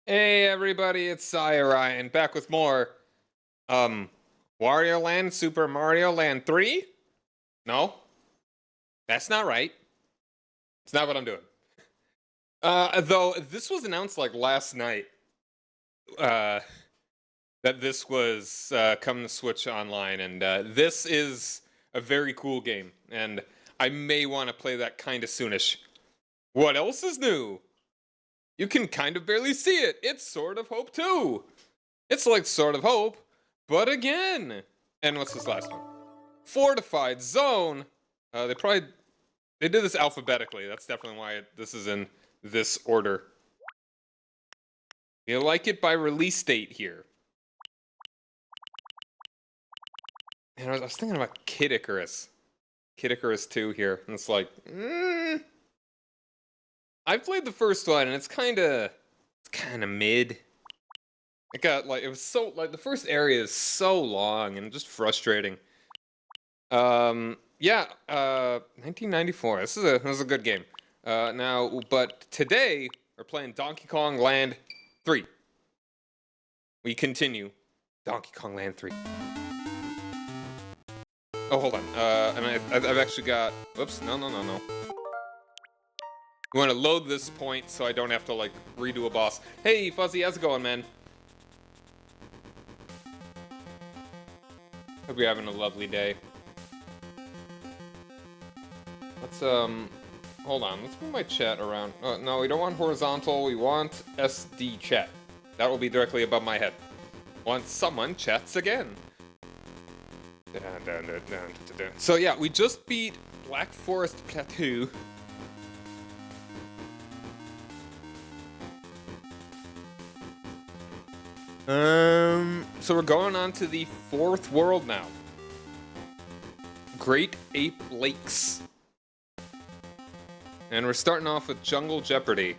Hey everybody, it's Ryan back with more um Wario Land Super Mario Land 3? No, that's not right. It's not what I'm doing. Though this was announced like last night, uh that this was coming to Switch Online, and this is a very cool game, and I may want to play that kinda soonish. What else is new? You can kind of barely see it. It's Sword of Hope 2. It's like Sword of Hope, but again. And what's this last one? Fortified Zone. They did this alphabetically. That's definitely why this is in this order. You like it by release date here. And I was thinking about Kid Icarus. Kid Icarus 2 here. And it's like, I played the first one and it's kinda mid. It was so, like, the first area is so long and just frustrating. Yeah, 1994. This is a good game. But today we're playing Donkey Kong Land 3. We continue Donkey Kong Land 3. Oh, hold on. And I've actually got. Whoops! No. We want to load this point so I don't have to like redo a boss. Hey, Fuzzy, how's it going, man? Hope you're having a lovely day. Let's hold on. Let's move my chat around. No, we don't want horizontal. We want SD chat. That will be directly above my head. Once someone chats again. So yeah, we just beat Black Forest Plateau. So we're going on to the fourth world now. Great Ape Lakes. And we're starting off with Jungle Jeopardy.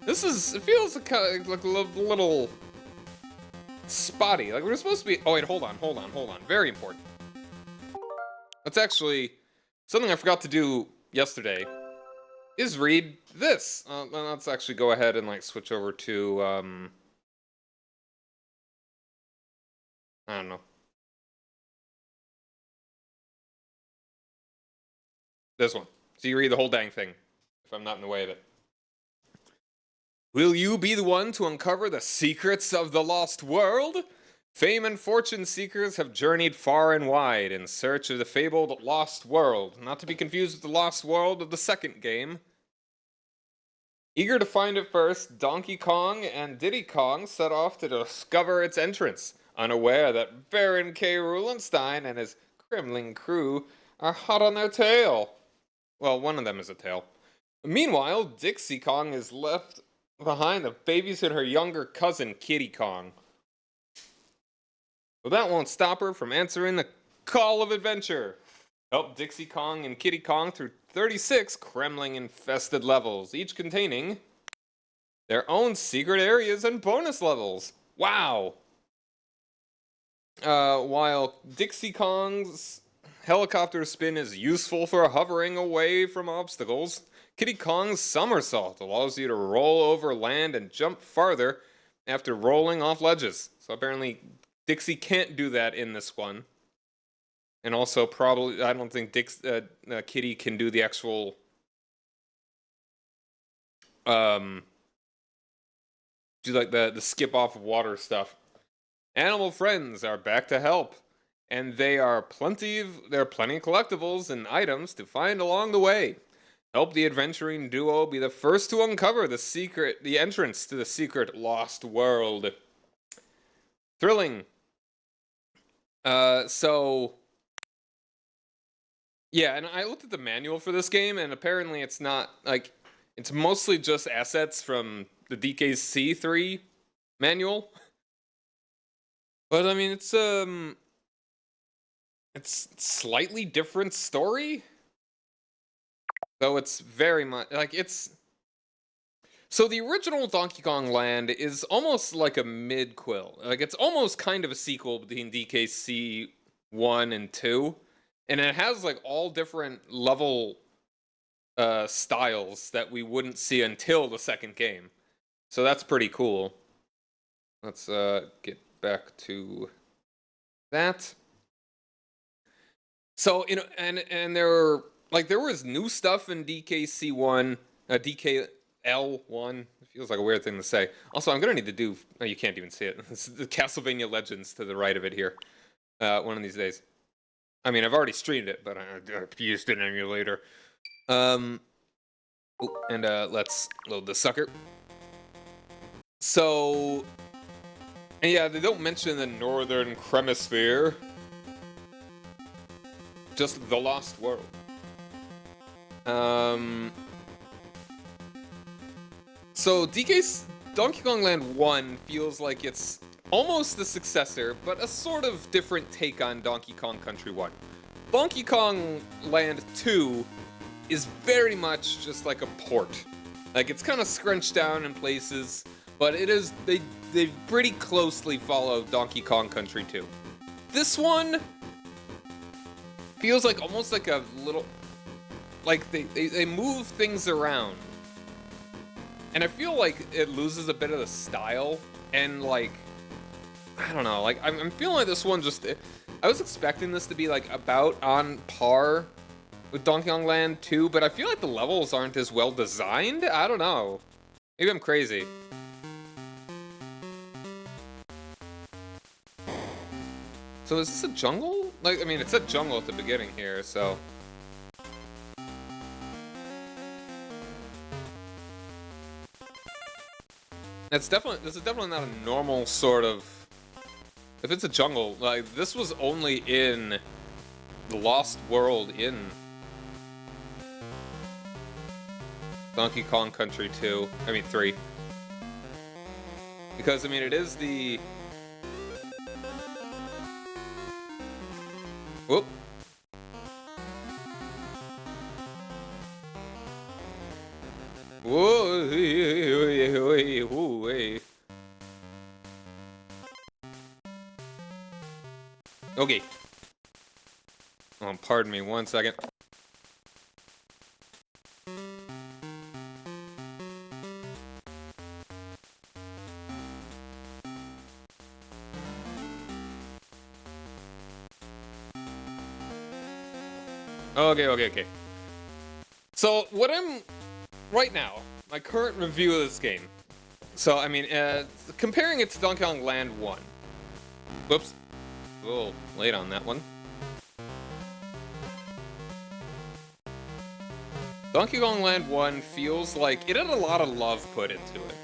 It feels like a little spotty. Like we're supposed to be. Oh wait, hold on. Very important. That's actually something I forgot to do yesterday. Is read this. Let's actually go ahead and like switch over to I don't know. This one. So you read the whole dang thing, if I'm not in the way of it. Will you be the one to uncover the secrets of the lost world? Fame and fortune seekers have journeyed far and wide in search of the fabled Lost World, not to be confused with the Lost World of the second game. Eager to find it first, Donkey Kong and Diddy Kong set off to discover its entrance, unaware that Baron K. Rulenstein and his Kremling crew are hot on their tail. Well, one of them is a tail. Meanwhile, Dixie Kong is left behind to babysit her younger cousin, Kitty Kong. But that won't stop her from answering the call of adventure. Help Dixie Kong and Kitty Kong through 36 Kremling-infested levels, each containing their own secret areas and bonus levels. Wow! While Dixie Kong's helicopter spin is useful for hovering away from obstacles, Kitty Kong's somersault allows you to roll over land and jump farther after rolling off ledges. So apparently Dixie can't do that in this one. And also probably, I don't think Kitty can do the actual do like the skip off of water stuff. Animal friends are back to help, and there are plenty of collectibles and items to find along the way. Help the adventuring duo be the first to uncover the entrance to the secret lost world. Thrilling. Yeah, and I looked at the manual for this game, and apparently it's not, like, it's mostly just assets from the DKC3 manual. But, I mean, it's slightly different story. Though it's very much, like, so the original Donkey Kong Land is almost like a mid-quill. Like, it's almost kind of a sequel between DKC 1 and 2. And it has like all different level styles that we wouldn't see until the second game. So that's pretty cool. Let's get back to that. So, you know, and there was new stuff in DKC1, DKL1. It feels like a weird thing to say. Also, I'm gonna need to do. Oh, you can't even see it. It's the Castlevania Legends to the right of it here. One of these days. I mean, I've already streamed it, but I used an emulator. And let's load the sucker. So, and yeah, they don't mention the Northern Hemisphere. Just the Lost World. So Donkey Kong Land 1 feels like it's almost the successor, but a sort of different take on Donkey Kong Country 1. Donkey Kong Land 2 is very much just like a port. Like, it's kind of scrunched down in places, but they pretty closely follow Donkey Kong Country 2. This one feels like almost like a little, like they move things around. And I feel like it loses a bit of the style, and like, I don't know, like I'm feeling like this one just, I was expecting this to be like about on par with Donkey Kong Land 2, but I feel like the levels aren't as well designed. I don't know. Maybe I'm crazy. So is this a jungle? Like, I mean, it's a jungle at the beginning here, so. This is definitely not a normal sort of, if it's a jungle, like, this was only in the Lost World in Donkey Kong Country 2, I mean 3. Because, I mean, it is the... Whoop. Whoa. Okay. Oh, pardon me 1 second. Okay. So, what I'm... Right now, my current review of this game. So, I mean, comparing it to Donkey Kong Land 1. Whoops. A little late on that one. Donkey Kong Land 1 feels like it had a lot of love put into it.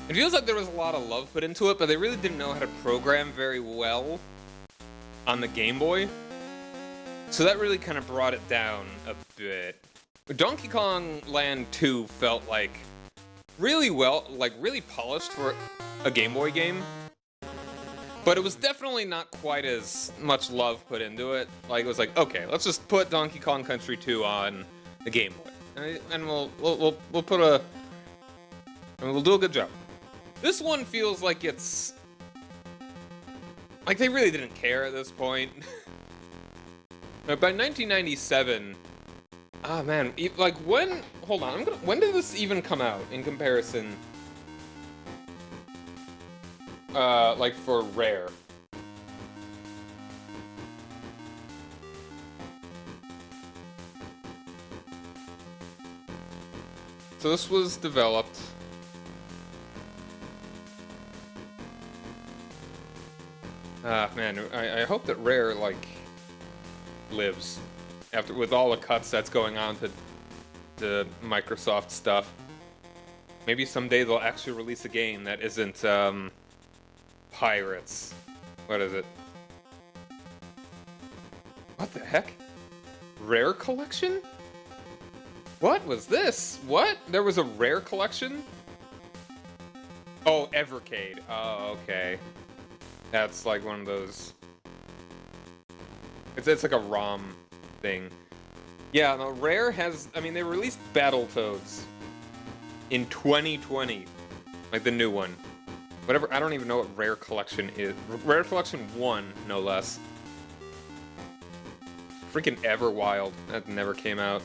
It feels like there was a lot of love put into it, but they really didn't know how to program very well on the Game Boy. So that really kind of brought it down a bit. Donkey Kong Land 2 felt like really well, like really polished for a Game Boy game. But it was definitely not quite as much love put into it. Like, it was like, okay, let's just put Donkey Kong Country 2 on the Game Boy. And we'll put a... and we'll do a good job. This one feels like it's... like, they really didn't care at this point. By 1997... ah, man, like, when... hold on, when did this even come out, in comparison... like, for Rare? So this was developed... ah, man, I hope that Rare, like, lives. After, with all the cuts that's going on to the Microsoft stuff. Maybe someday they'll actually release a game that isn't, Pirates. What is it? What the heck? Rare collection? What was this? What? There was a Rare collection? Oh, Evercade. Oh, okay. That's like one of those. It's like a ROM thing. Yeah, no, Rare has. I mean, they released Battletoads in 2020, like the new one. Whatever. I don't even know what Rare Collection is. Rare Collection 1, no less. Freaking Everwild. That never came out.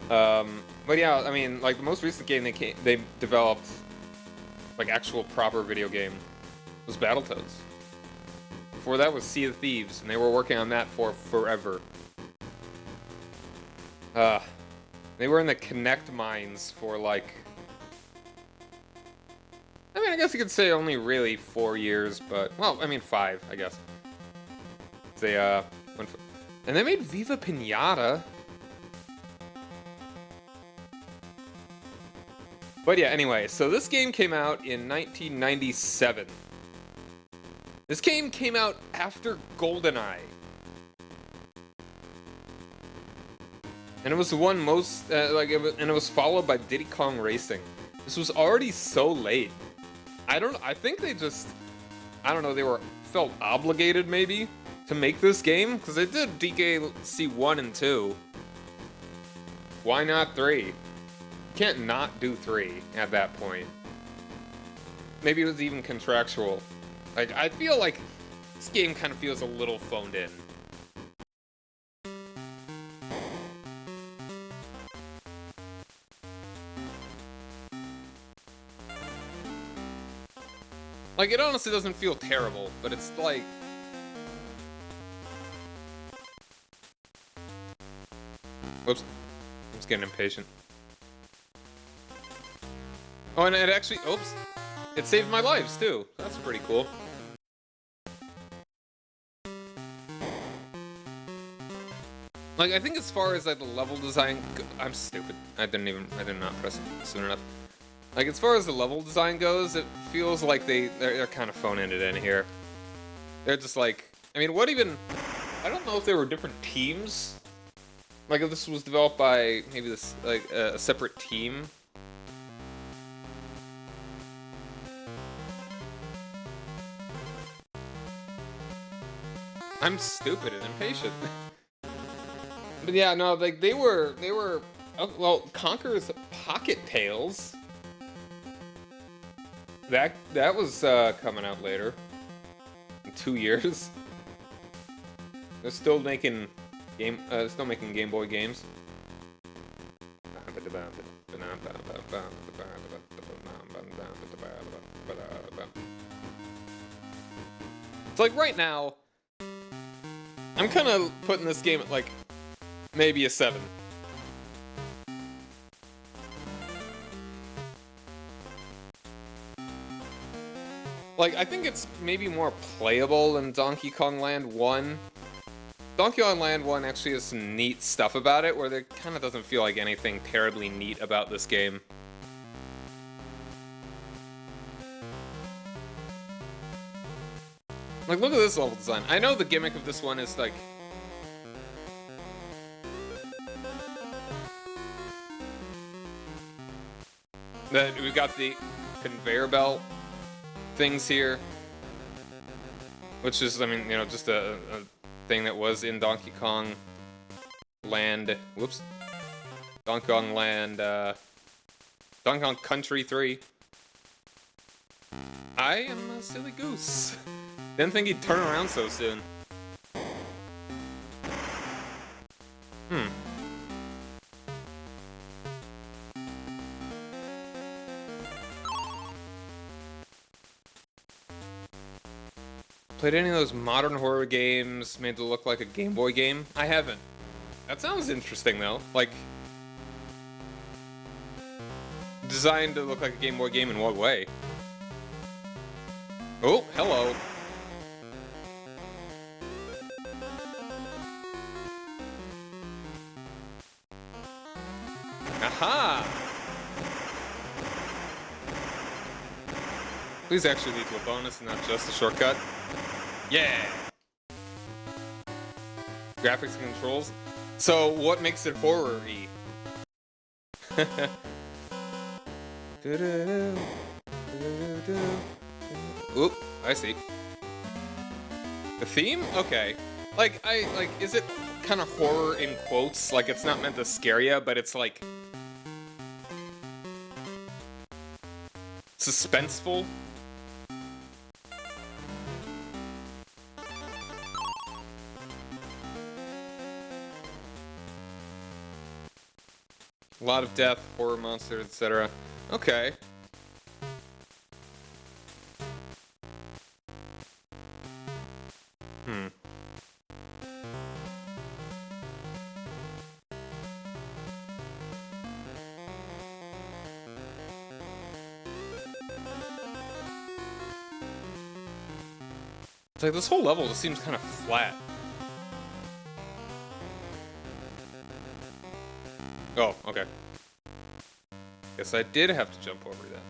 But yeah, I mean, like the most recent game they developed, like actual proper video game, was Battletoads. Before that was Sea of Thieves, and they were working on that for forever. They were in the Connect mines for like, I mean, I guess you could say only really 4 years, but, well, I mean 5, I guess. They, and they made Viva Pinata. But yeah, anyway, so this game came out in 1997. This game came out after GoldenEye. And it was the one most, and it was followed by Diddy Kong Racing. This was already so late. I think they just, I don't know, they felt obligated maybe to make this game, because they did DKC 1 and 2. Why not 3? You can't not do 3 at that point. Maybe it was even contractual. Like, I feel like this game kind of feels a little phoned in. Like, it honestly doesn't feel terrible, but it's like... Whoops. I'm just getting impatient. Oh, and it actually... Oops. It saved my lives, too. That's pretty cool. Like, I think as far as, like, the level design... I'm stupid. I did not press it soon enough. Like, as far as the level design goes, it feels like they're kind of phoning it in here. They're just like... I mean, what even... I don't know if there were different teams. Like, if this was developed by maybe this, like, a separate team. I'm stupid and impatient. But yeah, no, like, they were... Oh, well, Conker's Pocket Tales... That was coming out later. In 2 years. They're still making Game Boy games. It's like right now, I'm kind of putting this game at like maybe a 7. Like, I think it's maybe more playable than Donkey Kong Land 1. Donkey Kong Land 1 actually has some neat stuff about it, where there kind of doesn't feel like anything terribly neat about this game. Like, look at this level design. I know the gimmick of this one is, like... that we've got the conveyor belt things here, which is, I mean, you know, just a thing that was in Donkey Kong Land, whoops, Donkey Kong Land, Donkey Kong Country 3. I am a silly goose. Didn't think he'd turn around so soon. Played any of those modern horror games made to look like a Game Boy game? I haven't. That sounds interesting though. Like, designed to look like a Game Boy game in what way? Oh, hello. Aha! Please actually lead to a bonus and not just a shortcut. Yeah! Graphics and controls. So, what makes it horror-y? Oop, I see. The theme? Okay. Like, is it kind of horror in quotes? Like, it's not meant to scare you, but it's like suspenseful. A lot of death, horror monsters, etc. Okay. It's like this whole level just seems kind of flat. Oh, okay. Guess I did have to jump over that.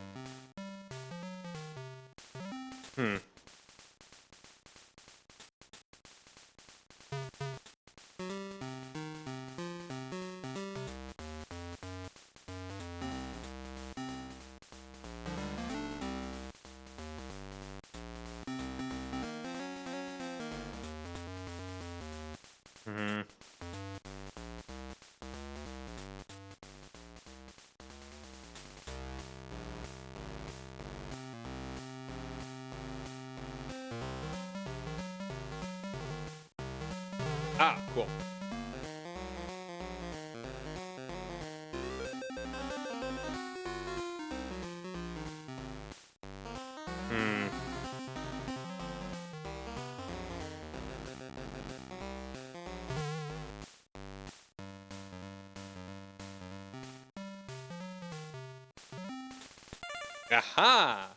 Ah, cool. Aha!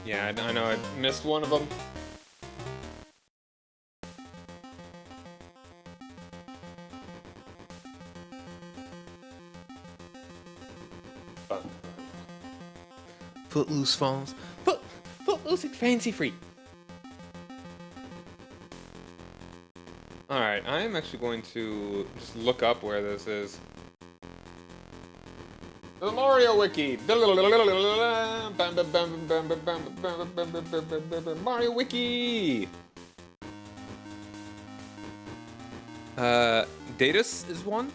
Yeah, I know I missed one of them. Footloose Falls. Footloose and Fancy Free. Alright, I am actually going to just look up where this is. The Mario Wiki! Mario Wiki! Datus is one?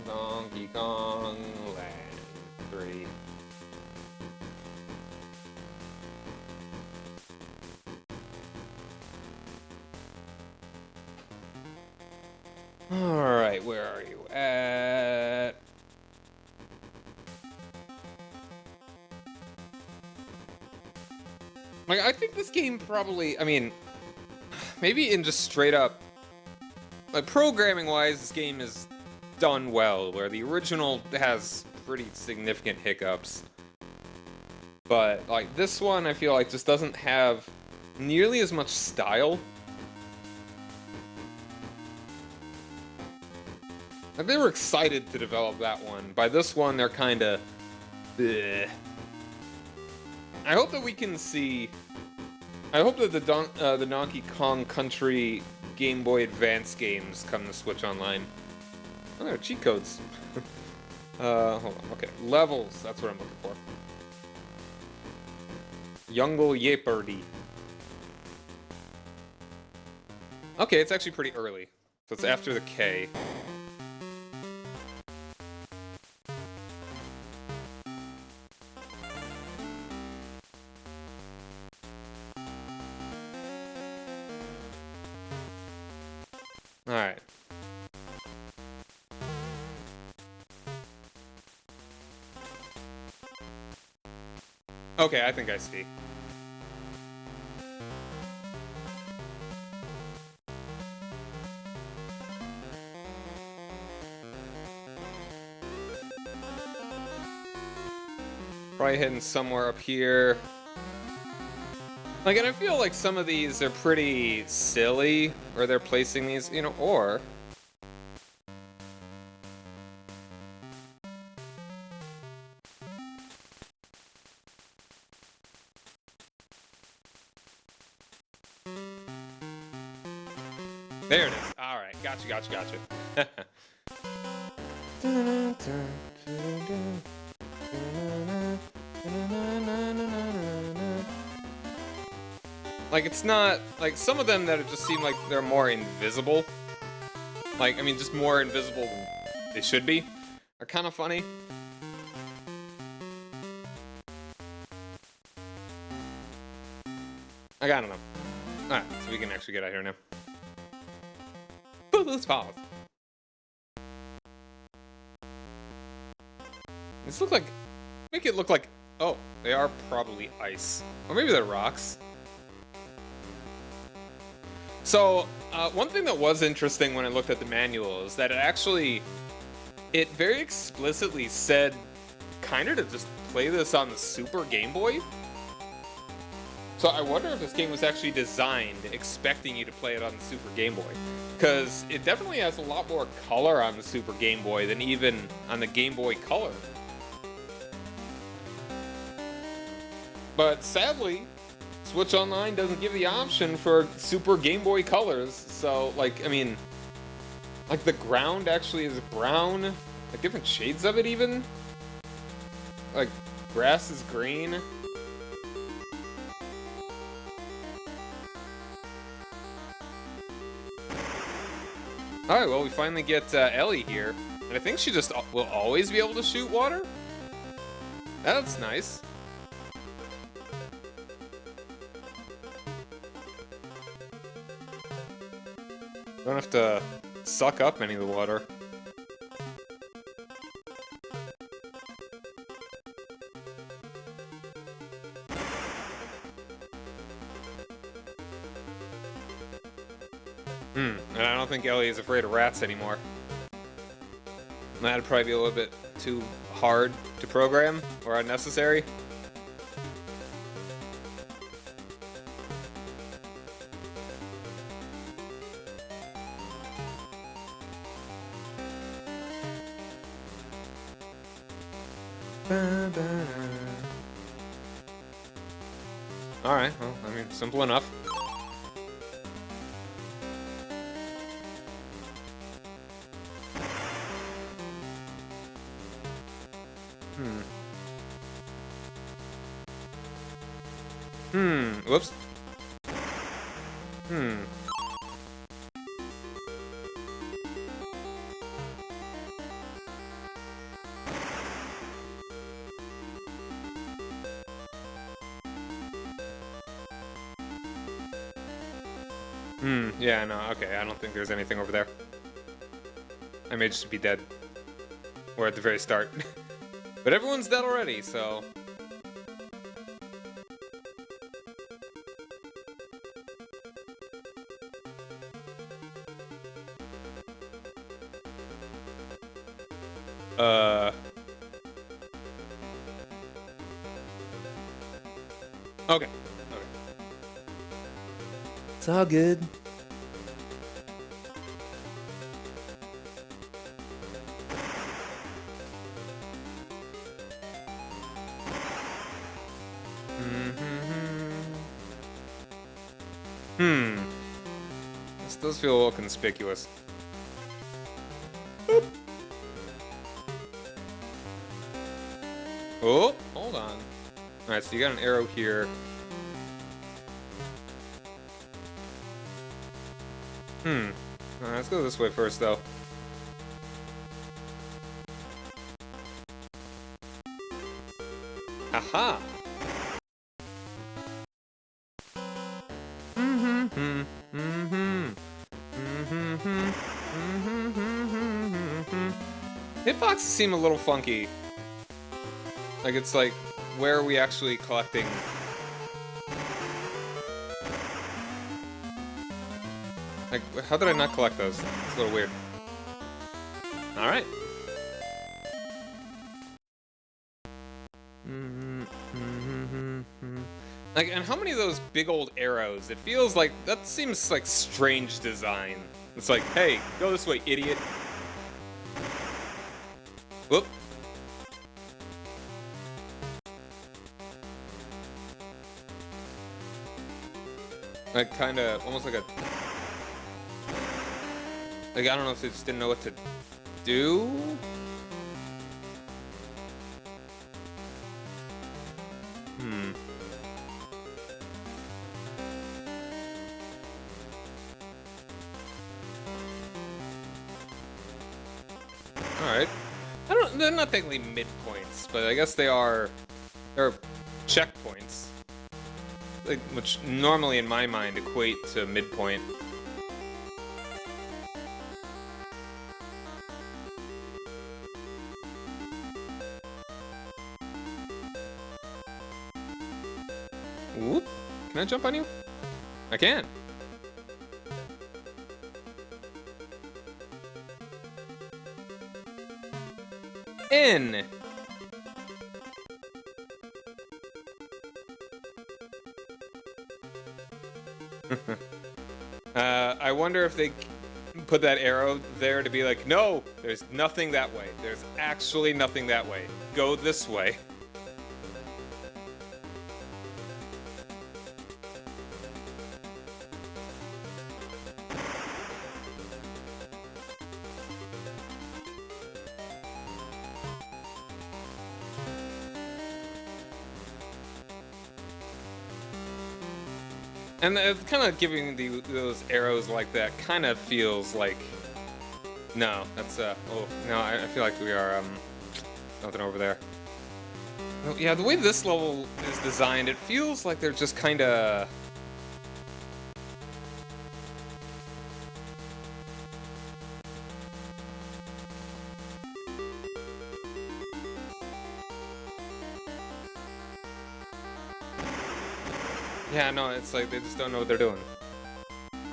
Donkey Kong Land 3. Alright, where are you at? Like, I think this game probably, I mean, maybe in just straight up, like, programming-wise, this game is done well, where the original has pretty significant hiccups. But, like, this one, I feel like, just doesn't have nearly as much style. Like, they were excited to develop that one. By this one, they're kinda... bleh. I hope that we can see... I hope that the Donkey Kong Country Game Boy Advance games come to Switch Online. Oh, there are cheat codes. Hold on, okay. Levels, that's what I'm looking for. Youngle Yeopardy. Okay, it's actually pretty early. So it's after the K. Alright. Okay, I think I see. Probably hidden somewhere up here. Like, and I feel like some of these are pretty silly, or they're placing these, you know, or... There it is. All right, gotcha. Like, it's not like some of them that just seem like they're more invisible. Like, I mean, just more invisible than they should be. Are kind of funny. I don't know. Alright, so we can actually get out here now. Let's pause. These look like... Make it look like... Oh, they are probably ice. Or maybe they're rocks. So, one thing that was interesting when I looked at the manual is that it actually... It very explicitly said kind of to just play this on the Super Game Boy. So I wonder if this game was actually designed expecting you to play it on the Super Game Boy. Because it definitely has a lot more color on the Super Game Boy than even on the Game Boy Color. But sadly, Switch Online doesn't give the option for Super Game Boy Colors. So, like, I mean, like the ground actually is brown. Like different shades of it even. Like grass is green. Alright, well, we finally get Ellie here. And I think she just will always be able to shoot water? That's nice. Don't have to suck up any of the water. And I don't think Ellie is afraid of rats anymore. That'd probably be a little bit too hard to program or unnecessary. Alright, well, I mean, simple enough. Whoops. Yeah, no, okay, I don't think there's anything over there. I may just be dead. Or at the very start. But everyone's dead already, so... Okay. It's all good. This does feel a little conspicuous. Boop. Oh, hold on. Alright, so you got an arrow here. Let's go this way first, though. Aha! Hitboxes seem a little funky. Like, it's like, where are we actually collecting? Like, how did I not collect those? It's a little weird. Alright. Like, and how many of those big old arrows? It feels like that seems like strange design. It's like, hey, go this way, idiot. Whoop. Like, kind of, almost like a... Like, I don't know if they just didn't know what to do? Alright. They're not technically midpoints, but I guess they're checkpoints. Like, which normally in my mind equate to midpoint. Whoop. Can I jump on you? I can. In. I wonder if they put that arrow there to be like, no, there's nothing that way. There's actually nothing that way. Go this way. And kind of giving those arrows like that kind of feels like... No, that's, oh, no, I feel like we are, nothing over there. Oh, yeah, the way this level is designed, it feels like they're just kind of... Yeah, no, it's like they just don't know what they're doing.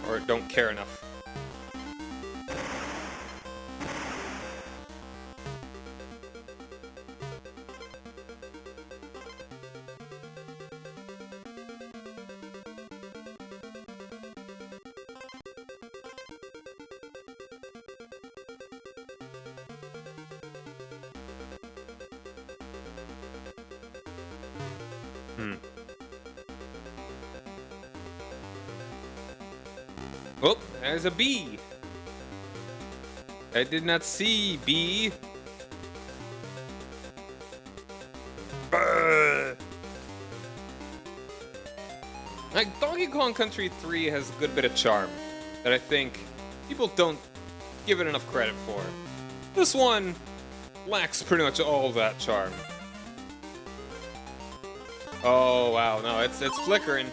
Or don't care enough. Oh, there's a bee. I did not see bee. Brr. Like, Donkey Kong Country 3 has a good bit of charm that I think people don't give it enough credit for. This one lacks pretty much all of that charm. Oh wow, no, it's flickering.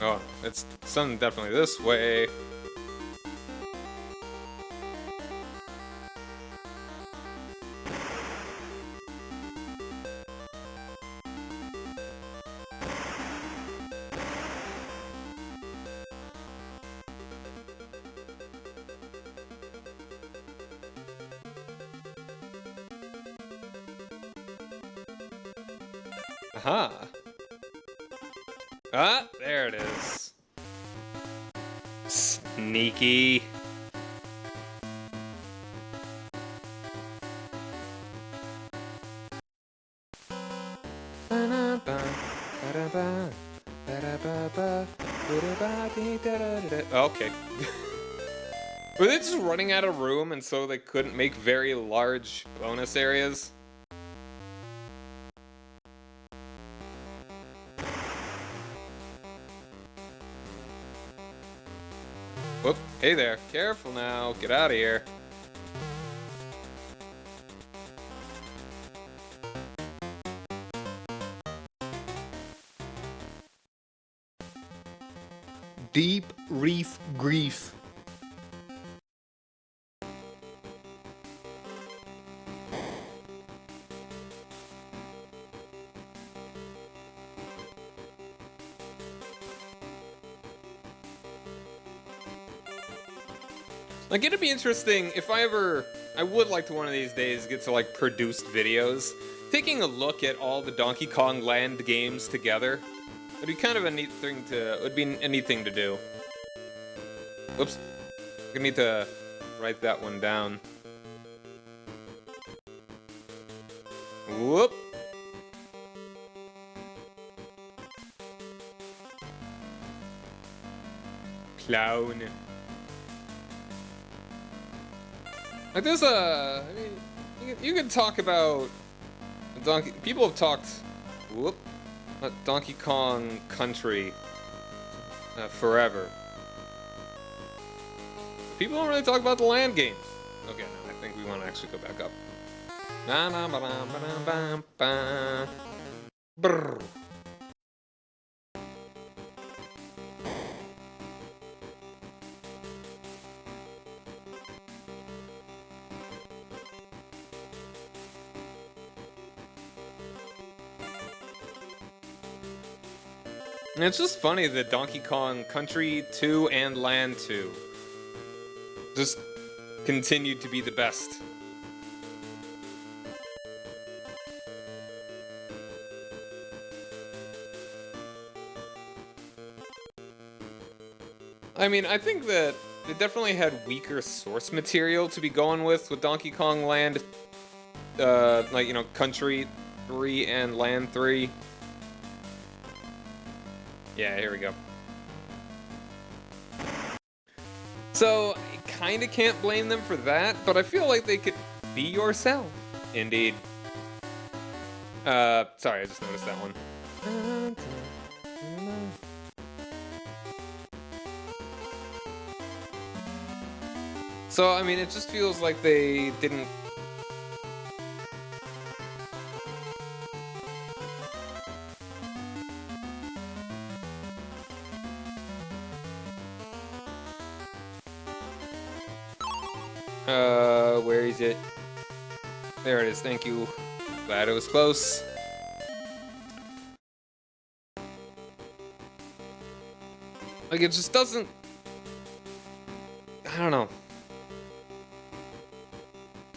Oh, it's something definitely this way. Aha. Ah, there it is. Sneaky. Okay. Were they just running out of room and so they couldn't make very large bonus areas? Whoop, hey there, careful now, get out of here. Deep reef grief. Like, it'd be interesting if I would like to one of these days get to, like, produced videos. Taking a look at all the Donkey Kong Land games together would be kind of a neat thing to do. Whoops. I'm gonna need to write that one down. Whoop. Clown. Like, there's I mean, you can talk about Donkey. People have talked, about Donkey Kong Country forever. People don't really talk about the land games. Okay, no, I think we want to actually go back up. Brrr. And it's just funny that Donkey Kong Country 2 and Land 2 just continued to be the best. I mean, I think that they definitely had weaker source material to be going with Donkey Kong Land, like, you know, Country 3 and Land 3. Yeah, here we go. So, I kinda can't blame them for that, but I feel like they could be yourself. Indeed. Sorry, I just noticed that one. So, I mean, it just feels like they didn't... where is it? There it is, thank you. Glad it was close. Like, it just doesn't... I don't know.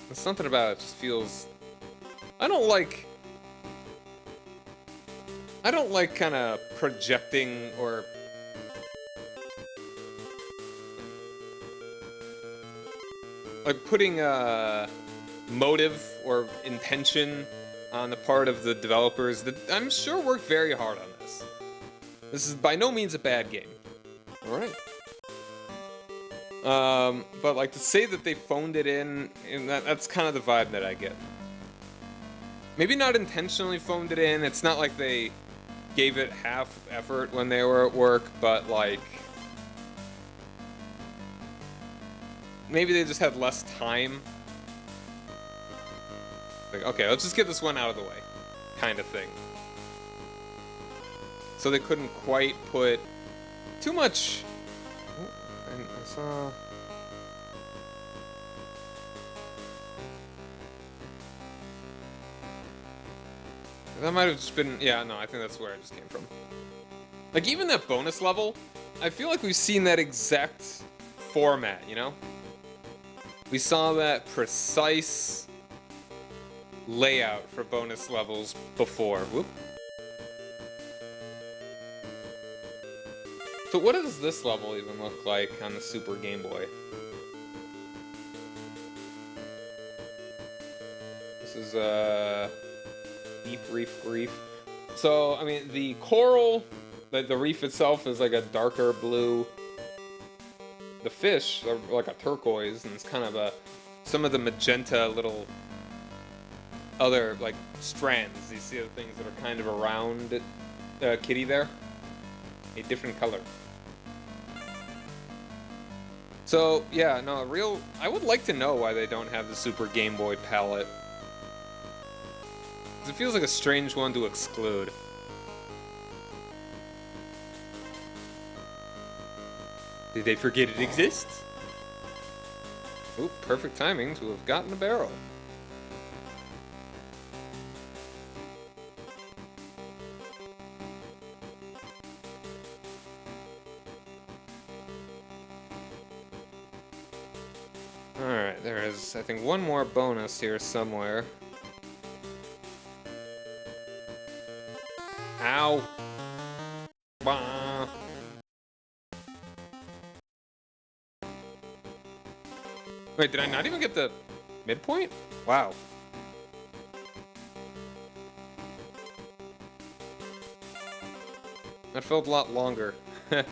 There's something about it just feels... I don't like kind of projecting or... like putting a motive or intention on the part of the developers that I'm sure worked very hard on this. This is by no means a bad game. Alright. But like to say that they phoned it in, and that's kind of the vibe that I get. Maybe not intentionally phoned it in, it's not like they gave it half effort when they were at work, but like... maybe they just had less time. Like, okay, let's just get this one out of the way, kind of thing. So they couldn't quite put too much... oh, and I saw... that might have just been... yeah, no, I think that's where it just came from. Like, even that bonus level, I feel like we've seen that exact format, you know? We saw that precise layout for bonus levels before. Whoop. So what does this level even look like on the Super Game Boy? This is Deep Reef Reef. So, I mean, the coral, the reef itself is like a darker blue. The fish are like a turquoise, and it's kind of some of the magenta little other like strands. You see the things that are kind of around it, Kitty there, a different color. So yeah, no, I would like to know why they don't have the Super Game Boy palette. 'Cause it feels like a strange one to exclude. Did they forget it exists? Oop, perfect timing to have gotten a barrel. there is, I think, one more bonus here somewhere. Ow! Bah. Wait, did I not even get the midpoint? Wow. That felt a lot longer. I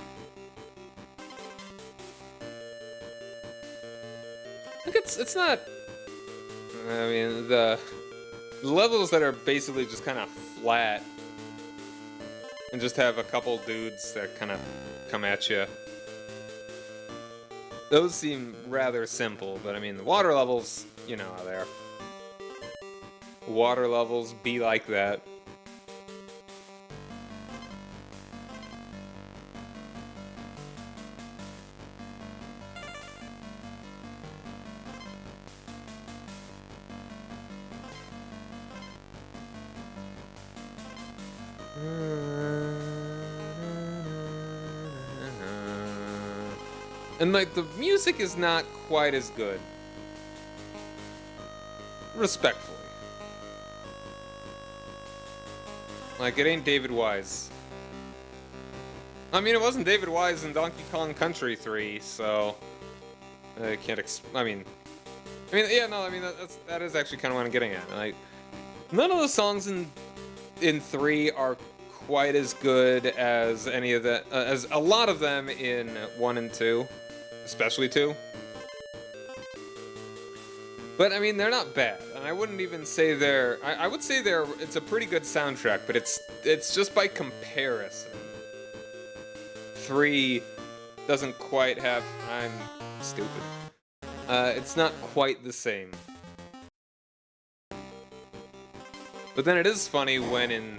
think it's not... I mean, the levels that are basically just kind of flat and just have a couple dudes that kind of come at you. Those seem rather simple, but I mean, the water levels, you know how they are. Water levels be like that. And like the music is not quite as good. Respectfully. Like it ain't David Wise. I mean, it wasn't David Wise in Donkey Kong Country 3, so I can't yeah, no, I mean that is actually kind of what I'm getting at. Like none of the songs in 3 are quite as good as any of the as a lot of them in 1 and 2. Especially 2. But I mean, they're not bad, and I wouldn't even say I would say it's a pretty good soundtrack, but it's just by comparison. 3 doesn't quite have... I'm stupid. It's not quite the same. But then it is funny when in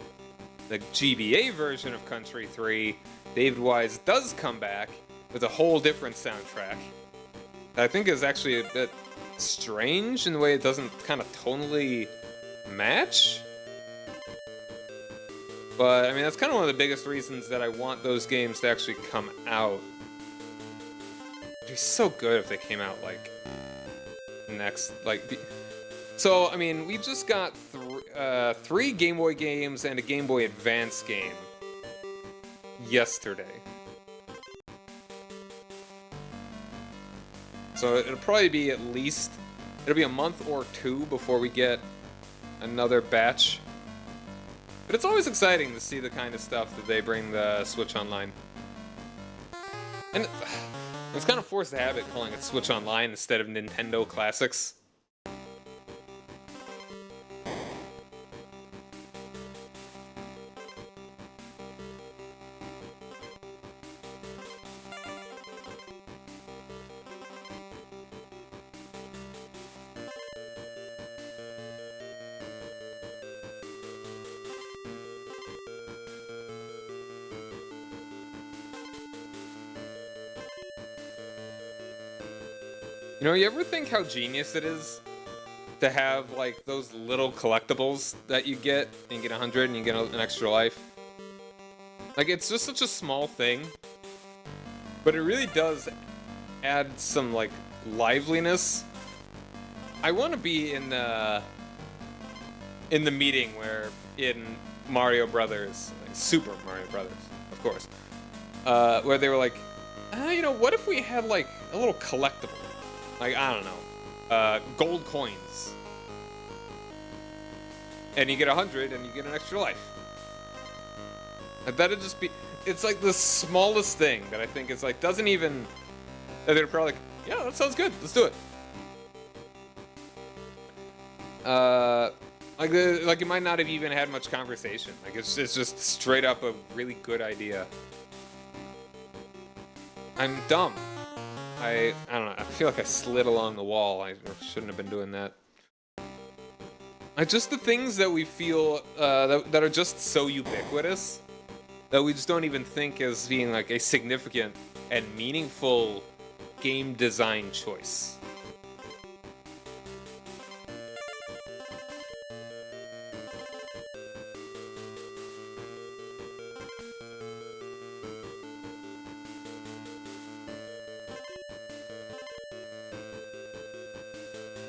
the GBA version of Country 3, David Wise does come back with a whole different soundtrack that I think is actually a bit strange in the way it doesn't kind of tonally match. But, I mean, that's kind of one of the biggest reasons that I want those games to actually come out. It'd be so good if they came out, like, next, like... So, I mean, we just got 3 Game Boy games and a Game Boy Advance game yesterday. So it'll probably be it'll be a month or 2 before we get another batch. But it's always exciting to see the kind of stuff that they bring the Switch Online. And it's kind of forced the habit calling it Switch Online instead of Nintendo Classics. You know, you ever think how genius it is to have, like, those little collectibles that you get, and you get 100 and you get an extra life? Like, it's just such a small thing, but it really does add some, like, liveliness. I want to be in the meeting where in Mario Brothers, like Super Mario Brothers, of course, where they were like, you know, what if we had, like, a little collectible? Like, I don't know, gold coins. And you get 100 and you get an extra life. And that'd just be, it's like the smallest thing that I think is like, doesn't even, that they're probably like, yeah, that sounds good, let's do it. Like it might not have even had much conversation. Like it's just straight up a really good idea. I'm dumb. I don't know, I feel like I slid along the wall. I shouldn't have been doing that. Just the things that we feel, that are just so ubiquitous, that we just don't even think as being like a significant and meaningful game design choice.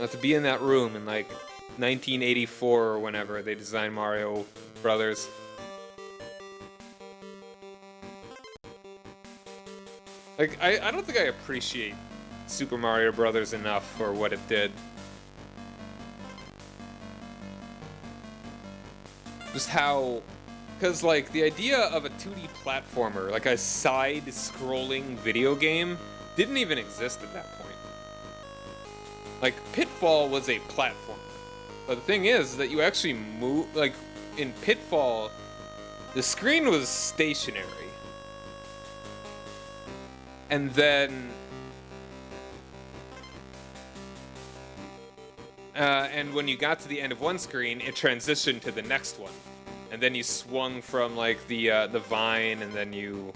To be in that room in like 1984 or whenever they designed Mario Brothers. Like, I don't think I appreciate Super Mario Brothers enough for what it did. Just how... Because, like, the idea of a 2D platformer, like a side-scrolling video game, didn't even exist at that point. Like, Pitfall was a platformer. But the thing is that you actually move... Like, in Pitfall, the screen was stationary. And then... and when you got to the end of one screen, it transitioned to the next one. And then you swung from, like, the vine, and then you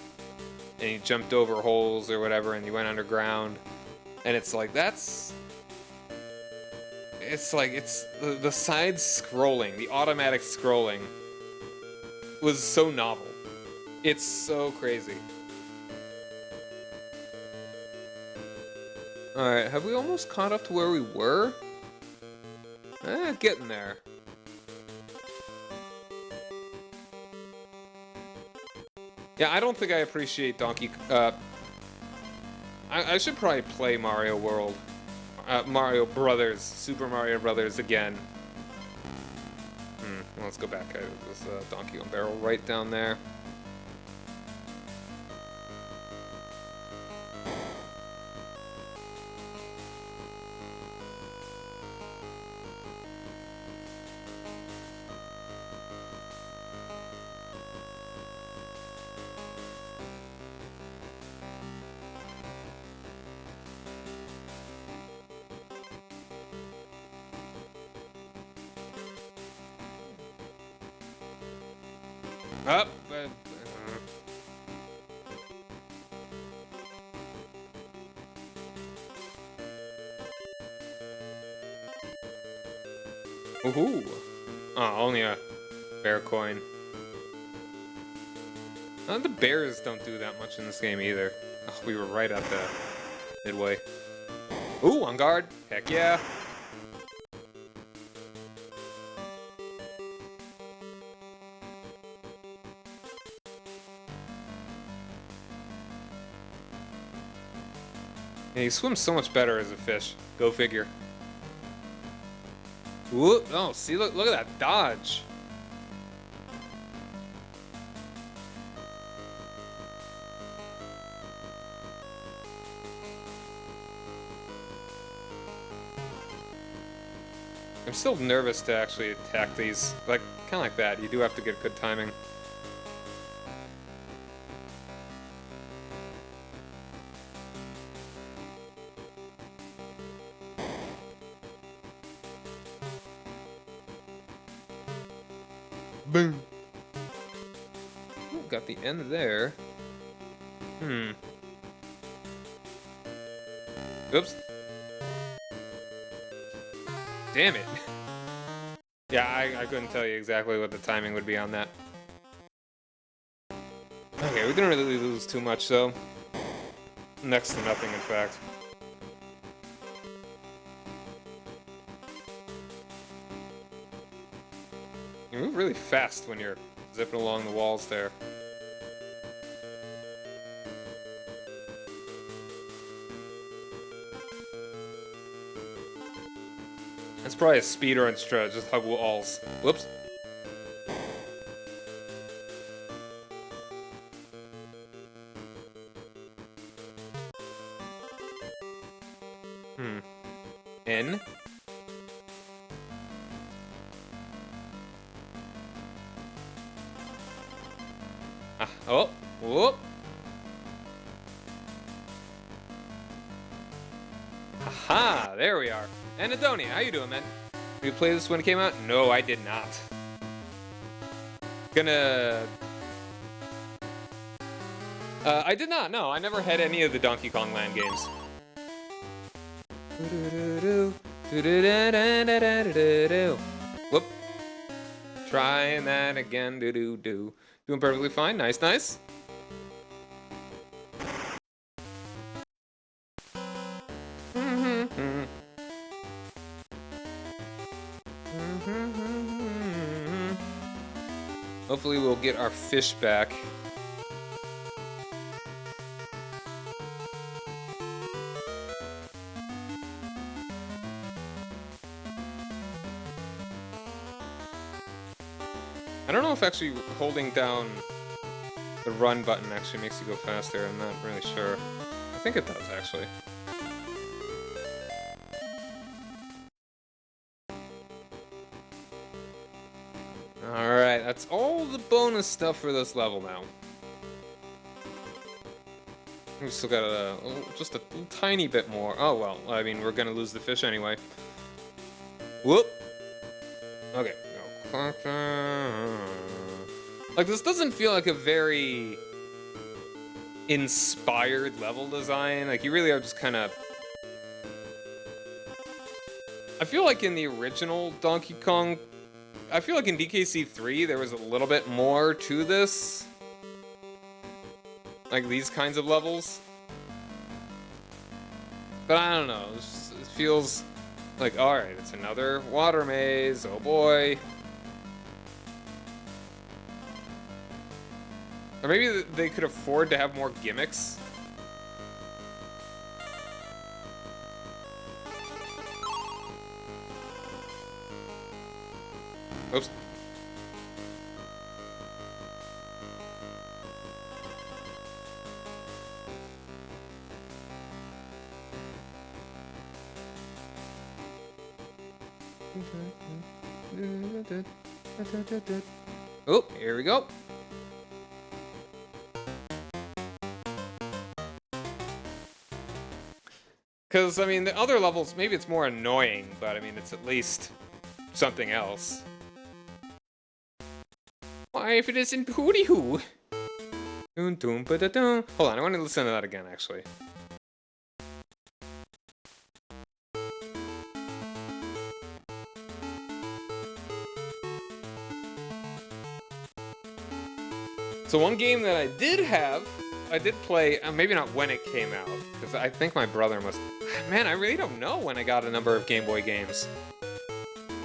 jumped over holes or whatever, and you went underground. And it's like, that's... It's like, it's... The side scrolling, the automatic scrolling was so novel. It's so crazy. Alright, have we almost caught up to where we were? Getting there. Yeah, I don't think I appreciate Donkey... I should probably play Mario World. Mario Brothers. Super Mario Brothers again. Let's go back. There's a Donkey Kong barrel right down there. Up. Ooh. Oh, only a bear coin. The bears don't do that much in this game either. Oh, we were right at the midway. Ooh, on guard. Heck yeah. Yeah, he swims so much better as a fish. Go figure. Ooh, oh, see, look at that dodge. I'm still nervous to actually attack these. Like, kind of like that. You do have to get good timing. Boom. Ooh, got the end there. Oops. Damn it. Yeah, I couldn't tell you exactly what the timing would be on that. Okay, we didn't really lose too much, though. Next to nothing, in fact. You move really fast when you're zipping along the walls there. That's probably a speedrun strat, just hug walls. Whoops. N. Oh, whoop. Aha, there we are. And Adonia, how you doing, man? Did you play this when it came out? No, I did not. I did not, no. I never had any of the Donkey Kong Land games. Whoop. Trying that again, do-do-do. Doing perfectly fine, nice, nice. Hopefully we'll get our fish back. I don't know if actually holding down the run button actually makes you go faster. I'm not really sure. I think it does, actually. Alright, that's all the bonus stuff for this level now. We still got just a tiny bit more. Oh, well, I mean, we're gonna lose the fish anyway. Whoop! Okay. Like, this doesn't feel like a very inspired level design. Like, you really are just kind of... I feel like in the original Donkey Kong... I feel like in DKC 3, there was a little bit more to this. Like, these kinds of levels. But I don't know. It feels like, alright, it's another water maze. Oh boy. Or maybe they could afford to have more gimmicks. Oops. Oh, here we go. Because, I mean, the other levels, maybe it's more annoying, but I mean, it's at least something else. Why, if it isn't Hooty Hoo? Hold on, I want to listen to that again, actually. So one game that I did have, I did play, maybe not when it came out, because I think my brother must... Man, I really don't know when I got a number of Game Boy games.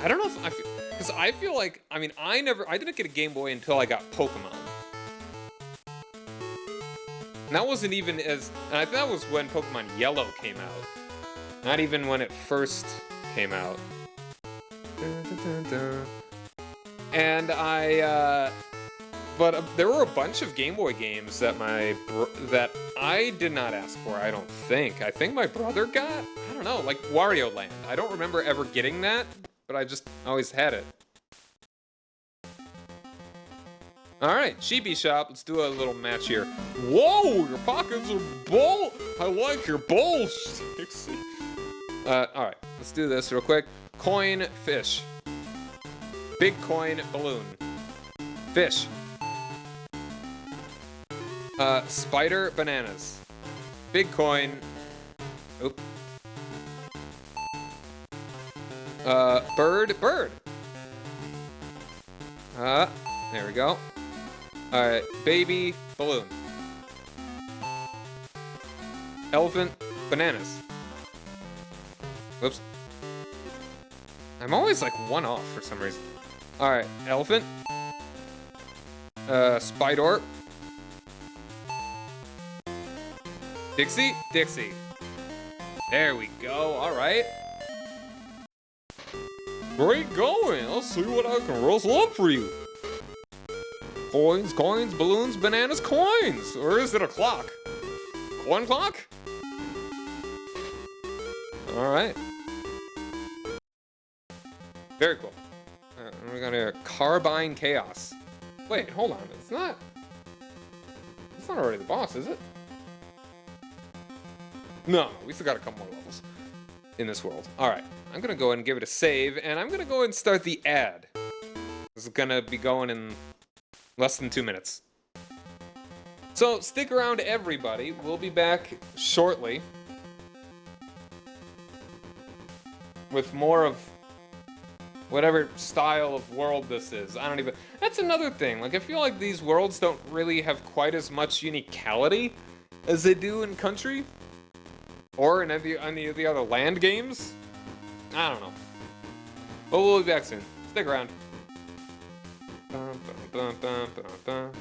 I don't know if I feel... Because I feel like, I mean, I didn't get a Game Boy until I got Pokemon. And that wasn't even as... And I think that was when Pokemon Yellow came out. Not even when it first came out. And but there were a bunch of Game Boy games that that I did not ask for, I don't think. I think my brother got? I don't know, like Wario Land. I don't remember ever getting that, but I just always had it. Alright, Sheepy Shop, let's do a little match here. Whoa, your pockets are bull! I like your bowl, Stixie. Alright, let's do this real quick. Coin, fish. Big coin, balloon. Fish. Spider, bananas. Big coin. Oop. Bird. There we go. Alright, baby, balloon. Elephant, bananas. Whoops. I'm always like one off for some reason. Alright, elephant. Spider. Dixie. There we go, alright. Great going, I'll see what I can rustle up for you. Coins, balloons, bananas, coins! Or is it a clock? Coin clock? Alright. Very cool. Alright, we got here. Carbine Chaos. Wait, hold on, it's not already the boss, is it? No, we still got a couple more levels in this world. Alright, I'm gonna go ahead and give it a save, and I'm gonna go ahead and start the ad. This is gonna be going in less than 2 minutes. So, stick around, everybody. We'll be back shortly with more of whatever style of world this is. I don't even... That's another thing. Like, I feel like these worlds don't really have quite as much uniquality as they do in Country. Or in any of the other land games? I don't know. But we'll be back soon. Stick around. Dun, dun, dun, dun, dun, dun.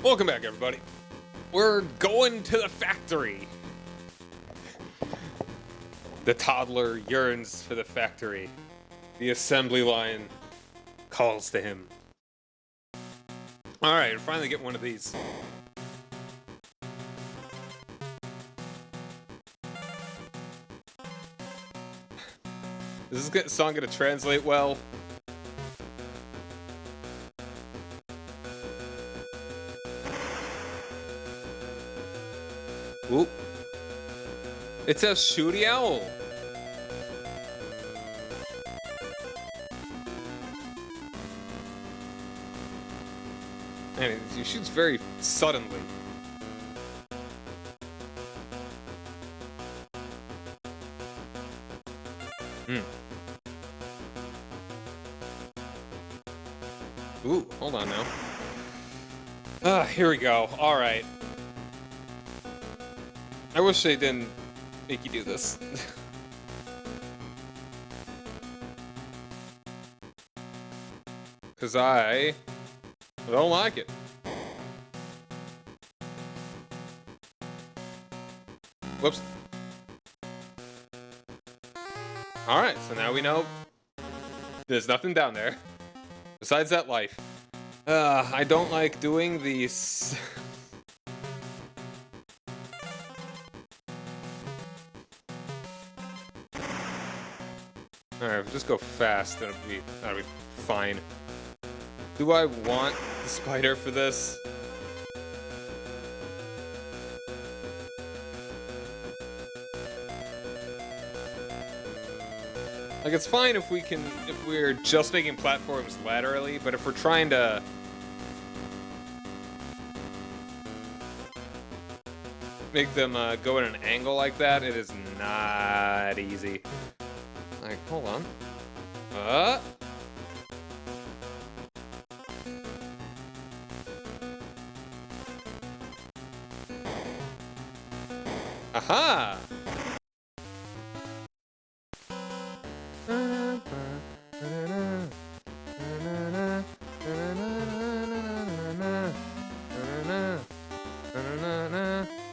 Welcome back, everybody. We're going to the factory. The toddler yearns for the factory. The assembly line calls to him. All right, we're finally getting one of these. Is this song gonna translate well? Oop. It's a shooty owl. And he shoots very suddenly. Ooh, hold on now. Here we go. All right. I wish they didn't make you do this. Because I don't like it. Whoops. Alright, so now we know there's nothing down there. Besides that life. I don't like doing these. Alright, just go fast, that'll be fine. Do I want the spider for this? Like, it's fine if we're just making platforms laterally, but if we're trying to make them go at an angle like that, it is not easy. Like, hold on. Aha!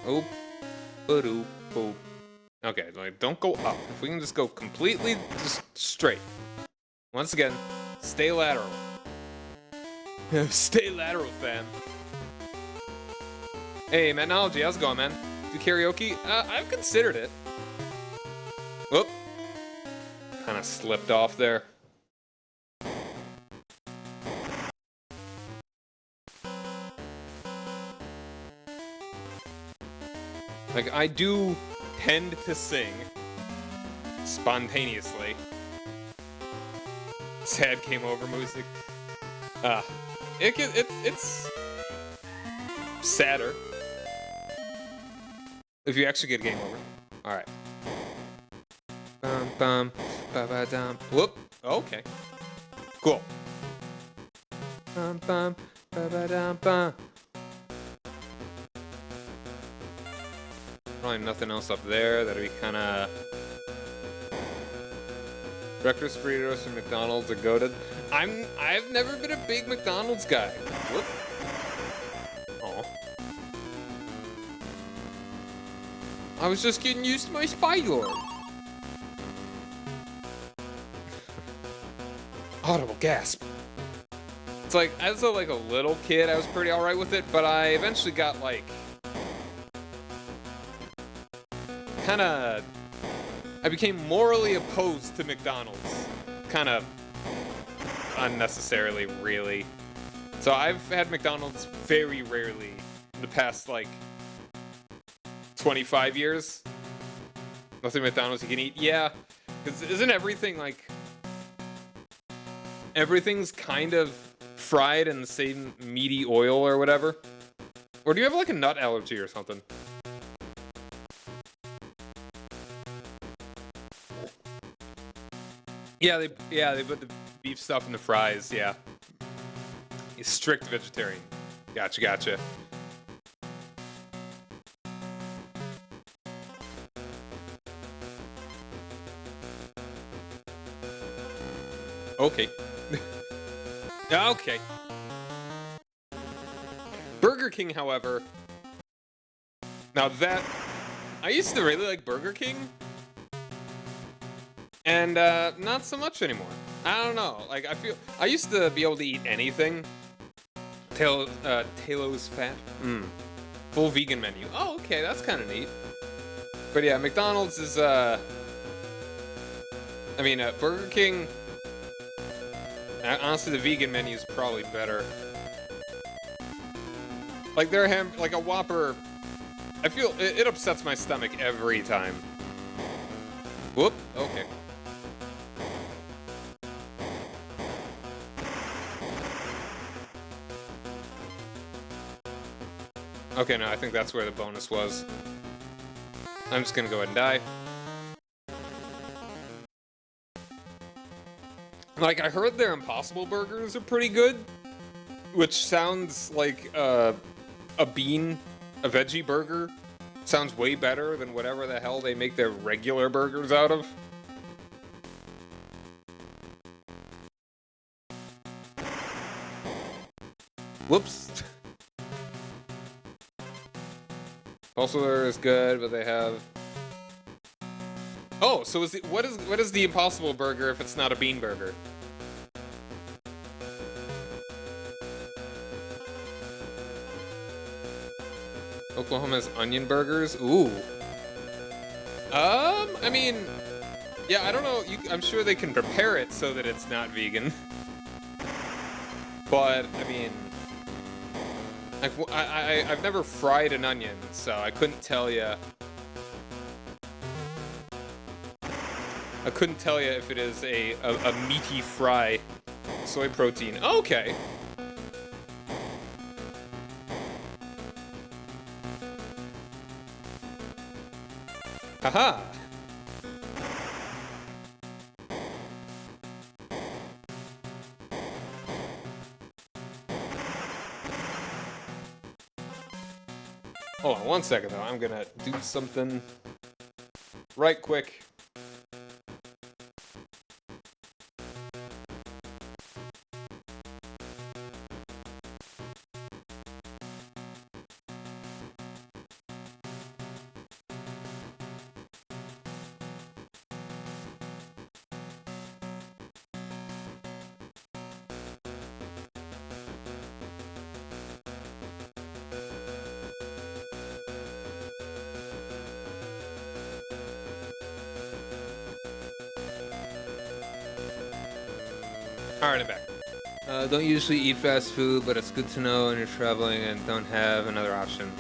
Oh, boop. Okay, like, don't go up. If we can just go completely just straight. Once again, stay lateral. Stay lateral, fam. Hey, Metnology, how's it going, man? Do karaoke? I've considered it. Whoop. Kind of slipped off there. Like, I do tend to sing spontaneously. Sad game over music. It's sadder if you actually get game over. All right. Bum bum ba ba dum. Whoop. Okay. Cool. Bum bum ba ba dum bum. Probably nothing else up there. That'd be kind of. Breakfast burritos from McDonald's are goated. I've never been a big McDonald's guy. Whoop. Oh. I was just getting used to my spider. Audible gasp. It's like, as a little kid, I was pretty alright with it, but I eventually got I became morally opposed to McDonald's. Kind of unnecessarily, really. So I've had McDonald's very rarely in the past, 25 years. Nothing McDonald's you can eat. Yeah, because isn't everything, everything's kind of fried in the same meaty oil or whatever? Or do you have, a nut allergy or something? Yeah, they put the beef stuff in the fries, yeah. He's strict vegetarian. Gotcha. Okay. Okay. Burger King, however. Now that... I used to really like Burger King. And, not so much anymore. I don't know. I used to be able to eat anything. Talos Fat. Full vegan menu. Oh, okay, that's kind of neat. But yeah, McDonald's is, Burger King... Honestly, the vegan menu is probably better. Their a Whopper... I feel... It upsets my stomach every time. Whoop, okay. Okay, no, I think that's where the bonus was. I'm just gonna go ahead and die. I heard their Impossible Burgers are pretty good. which sounds like a bean, a veggie burger. Sounds way better than whatever the hell they make their regular burgers out of. Whoops. Pulsar is good, but they have... Oh, so is it, what is the Impossible Burger if it's not a bean burger? Oklahoma has onion burgers. Ooh. I mean, yeah, I don't know. I'm sure they can prepare it so that it's not vegan. But I mean, like, I've never fried an onion, so I couldn't tell you. I couldn't tell you if it is a meaty fry. Soy protein. Okay. Haha. Hold on one second though. I'm gonna do something right quick. Alright, I'm back. Don't usually eat fast food, but it's good to know when you're traveling and don't have another option.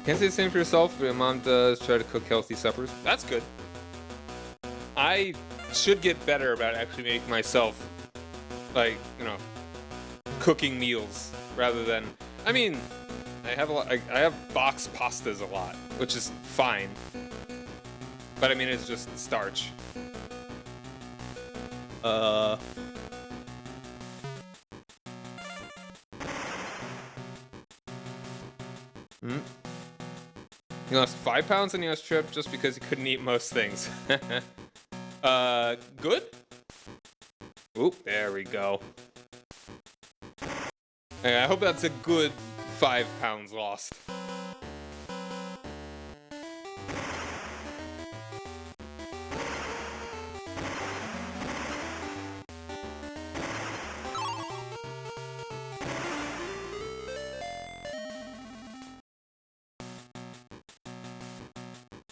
Can't say the same for yourself, but your mom does try to cook healthy suppers. That's good. I should get better about actually making myself, like, you know, cooking meals rather than... I mean, I have a lot... I have box pastas a lot, which is fine. But I mean, it's just starch. He lost 5 pounds on the US trip just because he couldn't eat most things. Good? Oop, there we go. Hey, I hope that's a good 5 pounds lost.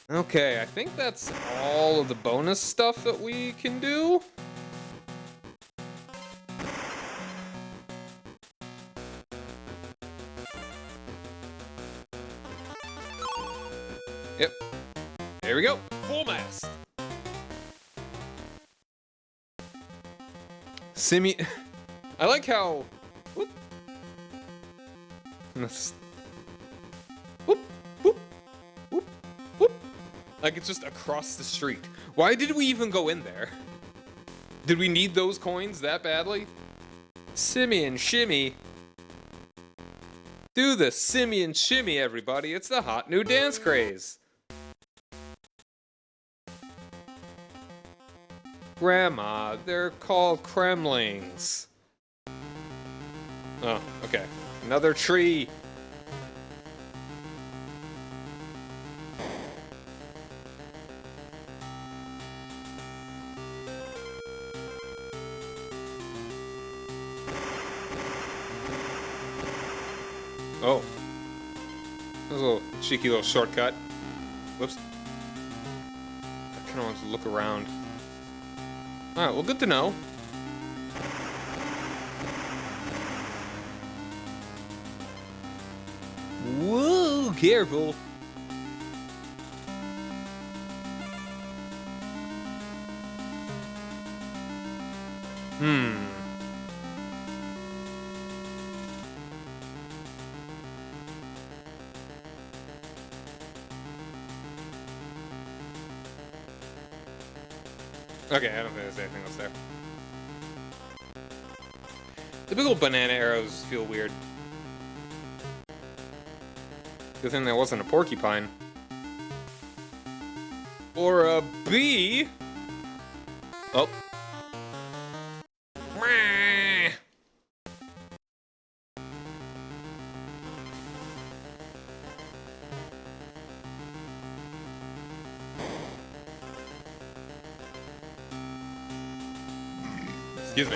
Okay, I think that's all of the bonus stuff that we can do. Yep. There we go. Full mast. I like how... Whoop. Whoop, whoop, whoop, whoop. Like it's just across the street. Why did we even go in there? Did we need those coins that badly? Simeon shimmy. Do the Simeon shimmy, everybody. It's the hot new dance craze. Grandma, they're called Kremlings. Oh, okay. Another tree. Oh. That was a little cheeky little shortcut. Whoops. I kind of want to look around. Alright, well, good to know. Whoa, careful. Okay, I don't think there's anything else there. Typical banana arrows feel weird. Good thing that wasn't a porcupine. Or a bee. Oh. Excuse me.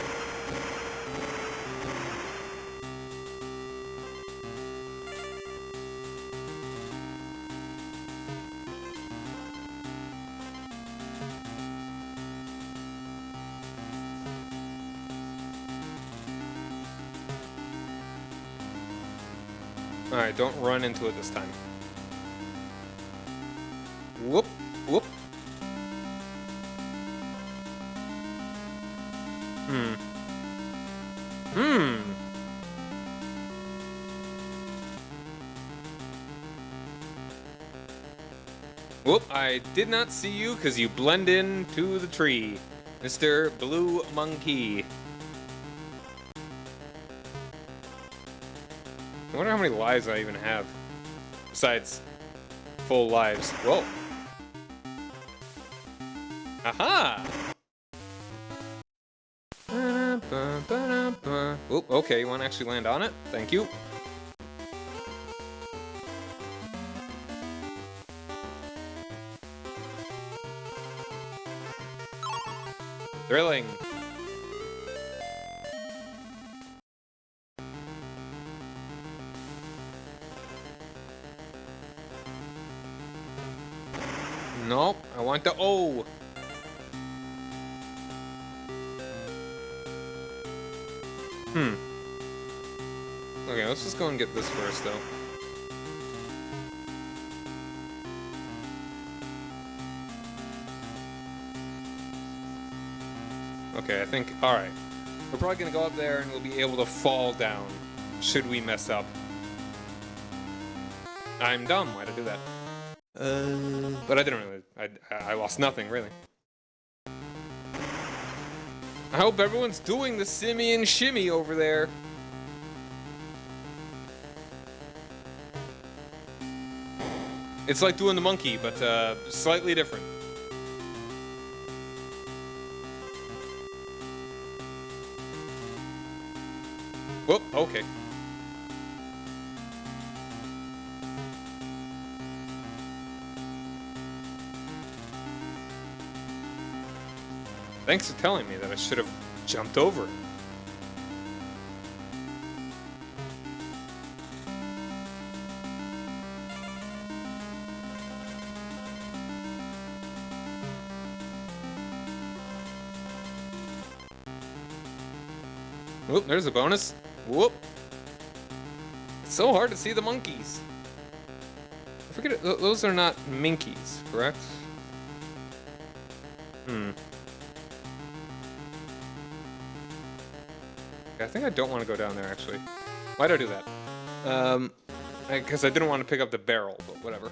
Alright, don't run into it this time. Whoop, whoop. Whoop, I did not see you because you blend into the tree, Mr. Blue Monkey. I wonder how many lives I even have, besides full lives. Whoa. Aha! Oop, okay, you want to actually land on it? Thank you. Thrilling. Nope, I want the O. Okay, let's just go and get this first, though. Okay, I think... Alright. We're probably gonna go up there and we'll be able to fall down, should we mess up. I'm dumb, why'd I do that? But I didn't really... I lost nothing, really. I hope everyone's doing the simmy and shimmy over there. It's like doing the monkey, but slightly different. Whoop, okay. Thanks for telling me that I should have jumped over it. Whoop, there's a bonus. Whoop. It's so hard to see the monkeys. I forget it, those are not minkies, correct? I think I don't want to go down there, actually. Why'd I do that? Because I didn't want to pick up the barrel, but whatever.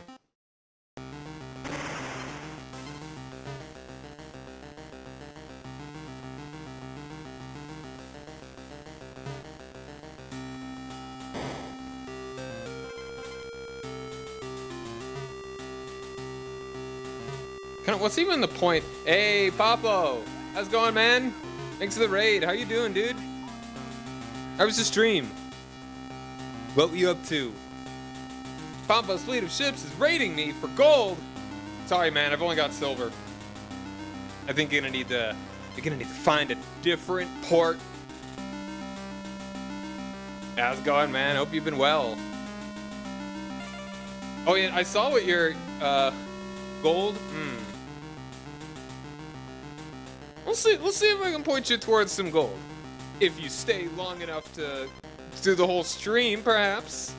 What's even the point? Hey, Papo! How's it going, man? Thanks for the raid. How you doing, dude? How was the stream? What were you up to? Papo's fleet of ships is raiding me for gold! Sorry, man, I've only got silver. I think you're gonna need to find a different port. How's it going, man? Hope you've been well. Oh yeah, I saw what your gold. Let's see if I can point you towards some gold. If you stay long enough to do the whole stream, perhaps.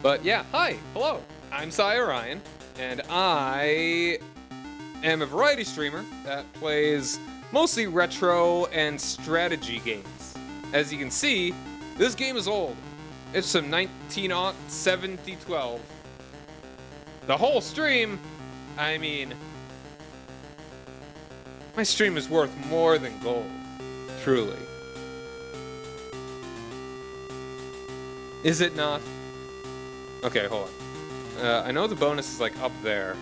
But yeah, hi, hello. I'm Orion, and I am a variety streamer that plays mostly retro and strategy games. As you can see, this game is old. It's from 1970-12. The whole stream, I mean, My stream is worth more than gold. Truly. Is it not? Okay, hold on. I know the bonus is like up there.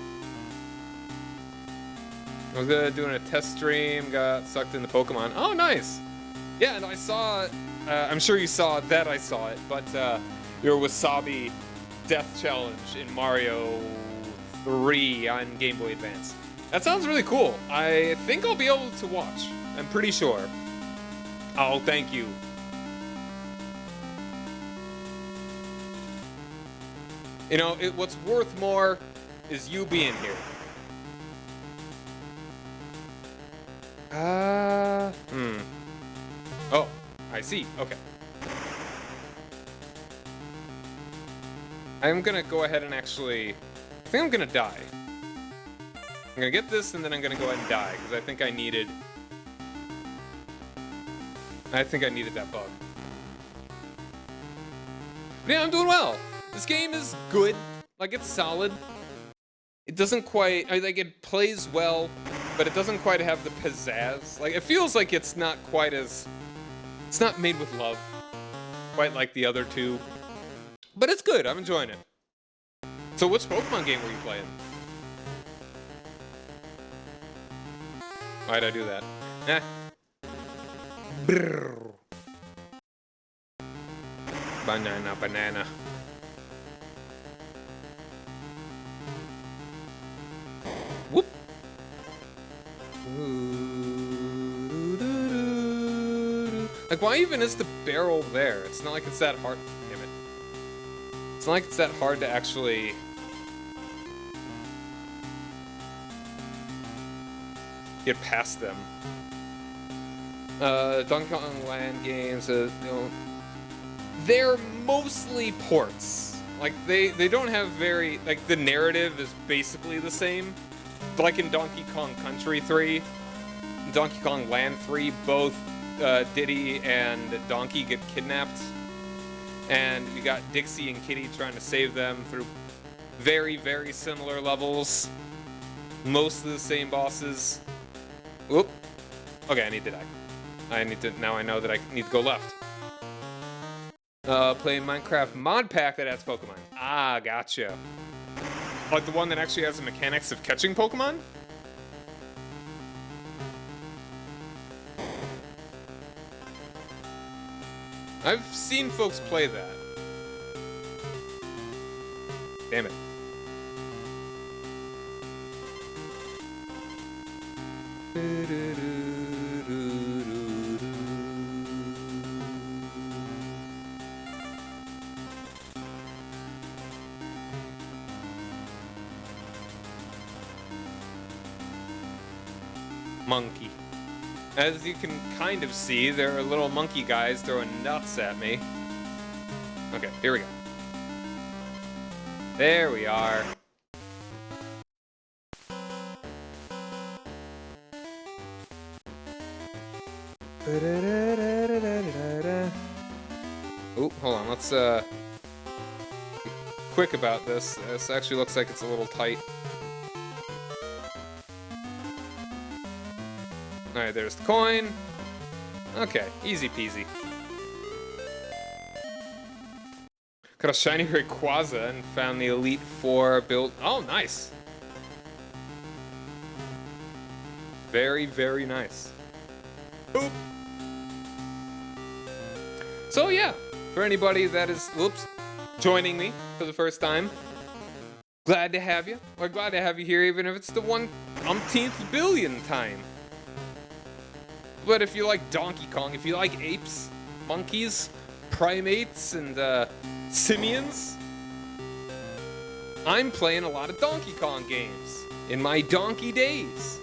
I was doing a test stream, got sucked into Pokemon. Oh, nice! Yeah, and I saw, I'm sure you saw that I saw it, but your Wasabi Death Challenge in Mario 3 on Game Boy Advance. That sounds really cool. I think I'll be able to watch. I'm pretty sure. Oh, thank you. You know, what's worth more is you being here. Oh, I see. Okay. I'm gonna go ahead and actually... I think I'm gonna die. I'm gonna get this, and then I'm gonna go ahead and die, because I think I needed that bug. But yeah, I'm doing well. This game is good. Like, it's solid. It doesn't quite... like, it plays well, but it doesn't quite have the pizzazz. Like, it feels like it's not quite as... It's not made with love. Quite like the other two. But it's good. I'm enjoying it. So which Pokemon game were you playing? Why'd I do that? Eh. Brrr. Banana. Whoop. Like, why even is the barrel there? It's not like it's that hard. Damn it. It's not like it's that hard to actually... get past them. Donkey Kong Land games, you know, they're mostly ports. Like, they don't have very... Like, the narrative is basically the same. Like in Donkey Kong Country 3, Donkey Kong Land 3, both Diddy and Donkey get kidnapped. And you got Dixie and Kitty trying to save them through very, very similar levels. Mostly the same bosses. Whoop. Okay, I need to die. Now I know that I need to go left. Play Minecraft mod pack that adds Pokemon. Ah, gotcha. Like the one that actually has the mechanics of catching Pokemon? I've seen folks play that. Damn it. Monkey. As you can kind of see, there are little monkey guys throwing nuts at me. Okay, here we go. There we are. Oh, hold on, let's be quick about this. This actually looks like it's a little tight. Alright, there's the coin. Okay, easy peasy. Got a shiny Rayquaza and found the Elite Four build. Oh, nice. Very, very nice. Boop. So yeah, for anybody that is, joining me for the first time, glad to have you. Or glad to have you here, even if it's the 1/umpteenth billion time. But if you like Donkey Kong, if you like apes, monkeys, primates, and simians, I'm playing a lot of Donkey Kong games in my donkey days.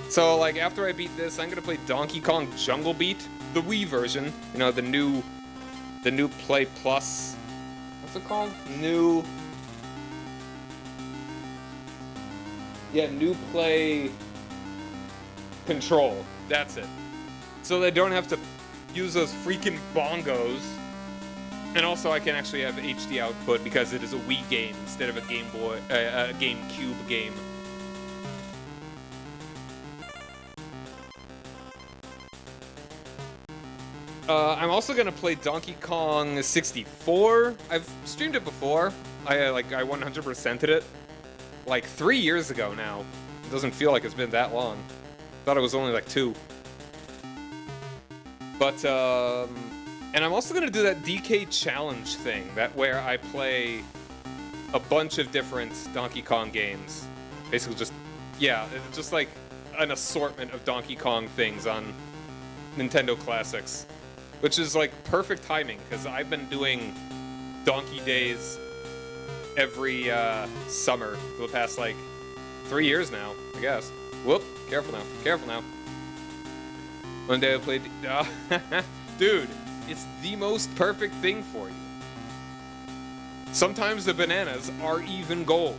So, like, after I beat this, I'm gonna play Donkey Kong Jungle Beat, the Wii version. You know, the new Play Plus. What's it called? New Play Control. That's it. So they don't have to use those freaking bongos. And also I can actually have HD output because it is a Wii game instead of a Game Boy, a GameCube game. I'm also gonna play Donkey Kong 64. I've streamed it before. I 100%ed it like 3 years ago now. It doesn't feel like it's been that long. Thought it was only like 2. But and I'm also gonna do that DK challenge thing, that where I play a bunch of different Donkey Kong games. Basically just, yeah, it's just like an assortment of Donkey Kong things on Nintendo Classics. Which is like perfect timing, because I've been doing Donkey Days every summer for the past like 3 years now, I guess. Whoop, careful now, careful now. One day I played, dude, it's the most perfect thing for you. Sometimes the bananas are even gold.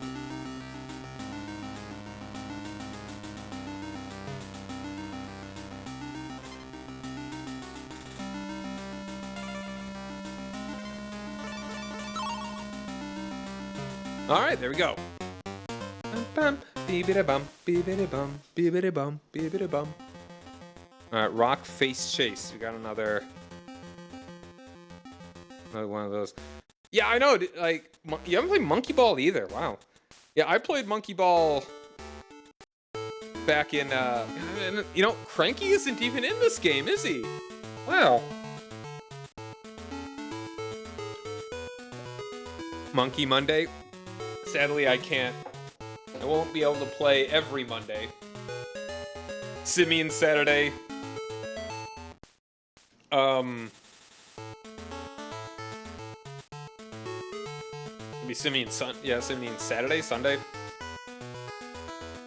All right, there we go. All right, rock face chase. We got another one of those. Yeah, I know. Like, you haven't played Monkey Ball either. Wow. Yeah, I played Monkey Ball back in. You know, Cranky isn't even in this game, is he? Wow. Monkey Monday. Sadly, I can't. I won't be able to play every Monday. Simeon Saturday. Maybe Simeon Simeon Saturday, Sunday.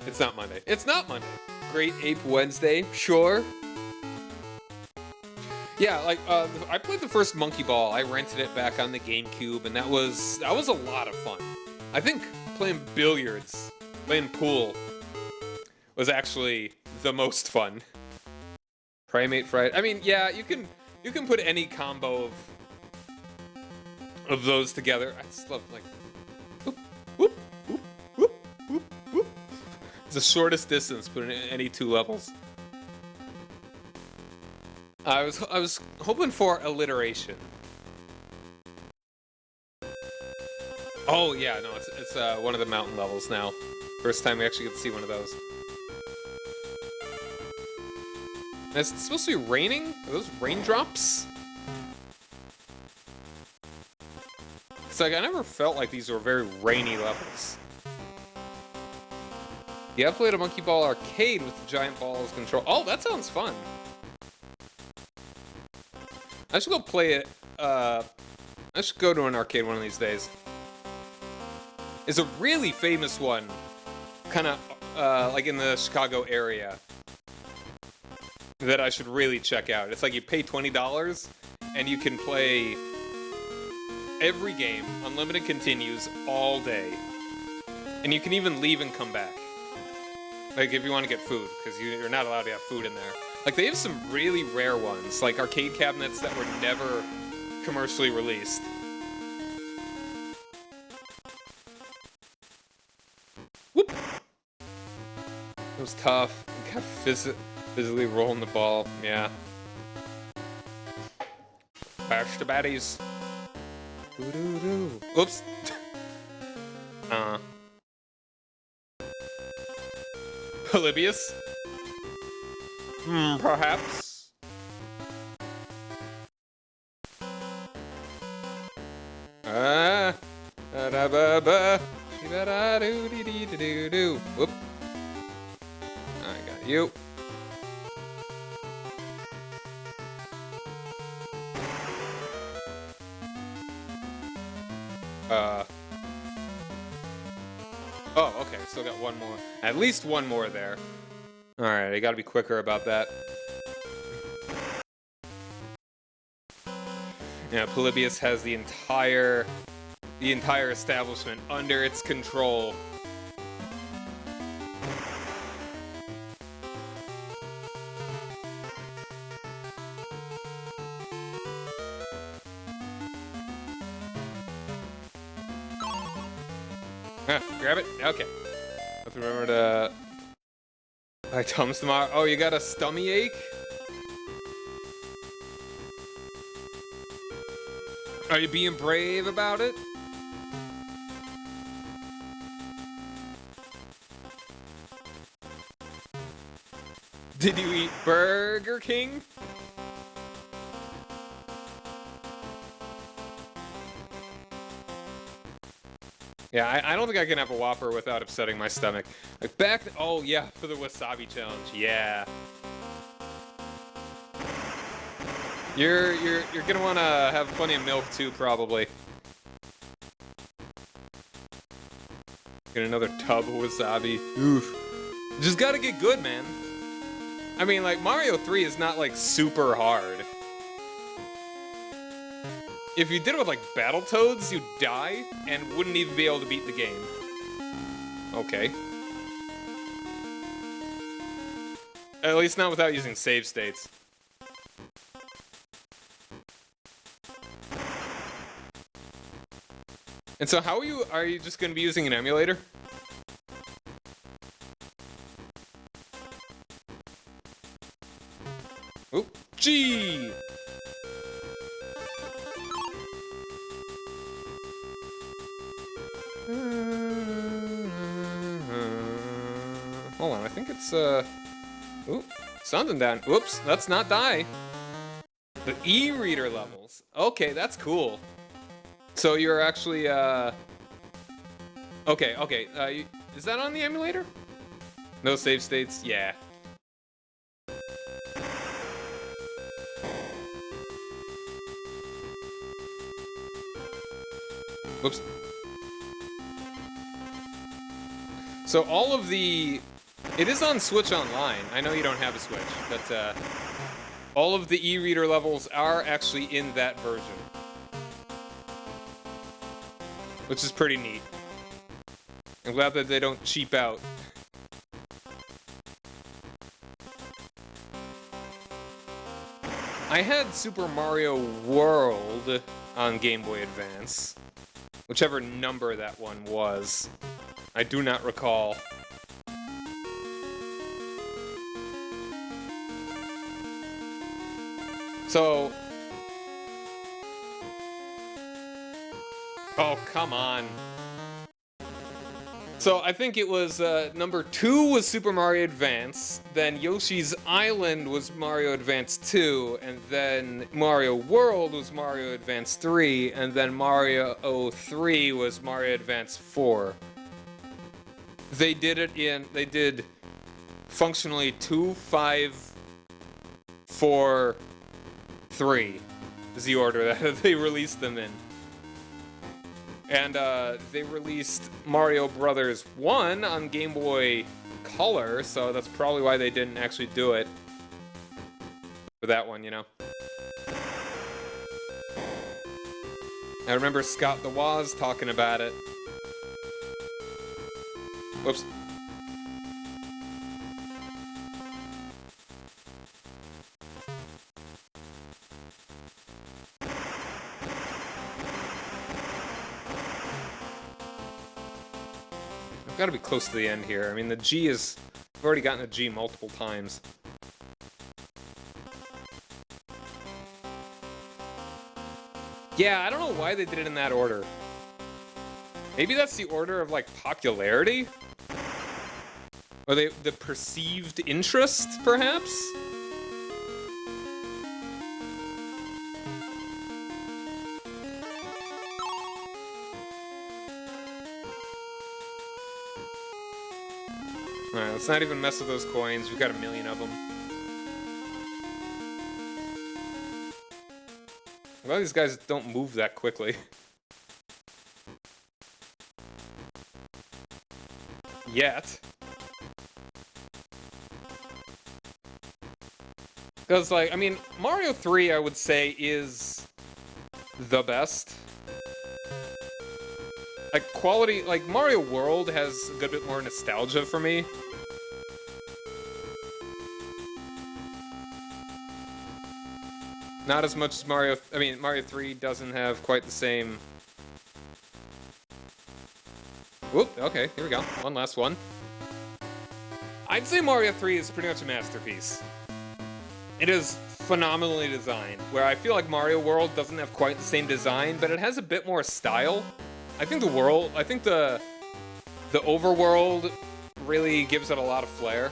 It's not Monday. It's not Monday. Great Ape Wednesday, sure. Yeah, like I played the first Monkey Ball. I rented it back on the GameCube, and that was a lot of fun. I think playing billiards, playing pool, was actually the most fun. Primate Friday. I mean, yeah, you can put any combo of those together. I just love like whoop, whoop, whoop, whoop, whoop, whoop. It's the shortest distance, put in any 2 levels. I was hoping for alliteration. Oh yeah, no, it's one of the mountain levels now. First time we actually get to see one of those. And it's supposed to be raining? Are those raindrops? It's like I never felt like these were very rainy levels. Yeah, I played a Monkey Ball arcade with the giant ball as control. Oh, that sounds fun. I should go play it. I should go to an arcade one of these days. It's a really famous one, kind of like in the Chicago area, that I should really check out. It's like you pay $20 and you can play every game, unlimited continues, all day. And you can even leave and come back. Like if you want to get food, because you're not allowed to have food in there. Like they have some really rare ones, like arcade cabinets that were never commercially released. Whoop! It was tough. You got physically rolling the ball, yeah. Bash the baddies. Doo-doo-doo. Oops. Polybius? Perhaps. Whoop. I got you. Oh, okay, still got one more. At least one more there. Alright, I gotta be quicker about that. Yeah, Polybius has the entire establishment under its control. Grab it? Okay. Have to remember to buy Tums tomorrow. Oh, you got a stummy ache? Are you being brave about it? Did you eat Burger King? Yeah, I don't think I can have a Whopper without upsetting my stomach. Like oh yeah, for the wasabi challenge, yeah. You're gonna wanna have plenty of milk too, probably. Get another tub of wasabi. Oof. Just gotta get good, man. I mean, like, Mario 3 is not, like, super hard. If you did it with, like, Battletoads, you'd die and wouldn't even be able to beat the game. Okay. At least not without using save states. And so how are you just gonna be using an emulator? Oop, G! Hold on, I think it's, Oop, something down. Whoops, let's not die. The e-reader levels. Okay, that's cool. So you're actually, Okay, is that on the emulator? No save states? Yeah. Whoops. So all of the... It is on Switch Online. I know you don't have a Switch, but all of the e-reader levels are actually in that version. Which is pretty neat. I'm glad that they don't cheap out. I had Super Mario World on Game Boy Advance. Whichever number that one was. I do not recall. So... Oh, come on. So I think it was number 2 was Super Mario Advance, then Yoshi's Island was Mario Advance 2, and then Mario World was Mario Advance 3, and then Mario 03 was Mario Advance 4. They did functionally 2, 5, 4, 3 is the order that they released them in. And they released Mario Brothers 1 on Game Boy Color, so that's probably why they didn't actually do it for that one, you know. I remember Scott the Woz talking about it. Whoops. I've got to be close to the end here. I mean, the G is... I've already gotten a G multiple times. Yeah, I don't know why they did it in that order. Maybe that's the order of, like, popularity? Or the perceived interest, perhaps? Alright, let's not even mess with those coins. We've got a million of them. Well, these guys don't move that quickly. Yet. Because, like, I mean, Mario 3, I would say, is the best. Like, quality, like, Mario World has a good bit more nostalgia for me. Not as much as Mario... I mean, Mario 3 doesn't have quite the same... Whoop, okay, here we go. One last one. I'd say Mario 3 is pretty much a masterpiece. It is phenomenally designed. Where I feel like Mario World doesn't have quite the same design, but it has a bit more style. I think the overworld really gives it a lot of flair.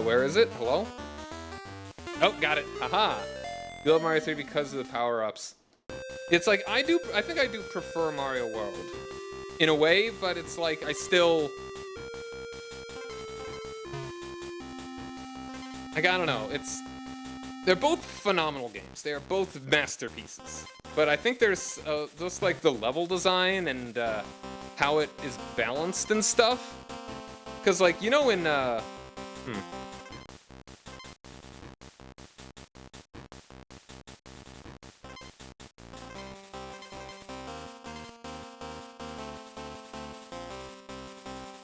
Where is it? Hello? Oh, got it. Aha! You love Mario 3 because of the power-ups. It's like, I think I do prefer Mario World. In a way, but it's like, I don't know, they're both phenomenal games. They are both masterpieces. But I think there's, just like the level design and, how it is balanced and stuff. Cause like, you know in,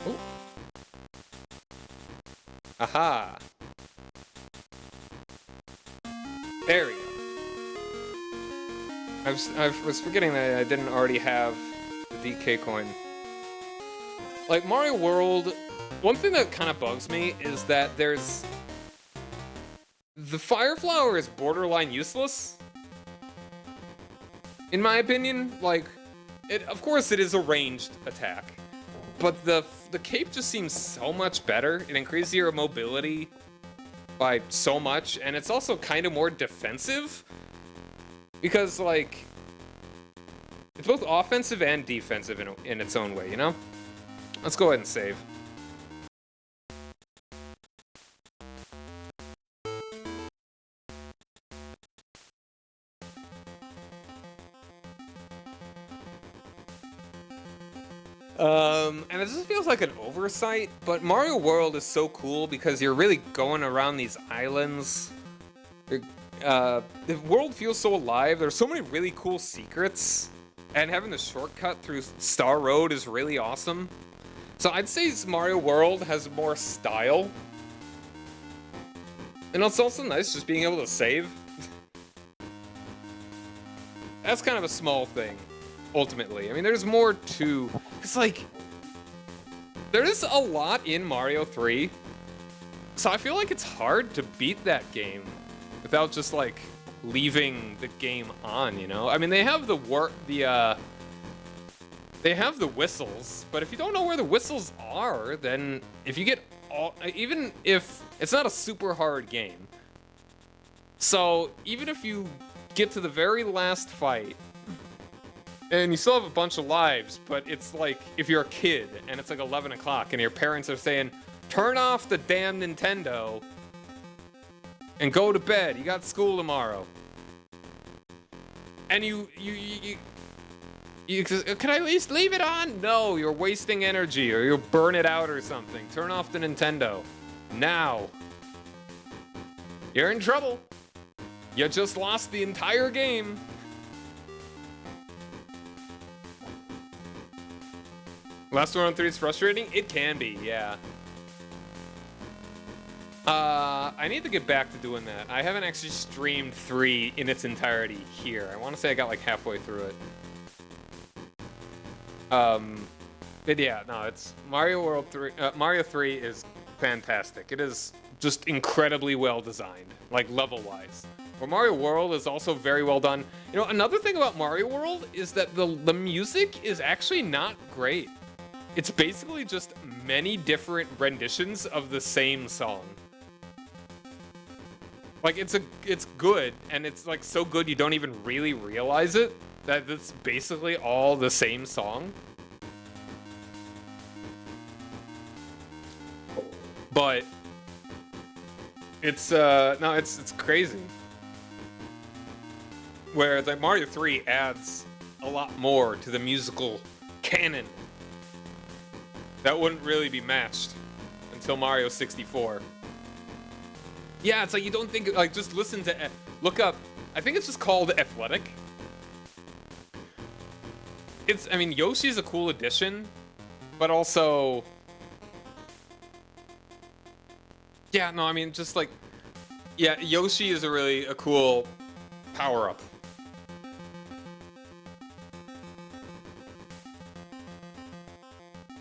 Oh. Aha. There we go. I was forgetting that I didn't already have the DK coin. Like, Mario World, one thing that kind of bugs me is that there's... The Fire Flower is borderline useless. In my opinion, like, of course it is a ranged attack. But the cape just seems so much better. It increases your mobility by so much, and it's also kind of more defensive. Because, like, it's both offensive and defensive in its own way, you know? Let's go ahead and save. And it just feels like an oversight, but Mario World is so cool because you're really going around these islands. The world feels so alive. There's so many really cool secrets, and having the shortcut through Star Road is really awesome. So I'd say Mario World has more style. And it's also nice just being able to save. That's kind of a small thing, ultimately. I mean, there's more to... It's like... There is a lot in Mario 3. So I feel like it's hard to beat that game without just, like, leaving the game on, you know? I mean, they have they have the whistles, but if you don't know where the whistles are, then if you get even if it's not a super hard game. So even if you get to the very last fight and you still have a bunch of lives, but it's like if you're a kid and it's like 11 o'clock and your parents are saying, turn off the damn Nintendo and go to bed, you got school tomorrow. And you can I at least leave it on? No, you're wasting energy, or you'll burn it out or something. Turn off the Nintendo. Now. You're in trouble. You just lost the entire game. Last one on 3 is frustrating? It can be, yeah. I need to get back to doing that. I haven't actually streamed 3 in its entirety here. I want to say I got like halfway through it. But yeah, no, it's Mario 3 is fantastic. It is just incredibly well designed, like level-wise. Where Mario World is also very well done. You know, another thing about Mario World is that the music is actually not great. It's basically just many different renditions of the same song. Like, it's good, and it's like so good you don't even really realize it, that it's basically all the same song. But it's no, it's crazy. Where the Mario 3 adds a lot more to the musical canon that wouldn't really be matched until Mario 64. Yeah, it's like you don't think, like, just listen to, look up, I think it's just called Athletic. I mean, Yoshi's a cool addition, but also, yeah, no, I mean, just like, yeah, Yoshi is a cool power-up.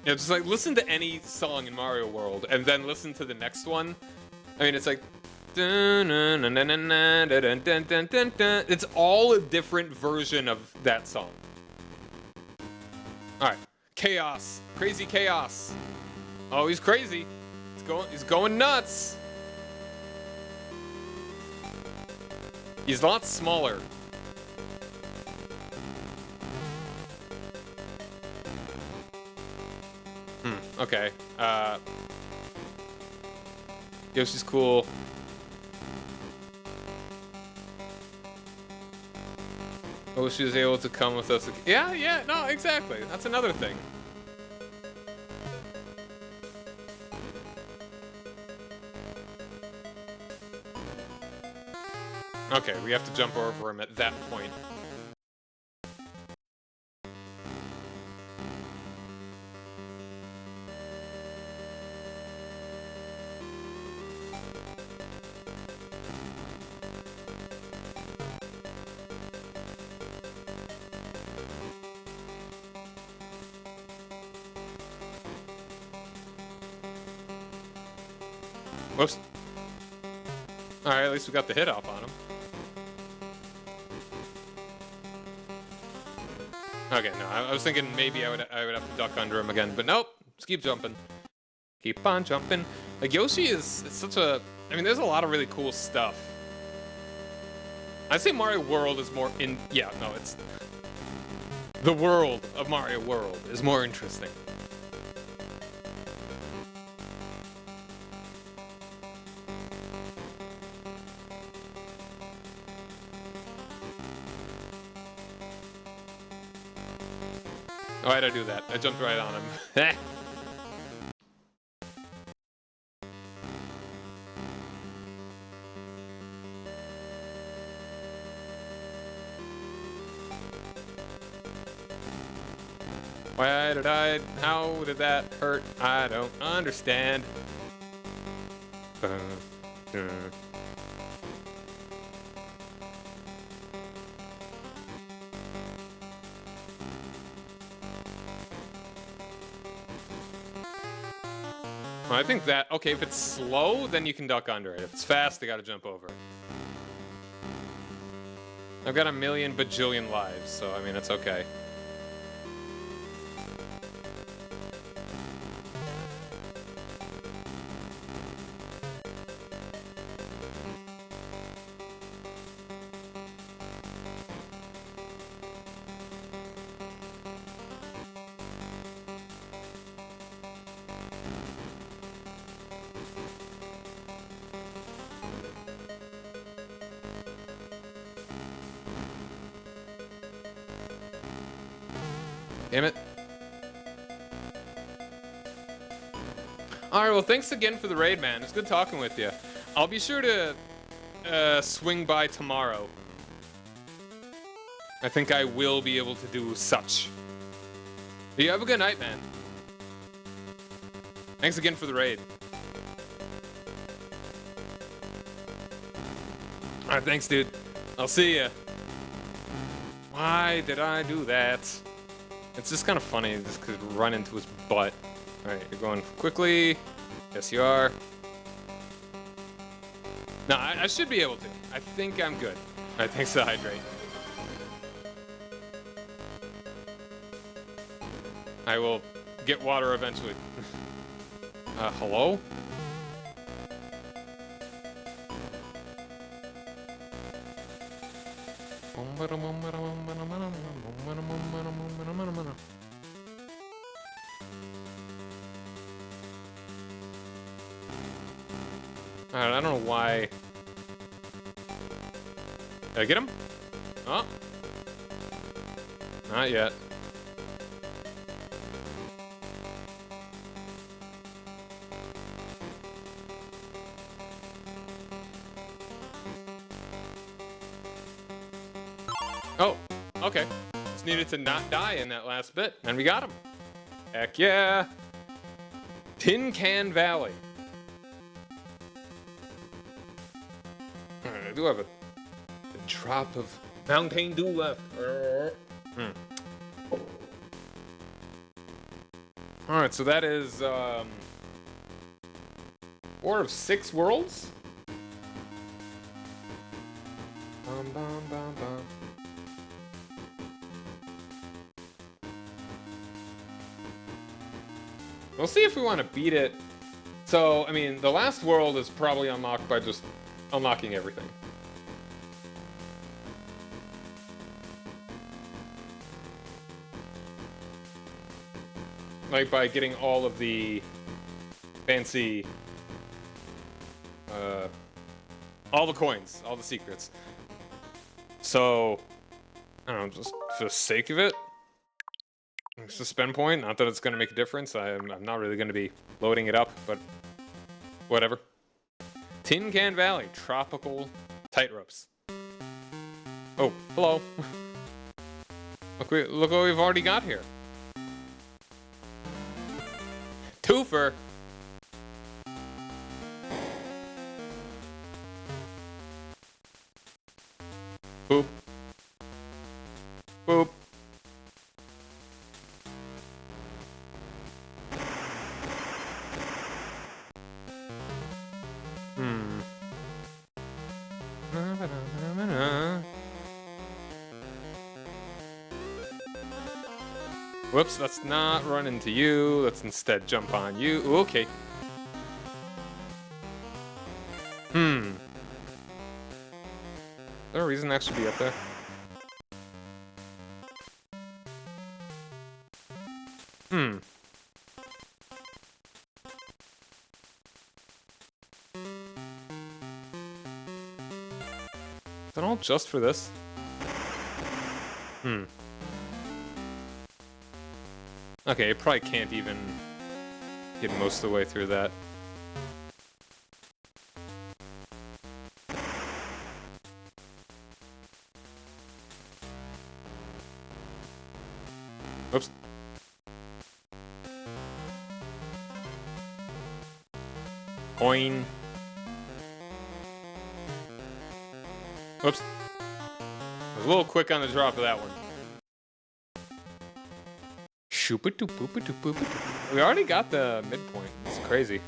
Yeah, just like listen to any song in Mario World and then listen to the next one. I mean, it's like it's all a different version of that song. All right, chaos, crazy chaos. Oh, he's crazy. He's going nuts. He's a lot smaller. Okay. Yoshi's cool. Oh, she was able to come with us. Yeah, no, exactly. That's another thing. Okay, we have to jump over him at that point. Whoops. Alright, at least we got the hit off on him. Okay, no, I was thinking maybe I would have to duck under him again, but nope. Just keep jumping. Keep on jumping. Like, Yoshi is such a... I mean, there's a lot of really cool stuff. I'd say Mario World is more in... Yeah, no, it's... The world of Mario World is more interesting. Oh, why'd I do that? I jumped right on him. Why did I... How did that hurt? I don't understand. I think that... Okay, if it's slow, then you can duck under it. If it's fast, you gotta jump over it. I've got a million bajillion lives, so I mean, it's okay. Damn it. Alright, well, thanks again for the raid, man. It's good talking with you. I'll be sure to swing by tomorrow. I think I will be able to do such. You have a good night, man. Thanks again for the raid. Alright, thanks, dude. I'll see ya. Why did I do that? It's just kind of funny, just could run into his butt. Alright, you're going quickly. Yes, you are. No, I should be able to. I think I'm good. Alright, thanks to hydrate. I will get water eventually. Hello? Alright, I don't know why. Did I get him? Oh. Not yet. Oh, okay. Just needed to not die in that last bit, and we got him. Heck yeah. Tin Can Valley. I do have a drop of Mountain Dew left. Alright, so that is 4 of 6 worlds? Bum, bum, bum, bum. We'll see if we want to beat it. So, I mean, the last world is probably unlocked by just unlocking everything. Like by getting all of the fancy, all the coins, all the secrets. So, I don't know, just for the sake of it, it's a spend point. Not that it's going to make a difference. I'm not really going to be loading it up, but whatever. Tin Can Valley, tropical tightropes. Oh, hello. Look what we've already got here. Twofer. Boop. Boop. Whoops, let's not run into you. Let's instead jump on you. Ooh, okay. Is there a reason that should be up there? Is that all just for this? Okay, it probably can't even get most of the way through that. Oops. Coin. Oops. I was a little quick on the drop of that one. We already got the midpoint. It's crazy.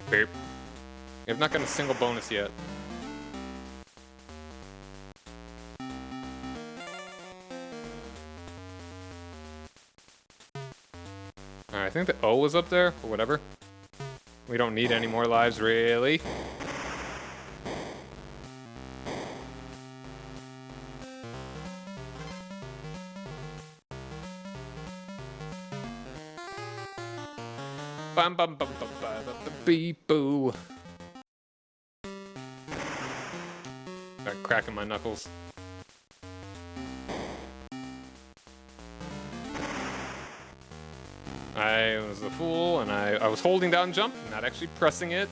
Beep. We have not gotten a single bonus yet. Alright, I think the O was up there, or whatever. We don't need any more lives, really. Bum bum bum bum bum bum beep boo. Start cracking my knuckles. I was a fool, and I was holding down jump, not actually pressing it.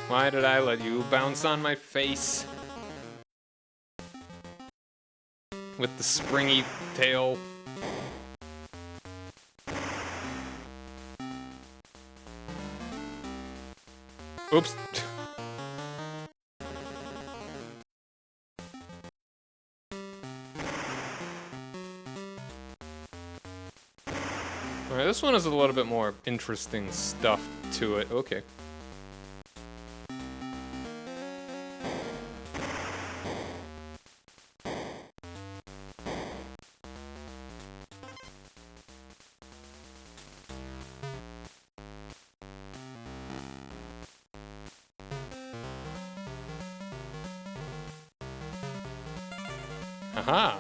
Why did I let you bounce on my face? With the springy tail. Oops. Alright, this one has a little bit more interesting stuff to it. Okay. Haha.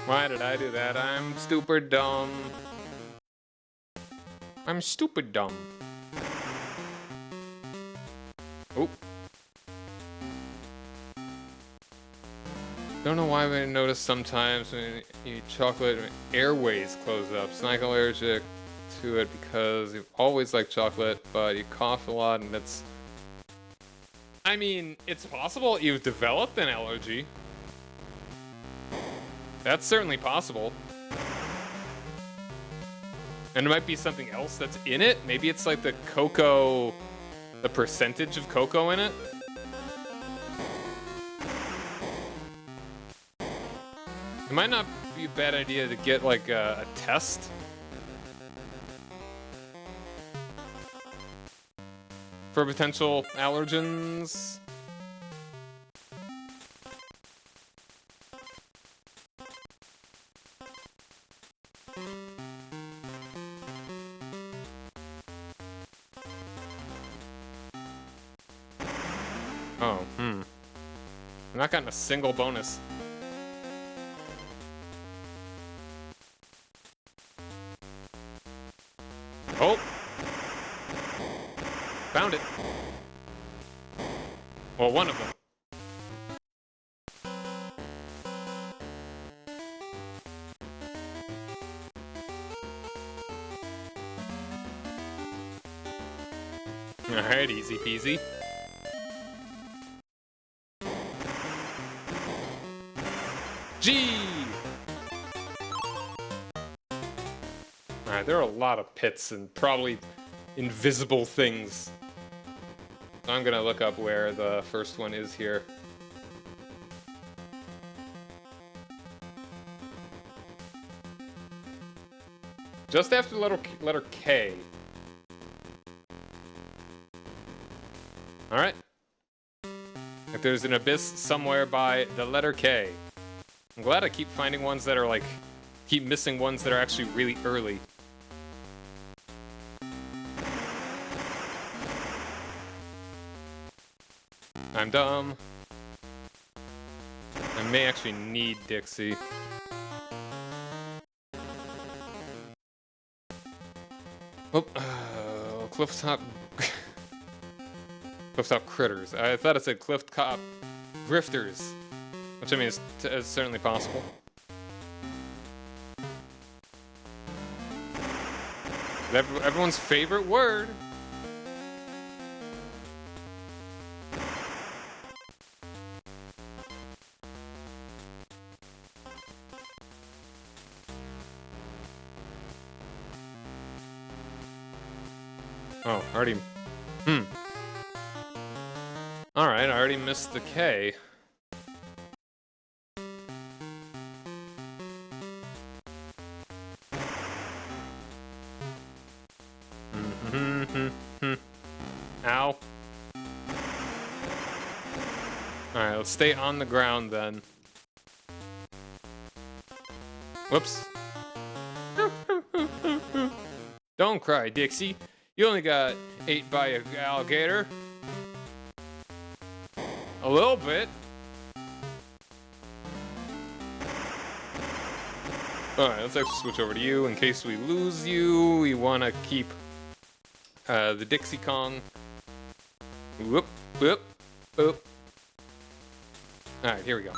Why did I do that? I'm stupid dumb. I'm stupid dumb. Oh. Don't know why I notice sometimes when you eat chocolate, airways close up. It's not allergic to it because you always like chocolate, but you cough a lot and it's I mean, it's possible you've developed an allergy. That's certainly possible. And it might be something else that's in it. Maybe it's like the cocoa, the percentage of cocoa in it. It might not be a bad idea to get like a test. For potential allergens. Oh, I'm not gotten a single bonus. Oh! Found it. Well, one of them. Alright, easy peasy. G! Alright, there are a lot of pits and probably invisible things. So I'm gonna look up where the first one is here. Just after the letter K. Alright. If there's an abyss somewhere by the letter K. I'm glad I keep finding ones that are like... keep missing ones that are actually really early. I'm dumb. I may actually need Dixie. Oh, clifftop... clifftop critters. I thought it said clifftop grifters. Which I mean is certainly possible. Everyone's favorite word. Oh, already... Alright, I already missed the K. Ow. Alright, let's stay on the ground then. Whoops. Don't cry, Dixie. You only got ate by an alligator. A little bit. Alright, let's actually switch over to you in case we lose you. We want to keep the Dixie Kong. Whoop, whoop, whoop. Alright, here we go.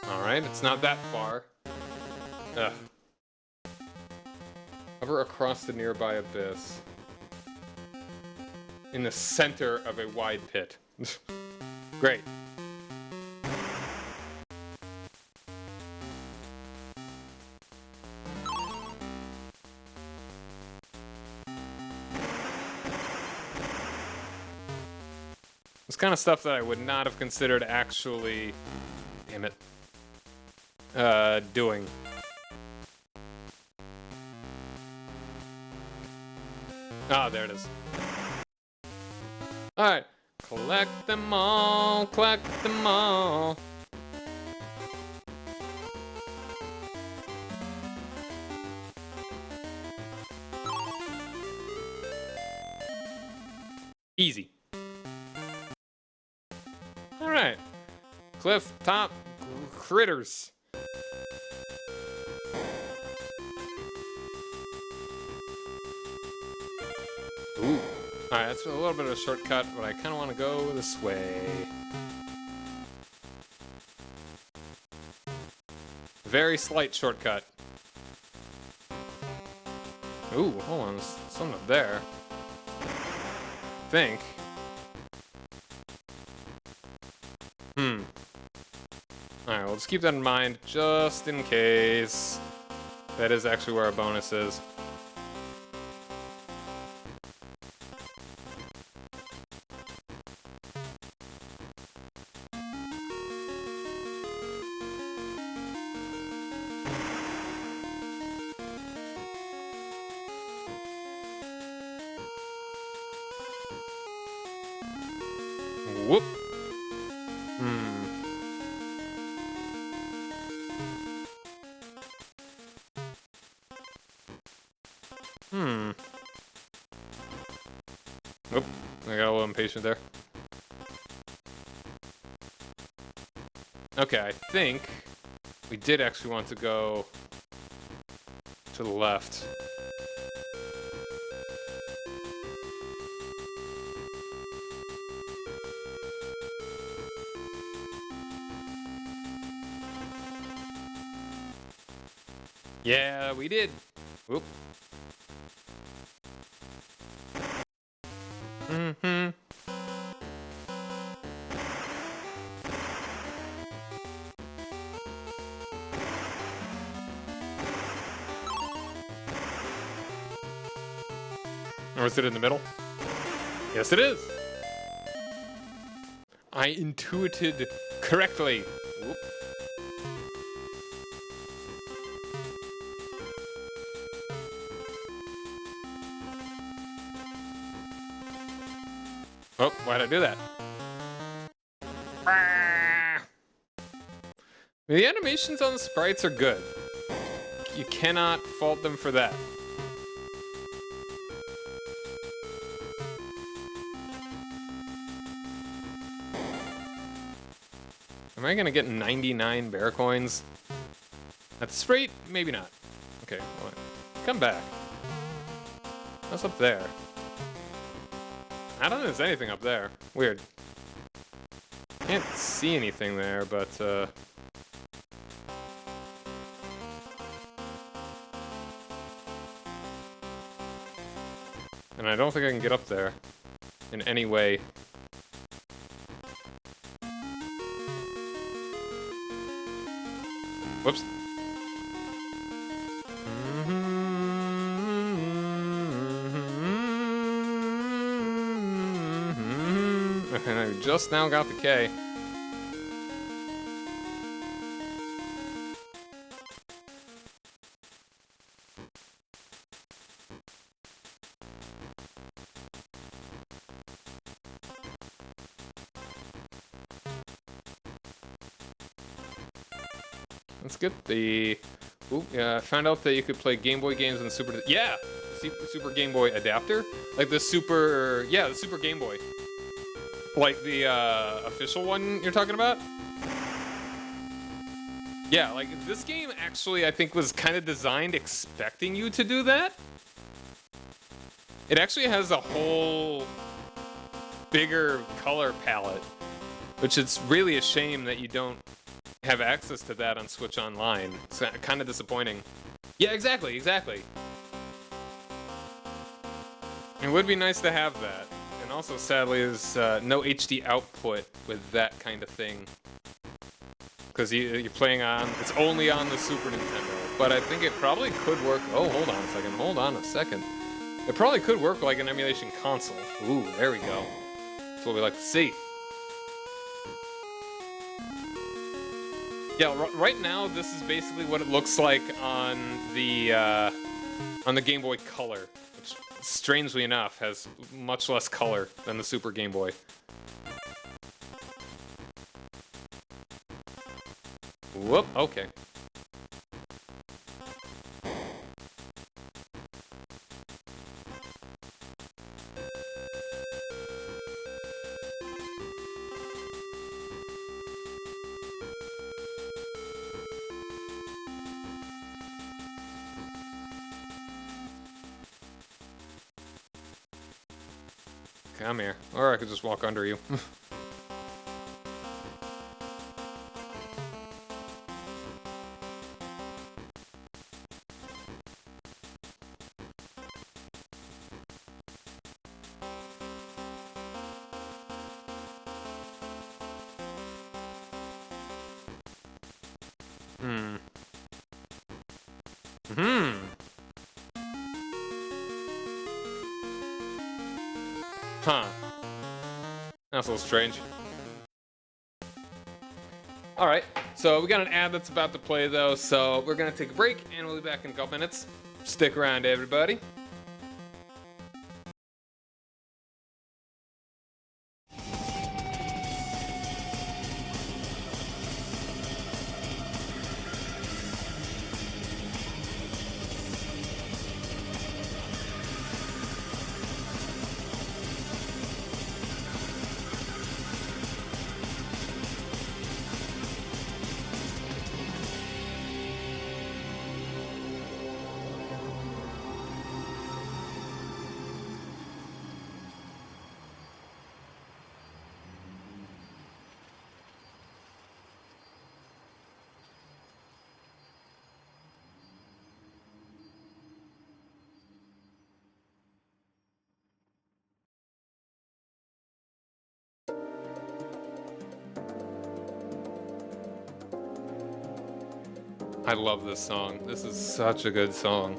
Alright, it's not that far. Ugh. Hover across the nearby abyss. In the center of a wide pit. Great. It's kind of stuff that I would not have considered actually... Damn it. Doing. Ah, there it is. Alright. Collect them all, collect them all. Easy. Alright. Cliff top critters. Ooh. Alright, that's a little bit of a shortcut, but I kind of want to go this way. Very slight shortcut. Ooh, hold on, there's something up there. I think. Alright, well, let's keep that in mind, just in case. That is actually where our bonus is. Whoop. Oop, I got a little impatient there. Okay, I think we did actually want to go to the left. Yeah, we did. Whoop. Or is it in the middle? Yes, it is. I intuited correctly. Whoop. Oh, why'd I do that? The animations on the sprites are good. You cannot fault them for that. Am I gonna get 99 bear coins? At this rate, maybe not. Okay, well, come back. What's up there? I don't think there's anything up there. Weird. Can't see anything there, but and I don't think I can get up there in any way. Whoops. And I just now got the K. Let's get the... Ooh, yeah, I found out that you could play Game Boy games on Super... Yeah! Super Game Boy adapter? Like the Super... Yeah, the Super Game Boy. Like the official one you're talking about? Yeah, like this game actually I think was kind of designed expecting you to do that. It actually has a whole bigger color palette, which it's really a shame that you don't have access to that on Switch Online. It's kind of disappointing. Yeah, exactly. It would be nice to have that. And also, sadly, there's no HD output with that kind of thing. Because you're playing on... It's only on the Super Nintendo. But I think it probably could work... Oh, hold on a second. It probably could work like an emulation console. Ooh, there we go. That's what we like to see. Yeah, right now this is basically what it looks like on the Game Boy Color, which strangely enough has much less color than the Super Game Boy. Whoop, okay. Come here. Or I could just walk under you. Hmm. Hmm. Huh. That's a little strange. Alright, so we got an ad that's about to play though, so we're gonna take a break and we'll be back in a couple minutes. Stick around, everybody. I love this song. This is such a good song.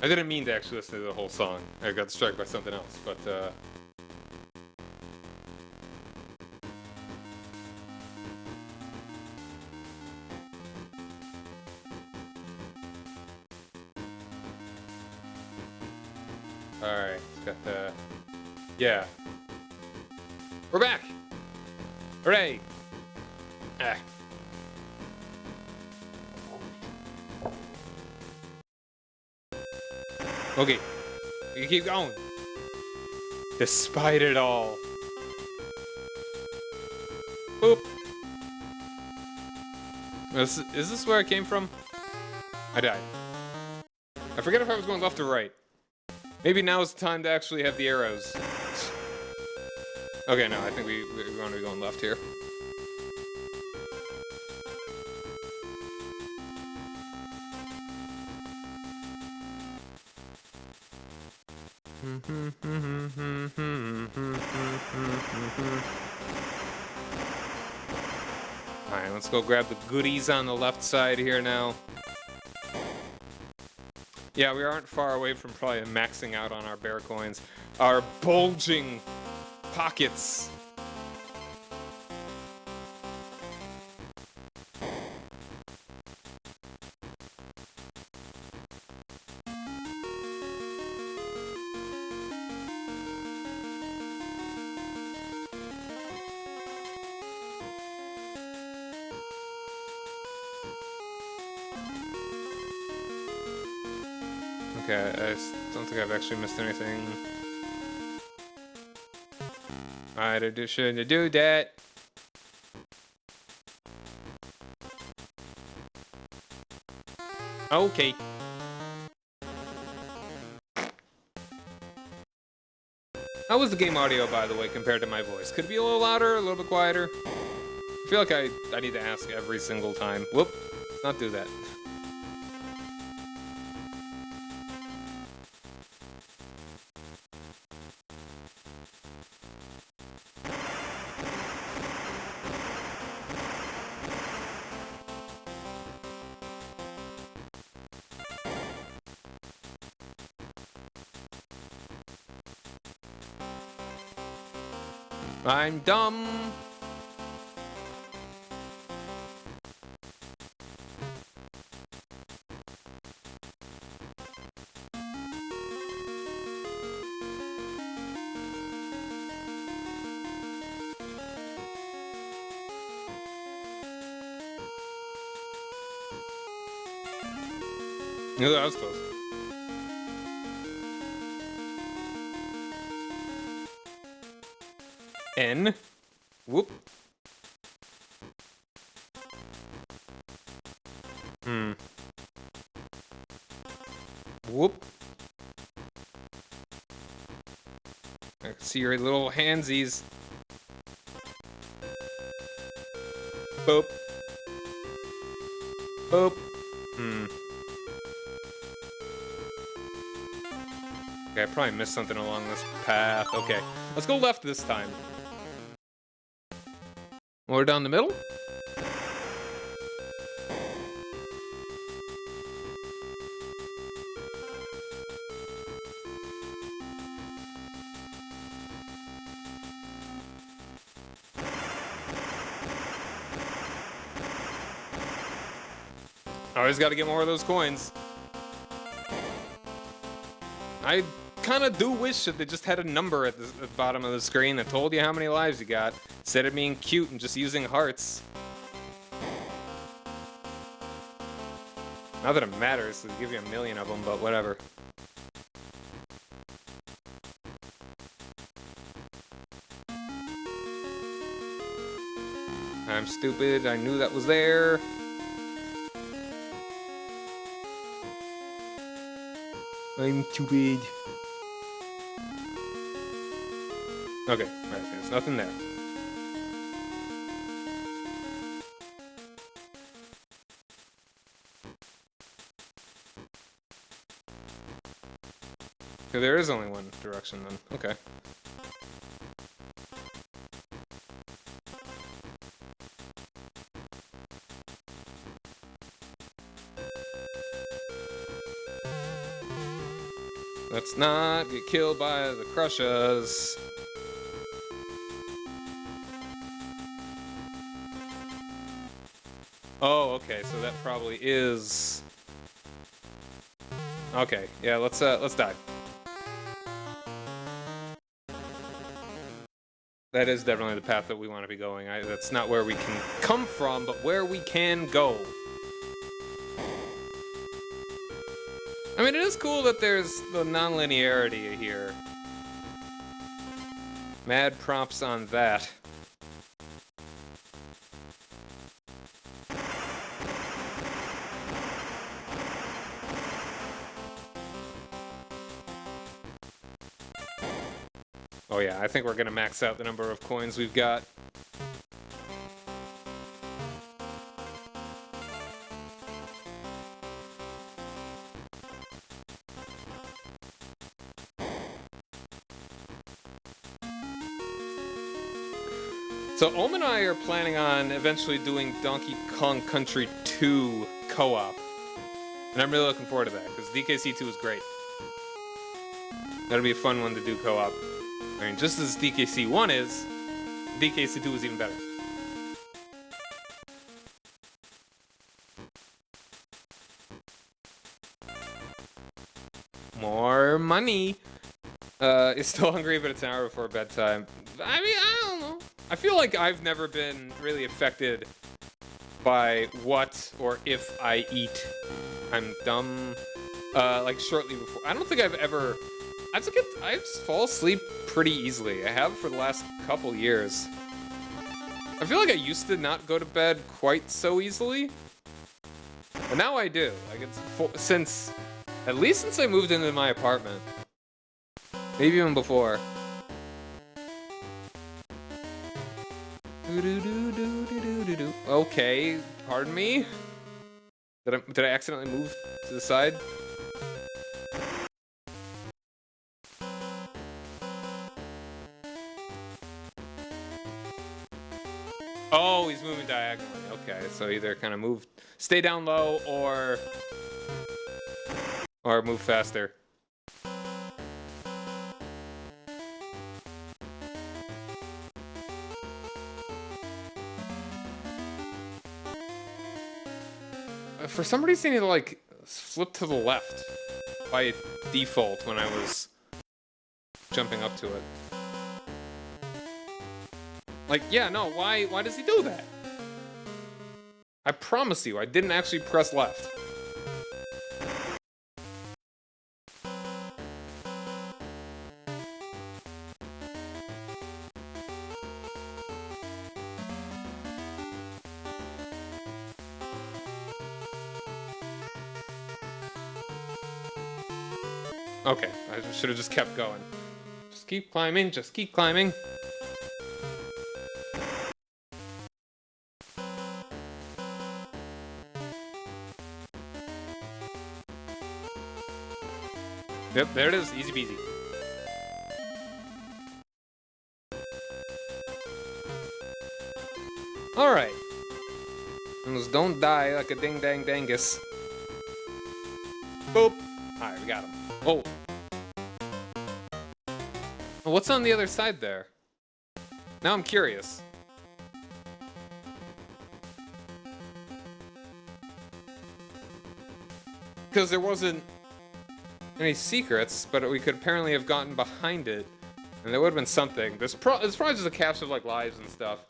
I didn't mean to actually listen to the whole song. I got distracted by something else, but alright, it's got the yeah. We're back! Hooray! Ah. Okay, we keep going. Despite it all. Boop. Is this where I came from? I died. I forget if I was going left or right. Maybe now is the time to actually have the arrows. Okay, no, I think we want to be going left here. Alright, let's go grab the goodies on the left side here now. Yeah, we aren't far away from probably maxing out on our bear coins. Our bulging pockets. Okay, I don't think I've actually missed anything. I shouldn't do that. Okay. How was the game audio, by the way, compared to my voice? Could it be a little louder, a little bit quieter? I feel like I need to ask every single time. Whoop, let's not do that. I'm dumb. No, that was close. N. Whoop. Whoop. I can see your little handsies. Boop. Boop. Okay, I probably missed something along this path. Okay, let's go left this time. More down the middle? Always got to get more of those coins. I kind of do wish that they just had a number at the bottom of the screen that told you how many lives you got, instead of being cute and just using hearts. Not that it matters, they give you a million of them, but whatever. I'm stupid, I knew that was there. I'm stupid. Okay, right, there's nothing there. Okay, there is only one direction then. Okay. Let's not get killed by the crushers. Oh, okay, so that probably is... Okay, yeah, let's die. That is definitely the path that we want to be going. That's not where we can come from, but where we can go. I mean, it is cool that there's the non-linearity here. Mad props on that. Oh yeah, I think we're gonna max out the number of coins we've got. So Ohm and I are planning on eventually doing Donkey Kong Country 2 co-op. And I'm really looking forward to that, because DKC2 is great. That'll be a fun one to do co-op. I mean, just as DKC1 is, DKC2 is even better. More money! It's still hungry, but it's an hour before bedtime. I mean, I don't know. I feel like I've never been really affected by what or if I eat. I'm dumb. Like shortly before. I don't think I've ever... I just fall asleep pretty easily. I have for the last couple years. I feel like I used to not go to bed quite so easily. But now I do. Like it's at least since I moved into my apartment. Maybe even before. Okay, pardon me? Did I accidentally move to the side? Oh, he's moving diagonally. Okay, so either kind of stay down low or move faster. For some reason, it like flipped to the left by default when I was jumping up to it. Like, yeah, no, why does he do that? I promise you, I didn't actually press left. Okay, I should have just kept going. Just keep climbing, just keep climbing. Yep, there it is, easy peasy. Alright. Just don't die like a ding dang dangus. Boop! Alright, we got him. Oh. What's on the other side there? Now I'm curious. Because there wasn't any secrets, but we could apparently have gotten behind it. And there would have been something. It's probably just a cache of like lives and stuff.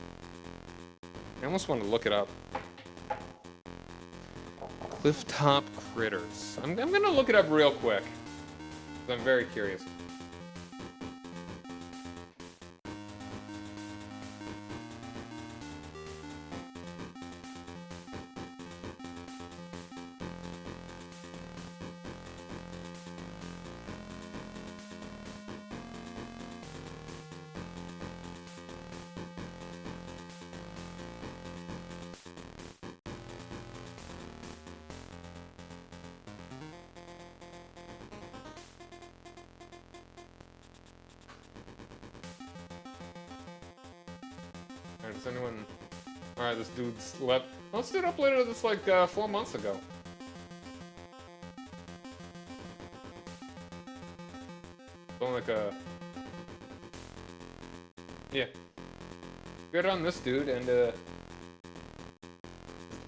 I almost want to look it up. Clifftop critters. I'm gonna look it up real quick. I'm very curious. Does anyone... Alright, this dude slept. Oh, this dude uploaded this like 4 months ago. Don't like a... Yeah. Good on this dude, and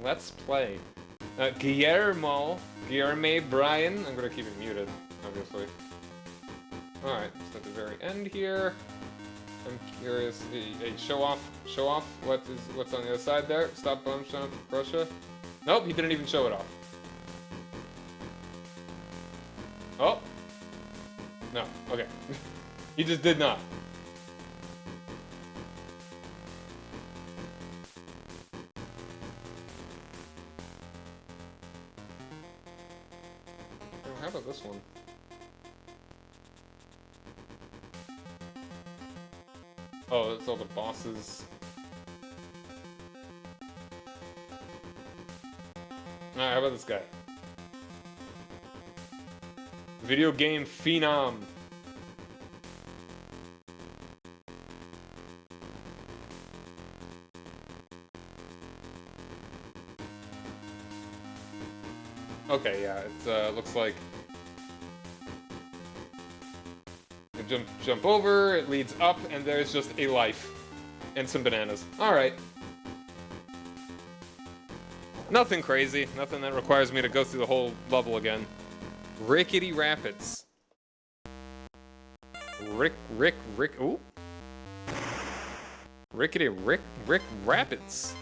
let's play. Guillermo Brian. I'm gonna keep it muted, obviously. Alright, just at the very end here. I'm curious. Hey, show off what's on the other side there. Stop bomb shot Russia. Nope, he didn't even show it off. Oh. No, okay. He just did not. Oh, how about this one? Oh, that's all the bosses. Alright, how about this guy? Video game phenom. Okay, yeah, it looks like you jump over, it leads up, and there's just a life and some bananas. All right. Nothing crazy, nothing that requires me to go through the whole level again. Rickety Rapids. Ooh. Rickety Rick Rapids.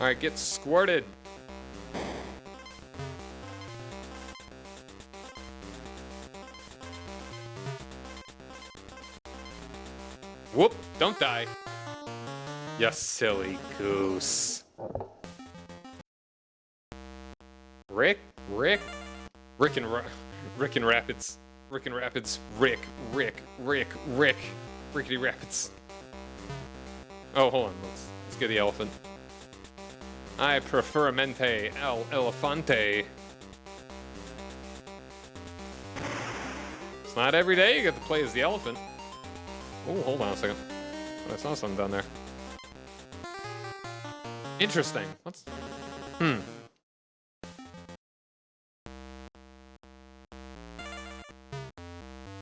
All right, get squirted. Whoop, don't die. You silly goose. Rick and Rapids. Rickety Rapids. Oh, hold on, let's get the elephant. I prefer mente el elefante. It's not every day you get to play as the elephant. Oh, hold on a second. I saw something down there. Interesting. Let's...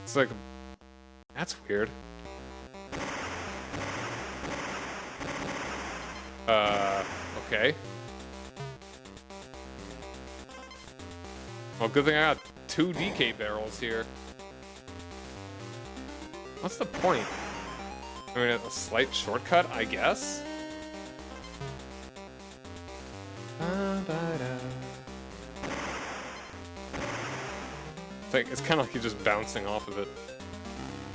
It's like... That's weird. Okay. Well, good thing I got 2 DK barrels here. What's the point? I mean, a slight shortcut, I guess? It's kind of like you're just bouncing off of it.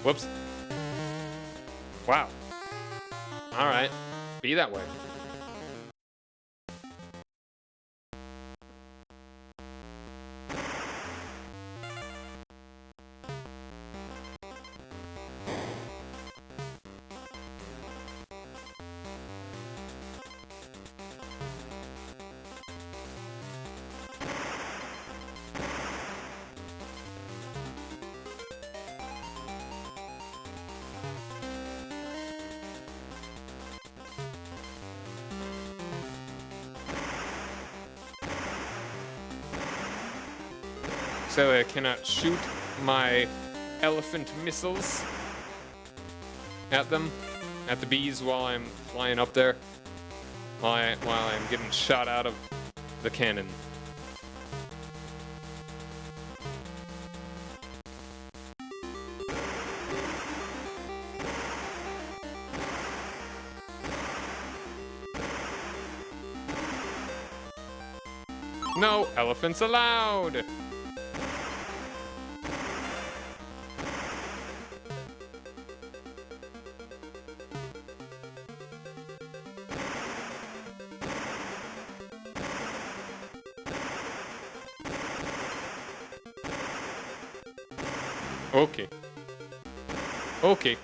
Whoops. Wow. Alright. Be that way. So I cannot shoot my elephant missiles at them, at the bees while I'm flying up there, while I'm getting shot out of the cannon. No elephants allowed! Okay. Okay.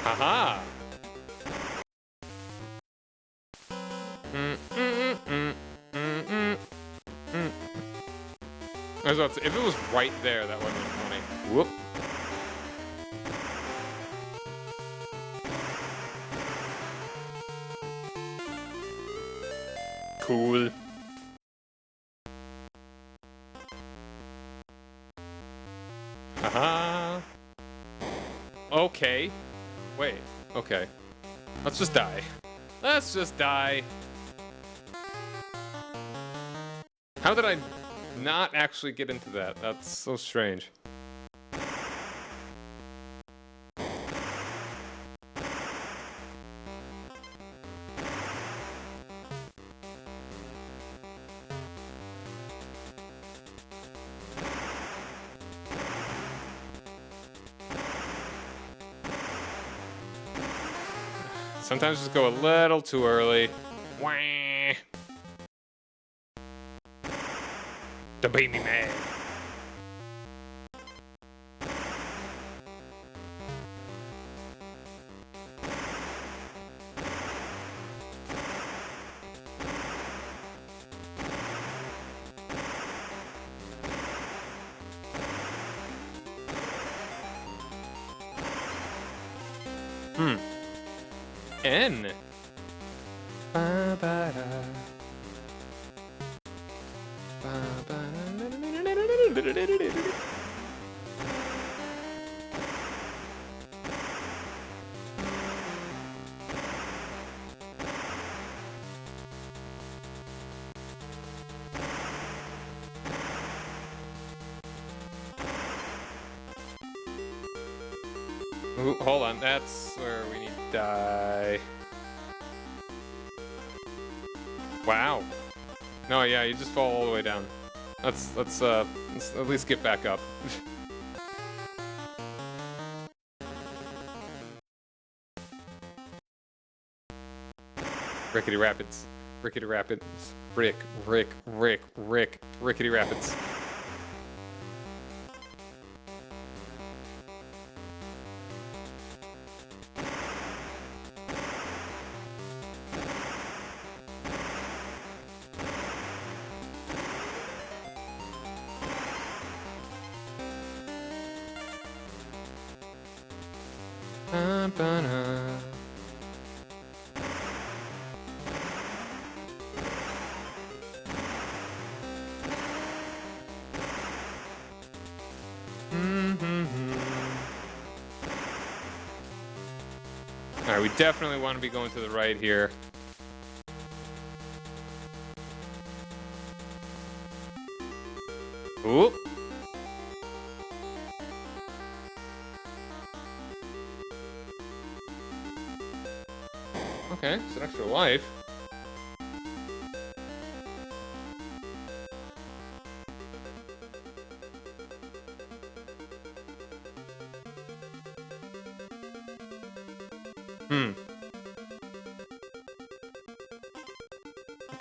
Haha. I was about to say, if it was right there, that would have been funny. Whoop. Cool. Haha. Okay. Wait. Okay. Let's just die. Let's just die. How did I not actually get into that? That's so strange. Sometimes just go a little too early. Wah. The baby man. N. Ooh, hold on, that's where we need to die. Wow. No, yeah, you just fall all the way down. Let's at least get back up. Rickety Rapids. Rickety Rapids. Rickety Rapids. Alright, we definitely want to be going to the right here. Ooh. Okay, it's an extra life.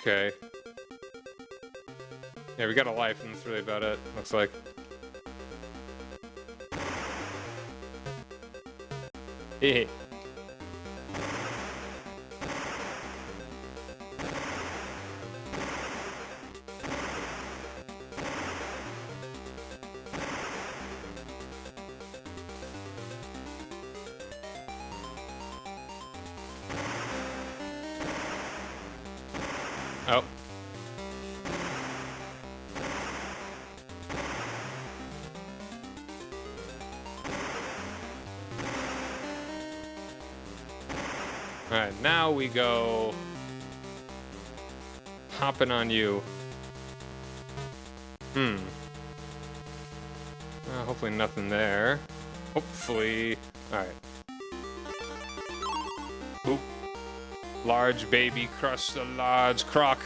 Okay. Yeah, we got a life, and that's really about it, looks like. Hehe. Oh. Alright, now we go hopping on you. Hopefully nothing there. Hopefully. Alright. Oop. Large baby crushed a large croc.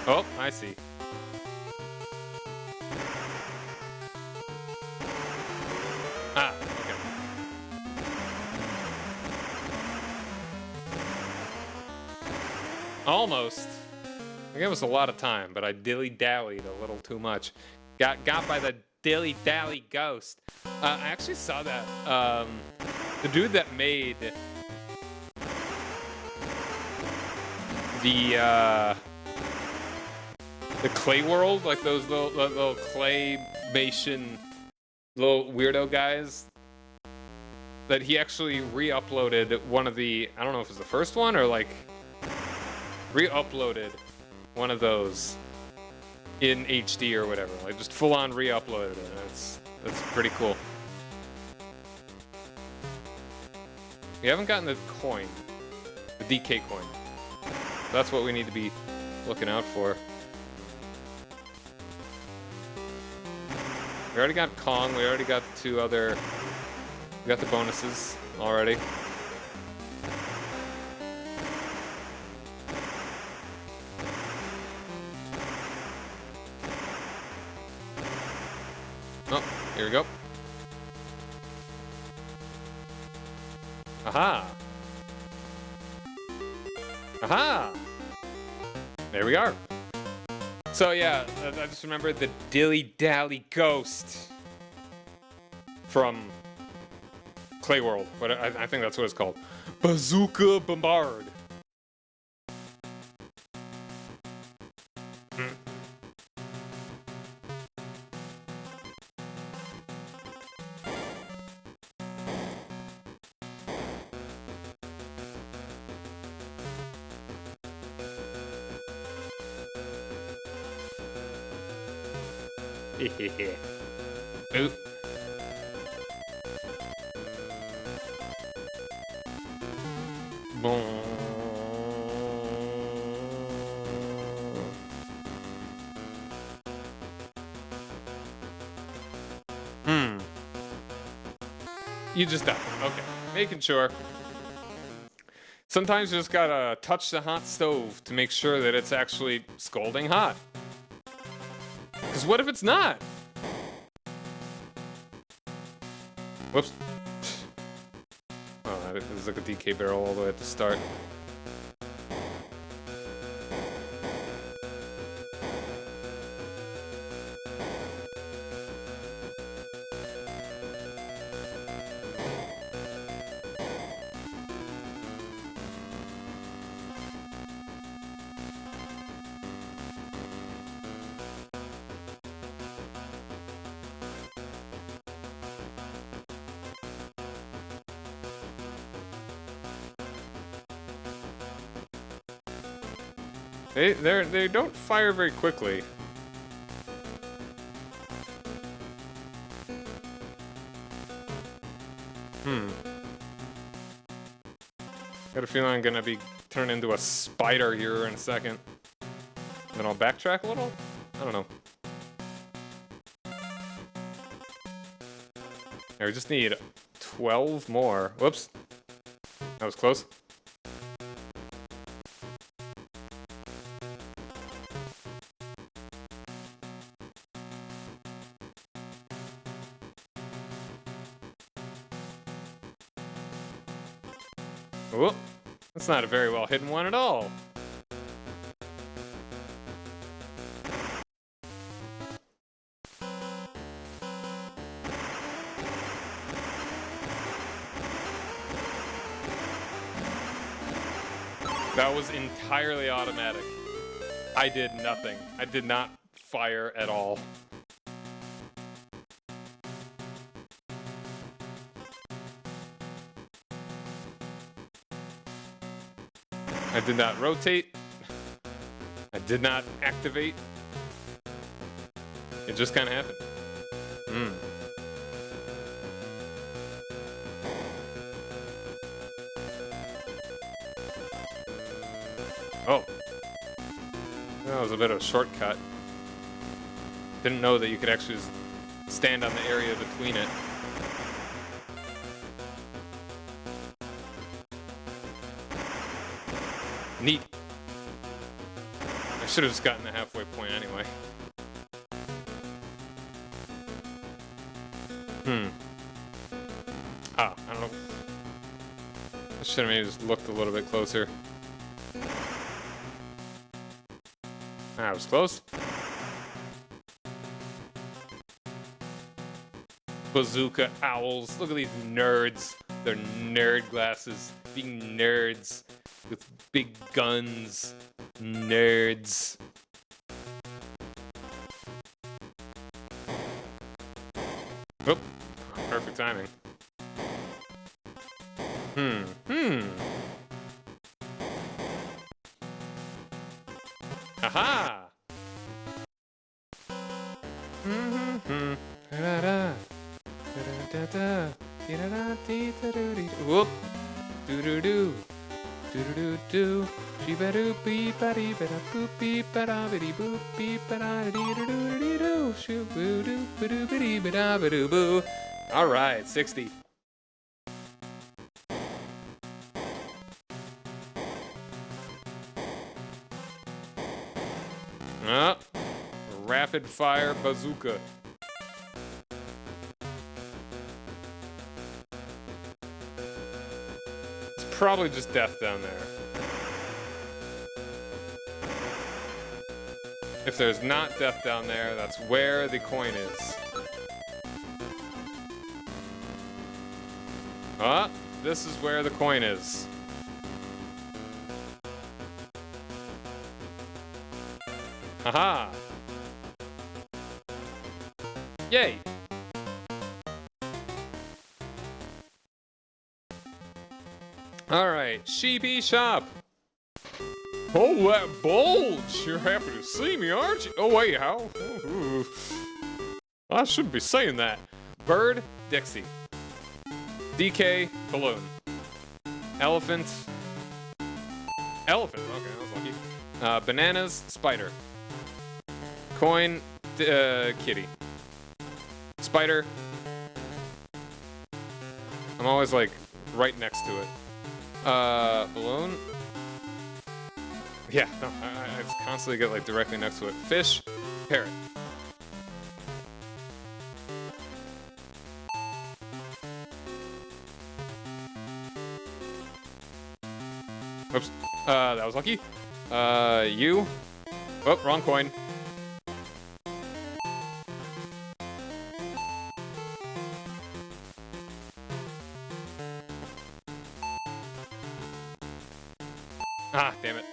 Oh, I see. Ah, okay. Almost. I gave us a lot of time, but I dilly-dallied a little too much. Got by the dilly-dally ghost. I actually saw that. The dude that made the clay world, like those little claymation little weirdo guys, that he actually re-uploaded one of the, I don't know if it was the first one or like re-uploaded one of those in HD or whatever, like just full on re-uploaded it. That's pretty cool. We haven't gotten the coin, the DK coin. That's what we need to be looking out for. We already got Kong. We already got the two other. We got the bonuses already. Oh, here we go. Aha! Aha! There we are. So yeah, I just remembered the Dilly Dally Ghost from Clay World. But I think that's what it's called. Bazooka Bombard. Oop. Boom. You just died. Okay. Making sure. Sometimes you just gotta touch the hot stove to make sure that it's actually scalding hot. Because what if it's not? Whoops. Oh, there's like a DK barrel all the way at the start. They don't fire very quickly. Got a feeling I'm gonna be turned into a spider here in a second. Then I'll backtrack a little? I don't know. Yeah, we just need 12 more. Whoops. That was close. Whoop. That's not a very well hidden one at all. That was entirely automatic. I did nothing. I did not fire at all. I did not rotate. I did not activate. It just kind of happened. Oh. That was a bit of a shortcut. Didn't know that you could actually just stand on the area between it. Neat. I should have just gotten the halfway point anyway. Ah, I don't know. I should have maybe just looked a little bit closer. That was close. Bazooka owls. Look at these nerds. Their nerd glasses. Being nerds. With big guns. Nerds. Oh, perfect timing. Aha! Whoop! Doo doo doo. Do do do do. Shoo-ba-doo beep ba dee ba da boop beep ba da ba dee boop beep ba da dee do do do do. Shoo-boo-doo ba doo ba dee ba da ba doo boo. All right, 60. Rapid fire bazooka. It's probably just death down there. If there's not death down there, that's where the coin is. This is where the coin is. Haha! Yay! Alright, Sheepy Shop! Oh, that bulge! You're happy to see me, aren't you? Oh, wait, how? Ooh. I shouldn't be saying that. Bird, Dixie. DK, balloon. Elephant. Elephant, okay, that was lucky. Bananas, spider. Coin, kitty. Spider. I'm always like right next to it. Balloon. Yeah, no, I just constantly get like directly next to it. Fish, parrot. Oops. That was lucky. You. Oh, wrong coin. Ah, damn it.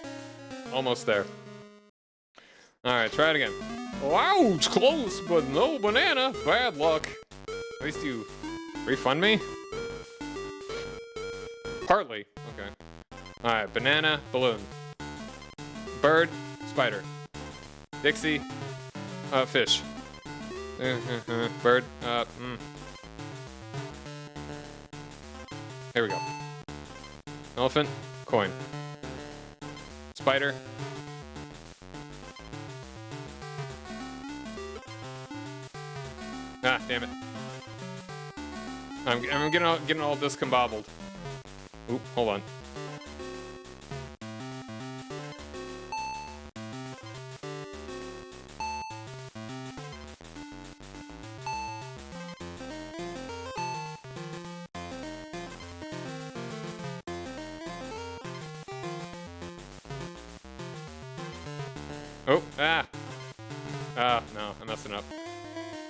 Almost there. Alright, try it again. Wow, it's close, but no banana. Bad luck. At least you refund me? Partly. Okay. Alright, banana, balloon. Bird, spider. Dixie, fish. Bird, Here we go. Elephant, coin. Spider. Ah, damn it. I'm getting all discombobbled. Oop, hold on. Oh, no, I'm messing up.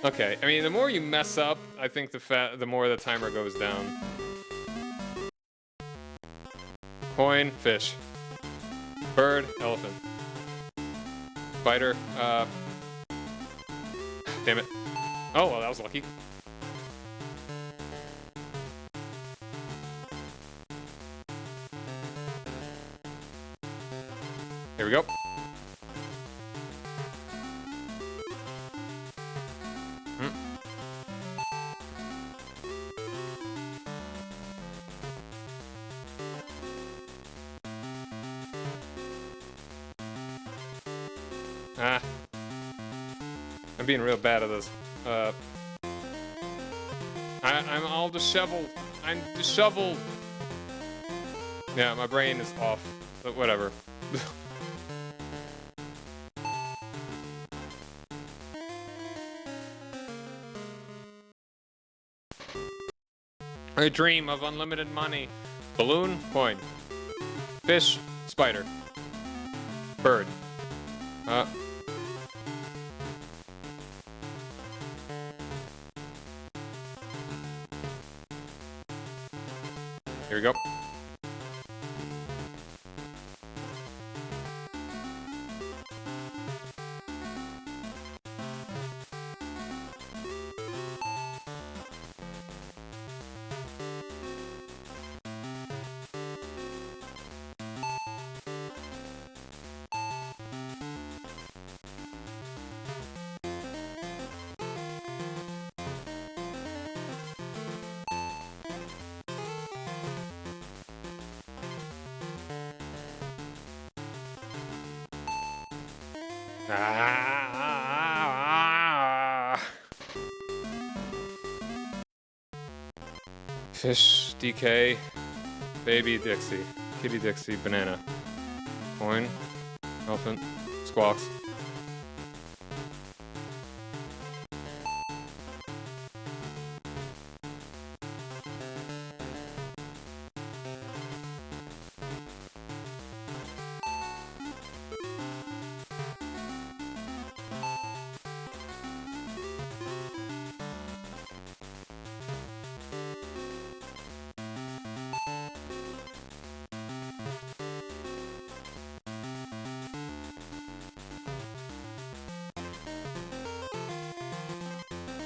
Okay, I mean, the more you mess up, I think the more the timer goes down. Coin, fish. Bird, elephant. Spider, damn it. Oh, well, that was lucky. Here we go. I'm being real bad at this. I'm all disheveled. I'm disheveled. Yeah, my brain is off. But whatever. I dream of unlimited money. Balloon, coin. Fish, spider. Bird. Here we go. Ah. Fish, DK, baby Dixie, kitty Dixie, banana, coin, elephant, squawks.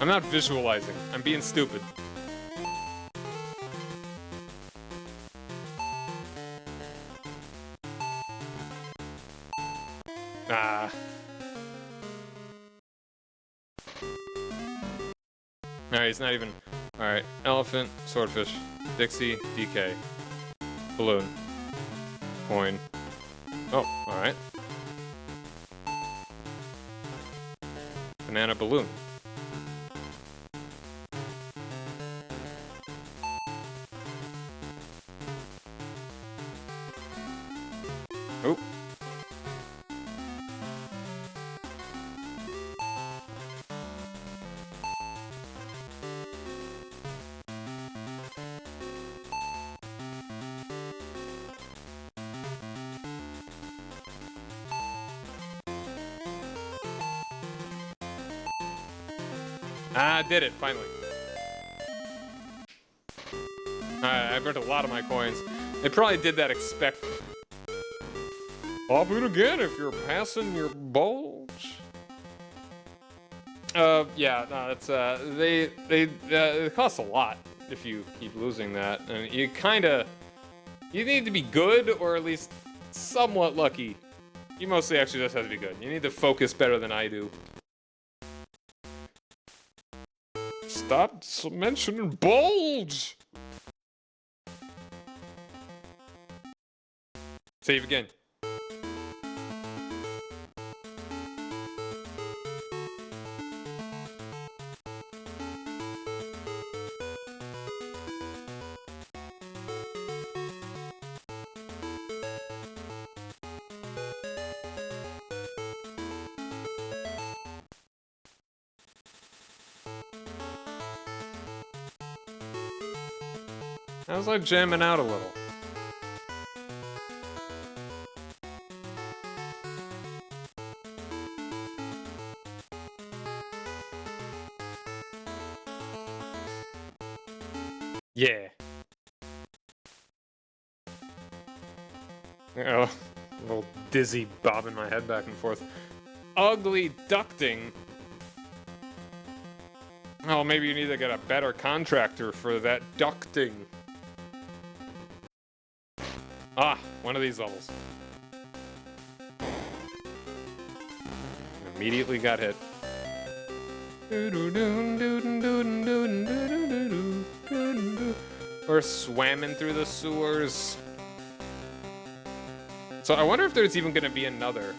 I'm not visualizing. I'm being stupid. Ah. No, he's not even. Alright. Elephant, swordfish, Dixie, DK, balloon, coin. Oh, alright. Banana balloon. Oh. Ah, did it, finally. I burnt a lot of my coins. They probably did that expect. Pop it again if you're passing your bulge. Yeah, no, it's, it costs a lot if you keep losing that. And you need to be good or at least somewhat lucky. You mostly actually just have to be good. You need to focus better than I do. Stop mentioning bulge! Save again. I was like jamming out a little. Yeah. Oh, a little dizzy bobbing my head back and forth. Ugly ducting. Oh, maybe you need to get a better contractor for that ducting. Ah, one of these levels. Immediately got hit. We're swamming through the sewers. So I wonder if there's even gonna be another.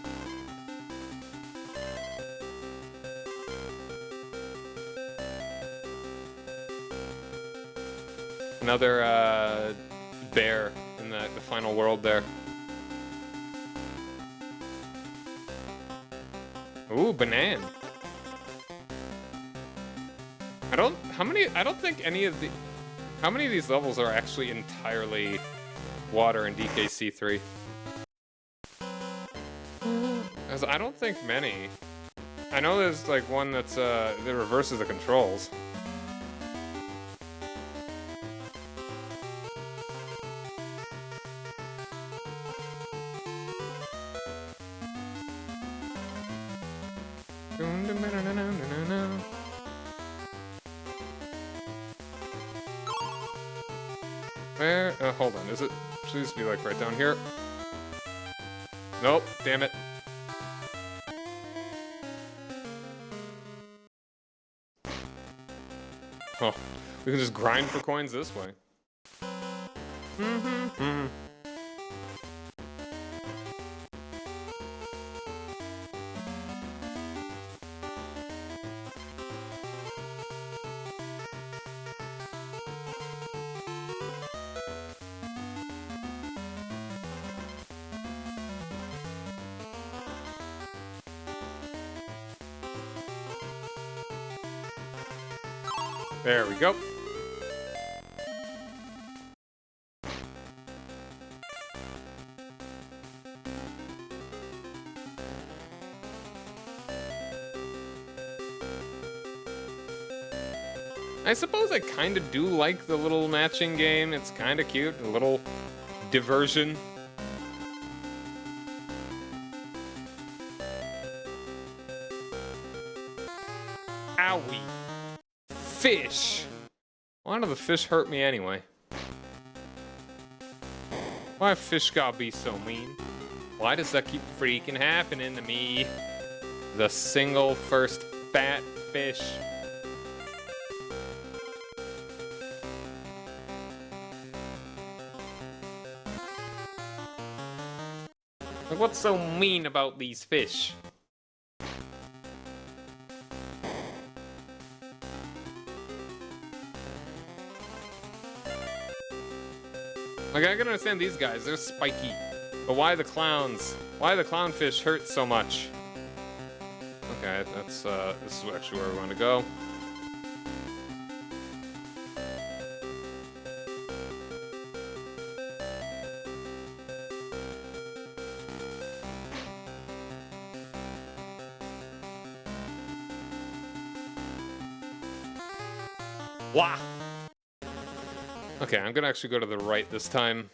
Another bear in the final world there. Ooh, banana. I don't think any of the. How many of these levels are actually entirely water in DKC3? Because I don't think many. I know there's like one that's that reverses the controls. Where? Hold on. Is it? Please be like right down here. Nope. Damn it. Oh, we can just grind for coins this way. There we go. I suppose I kind of do like the little matching game. It's kind of cute, a little diversion. Owie. Fish. Why do the fish hurt me anyway? Why fish gotta be so mean? Why does that keep freaking happening to me? The single first fat fish. Like, what's so mean about these fish? Like, I can understand these guys, they're spiky. But why the clowns? Why the clownfish hurt so much? Okay, that's, this is actually where we want to go. Wah! Okay, I'm gonna actually go to the right this time.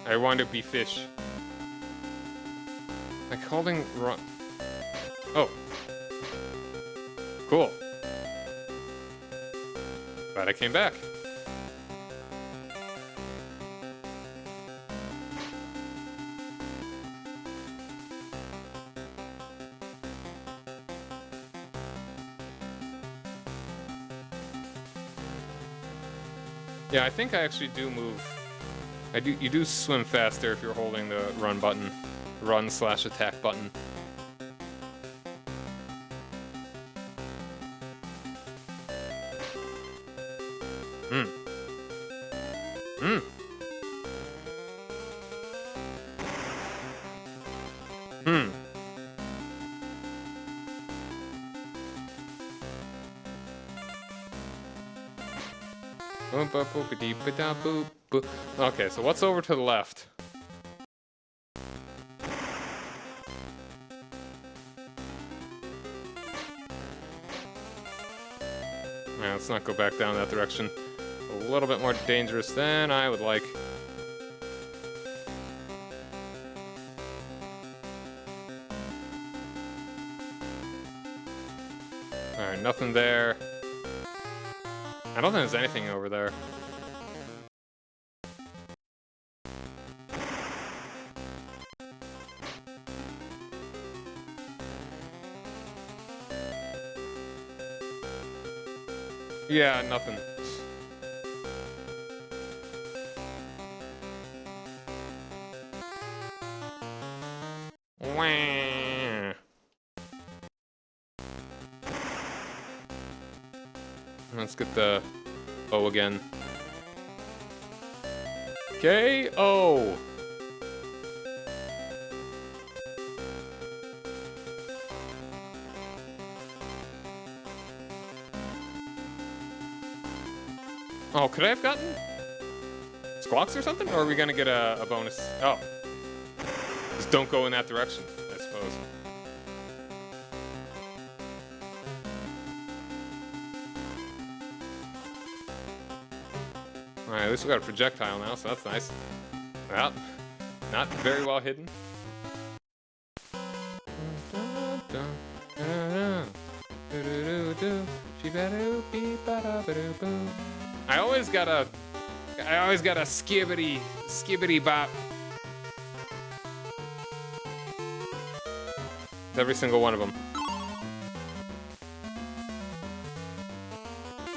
I want to be fish. Like holding run. Oh. Cool. Glad I came back. Yeah, I think I actually do move. You do swim faster if you're holding the run button. Run/attack button. Hmm. Hmm. Hmm. Okay, so what's over to the left? Yeah, let's not go back down that direction. A little bit more dangerous than I would like. Alright, nothing there. I don't think there's anything over there. Yeah, nothing. Wah. Let's get the O again. K-O. Oh, could I have gotten squawks or something? Or are we gonna get a bonus? Oh. Just don't go in that direction, I suppose. Alright, at least we got a projectile now, so that's nice. Well, not very well hidden. I always got a skibbity bop. Every single one of them.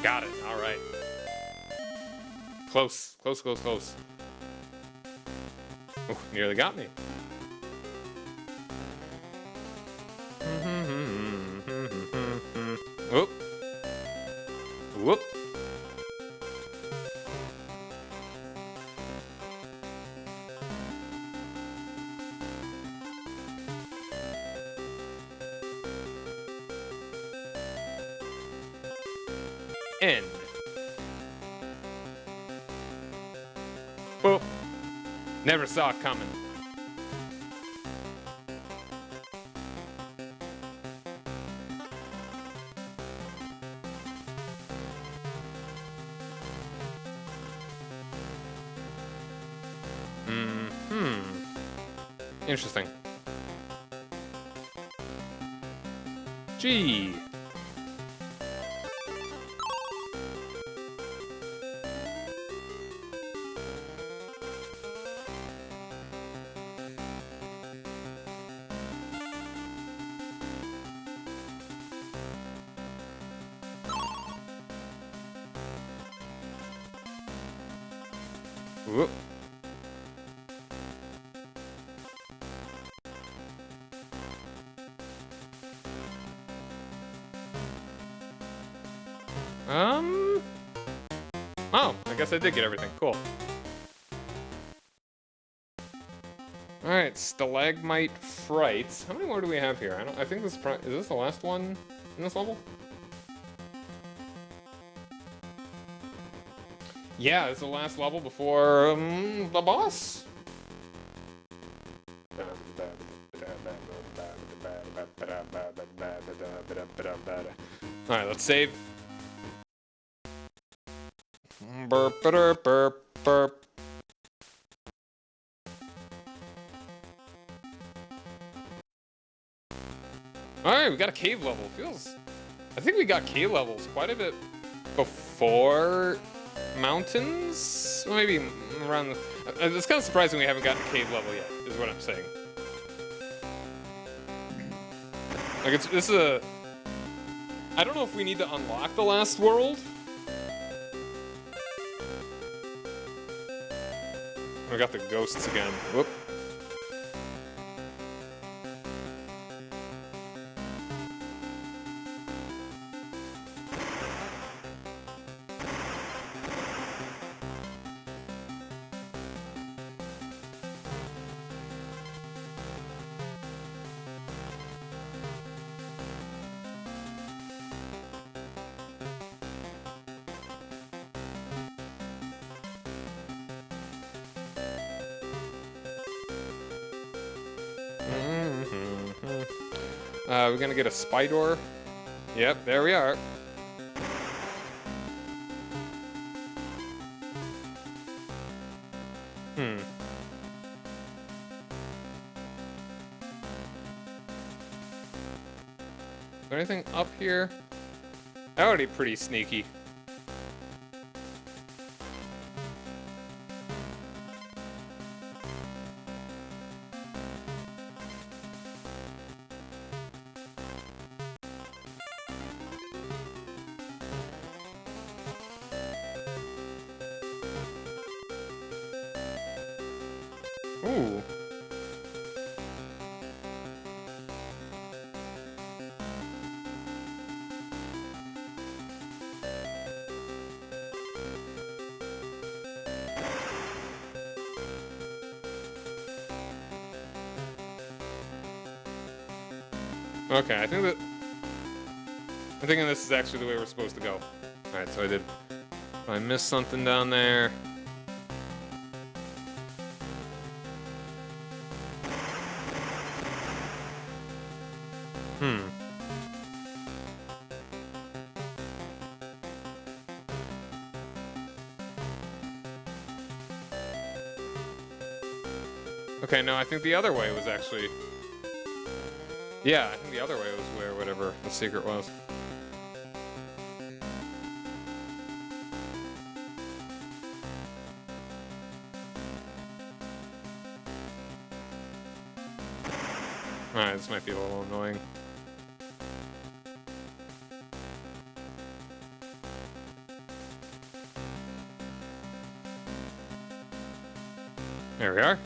Got it, alright. Close. Oh, nearly got me. Whoop. End. Boop. Never saw it coming. Interesting. Gee. Whoop. Oh, I guess I did get everything. Cool. Alright, Stalagmite Frights. How many more do we have here? I think this is this the last one in this level? Yeah, it's the last level before the boss. Alright, let's save. Burp, burp, burp, burp. Alright, we got a cave level. I think we got cave levels quite a bit before mountains? Well, maybe around it's kind of surprising we haven't gotten a cave level yet, is what I'm saying. Like, this is a... I don't know if we need to unlock the last world. I got the ghosts again. Whoop. We're gonna get a Spydor. Yep, there we are. Is there anything up here? That would be pretty sneaky. Ooh. Okay, I'm thinking this is actually the way we're supposed to go. Alright, so I missed something down there. Okay, no, I think the other way was actually... Yeah, I think the other way was where whatever the secret was. Alright, this might be a little annoying. There we are.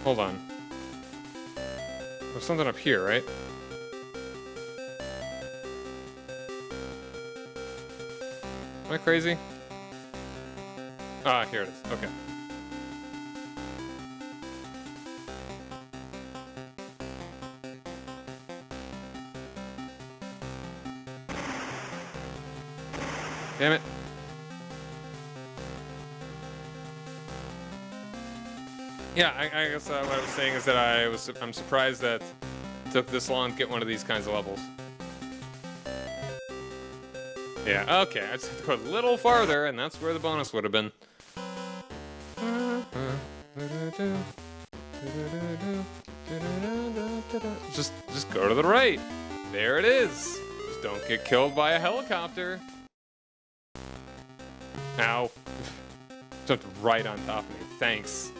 Hold on. There's something up here, right? Am I crazy? Ah, here it is. Okay. Damn it. Yeah, I guess what I was saying is that I'm surprised that it took this long to get one of these kinds of levels. Yeah, okay, I just had to go a little farther, and that's where the bonus would have been. Just go to the right. There it is. Just don't get killed by a helicopter. Ow. Jumped right on top of me. Thanks.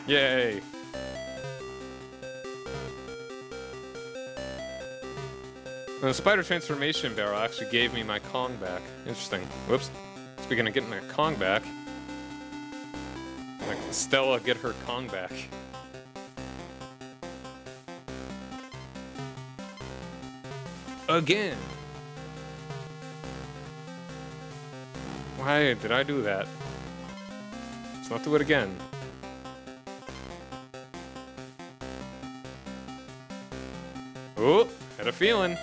Yay. The spider transformation barrel actually gave me my Kong back. Interesting. Whoops. Speaking of getting my Kong back, like Stella get her Kong back. Again. Why did I do that? Let's not do it again. Oh, had a feeling.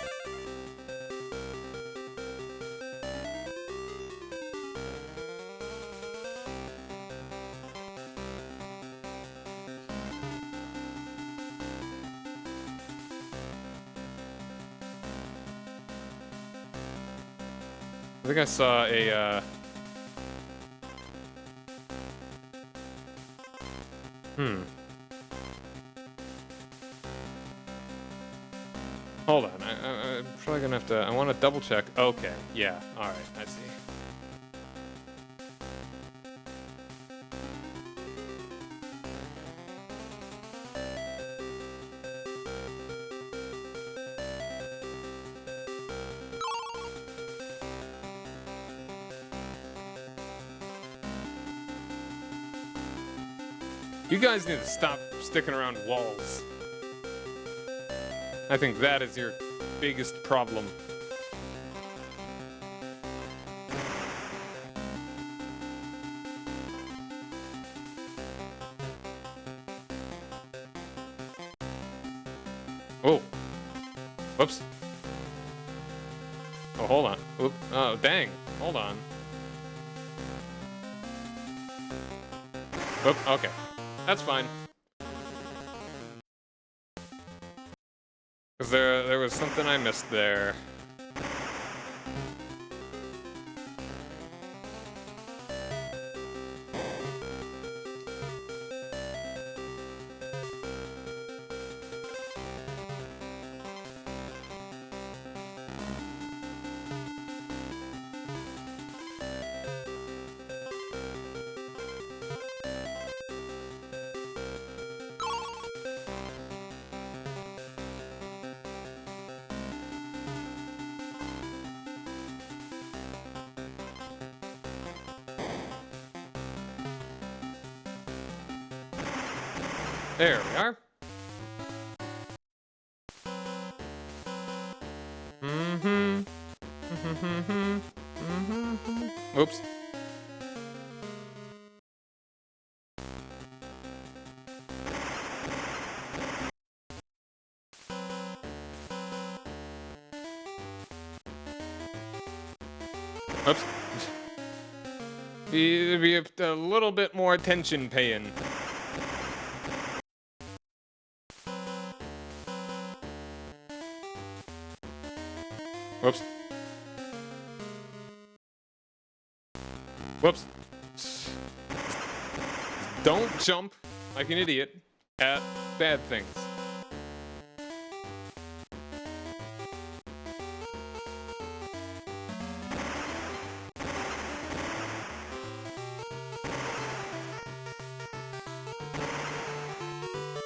I think I saw a, Hold on, I'm probably gonna have to, I want to double check. Okay, yeah, alright, I see. You guys need to stop sticking around walls. I think that is your biggest problem. Oh. Whoops. Oh, hold on. Oop. Oh, dang. Hold on. Oop. Okay. That's fine. Because there was something I missed there. There we are. Oops. Oops. Be a little bit more attention paying. Whoops. Whoops. Don't jump like an idiot at bad things.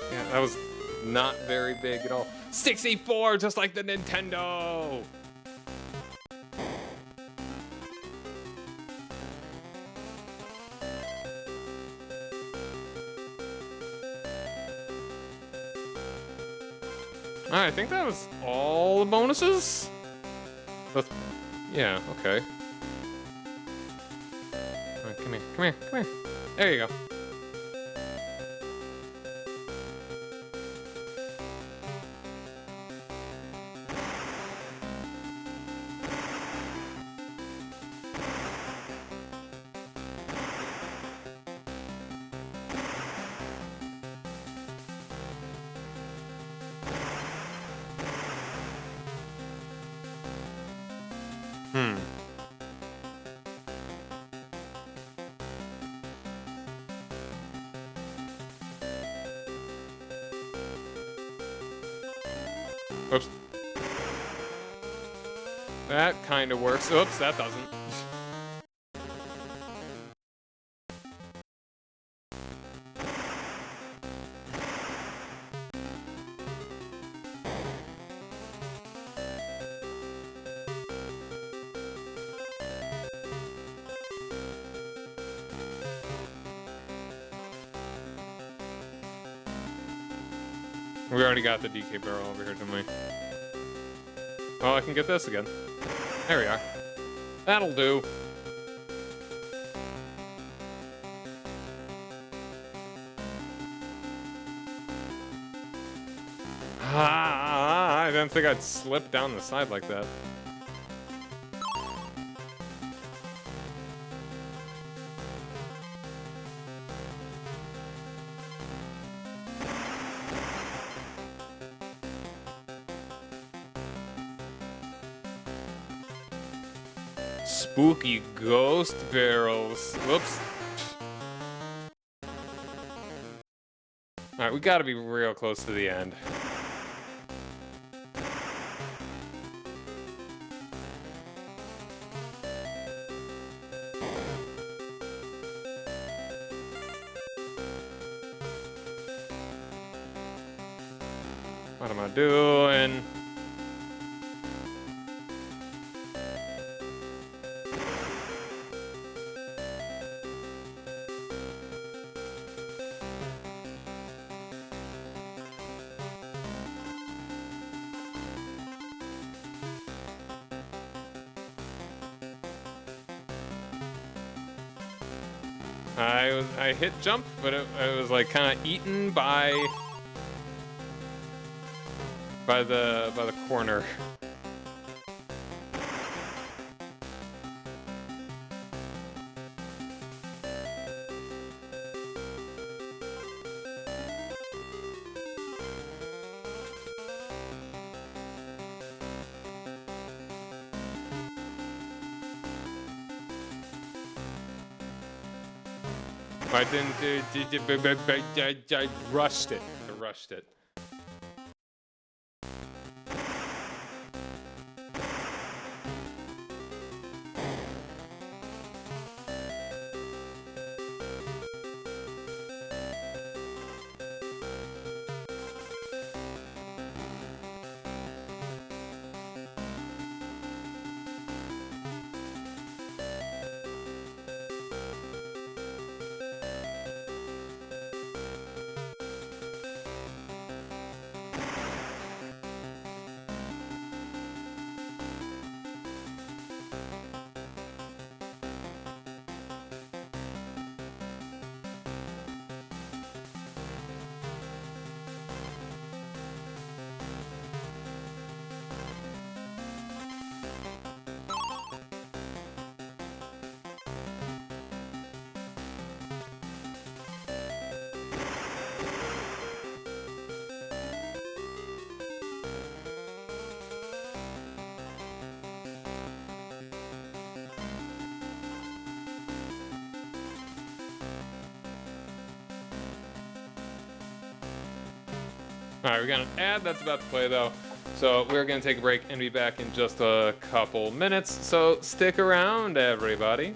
Yeah, that was not very big at all. 64, just like the Nintendo. Alright, I think that was all the bonuses? Yeah, okay. Right, come here, come here, come here. There you go. Oops. That kind of works. Oops, that doesn't. We already got the DK barrel over here, didn't we? Oh, I can get this again. There we are. That'll do. Ah, I didn't think I'd slip down the side like that. Spooky ghost barrels. Whoops. Alright, we gotta be real close to the end. What am I doing? I hit jump, but it was like kind of eaten by the corner. I didn't. I rushed it. I rushed it. Alright, we got an ad that's about to play though, so we're gonna take a break and be back in just a couple minutes, so stick around everybody.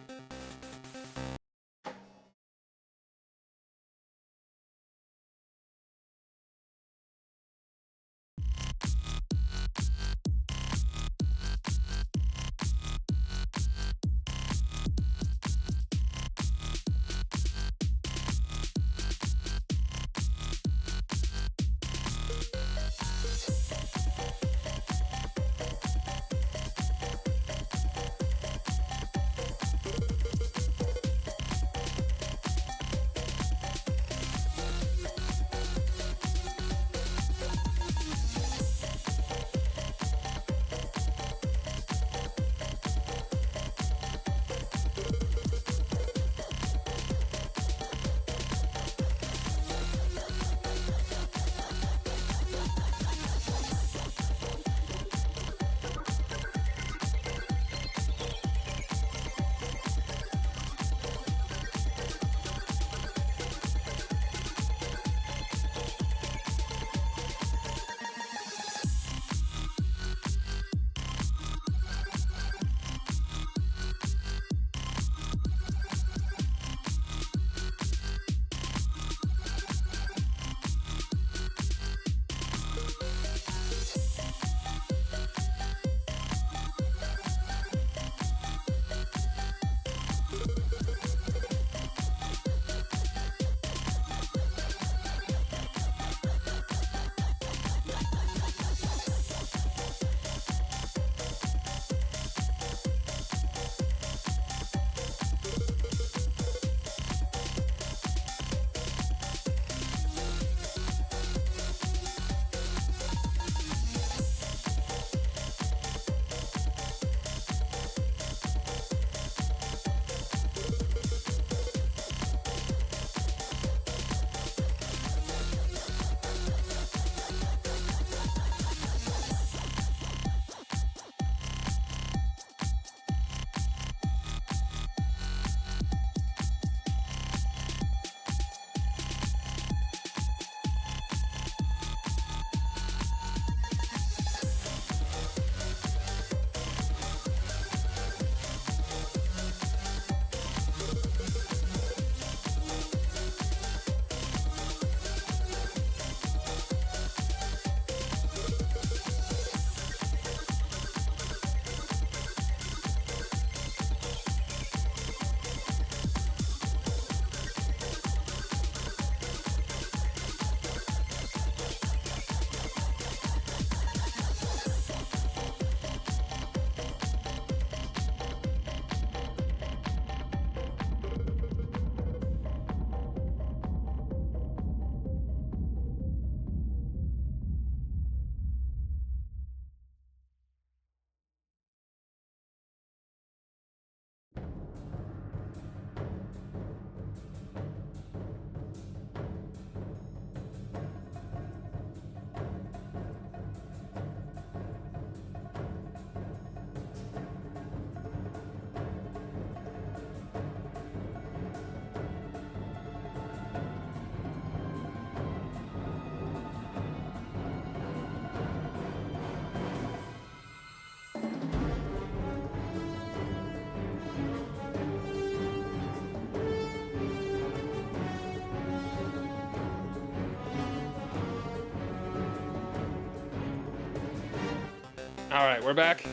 Alright, we're back.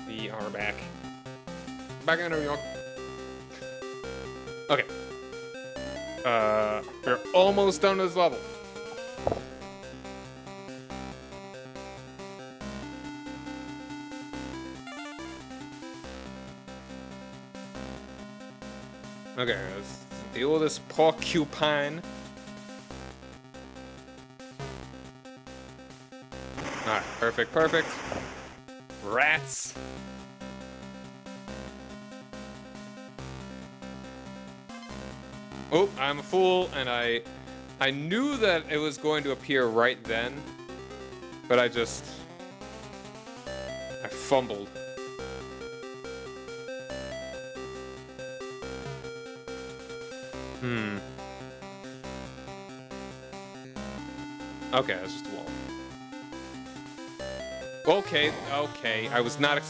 We are back. Back in New York. Okay. We're almost done with this level. Okay, let's deal with this porcupine. Alright, perfect, perfect. Rats. Oh, I'm a fool, and I knew that it was going to appear right then, but I fumbled. Okay, that's just a wall. Okay, okay. I was not I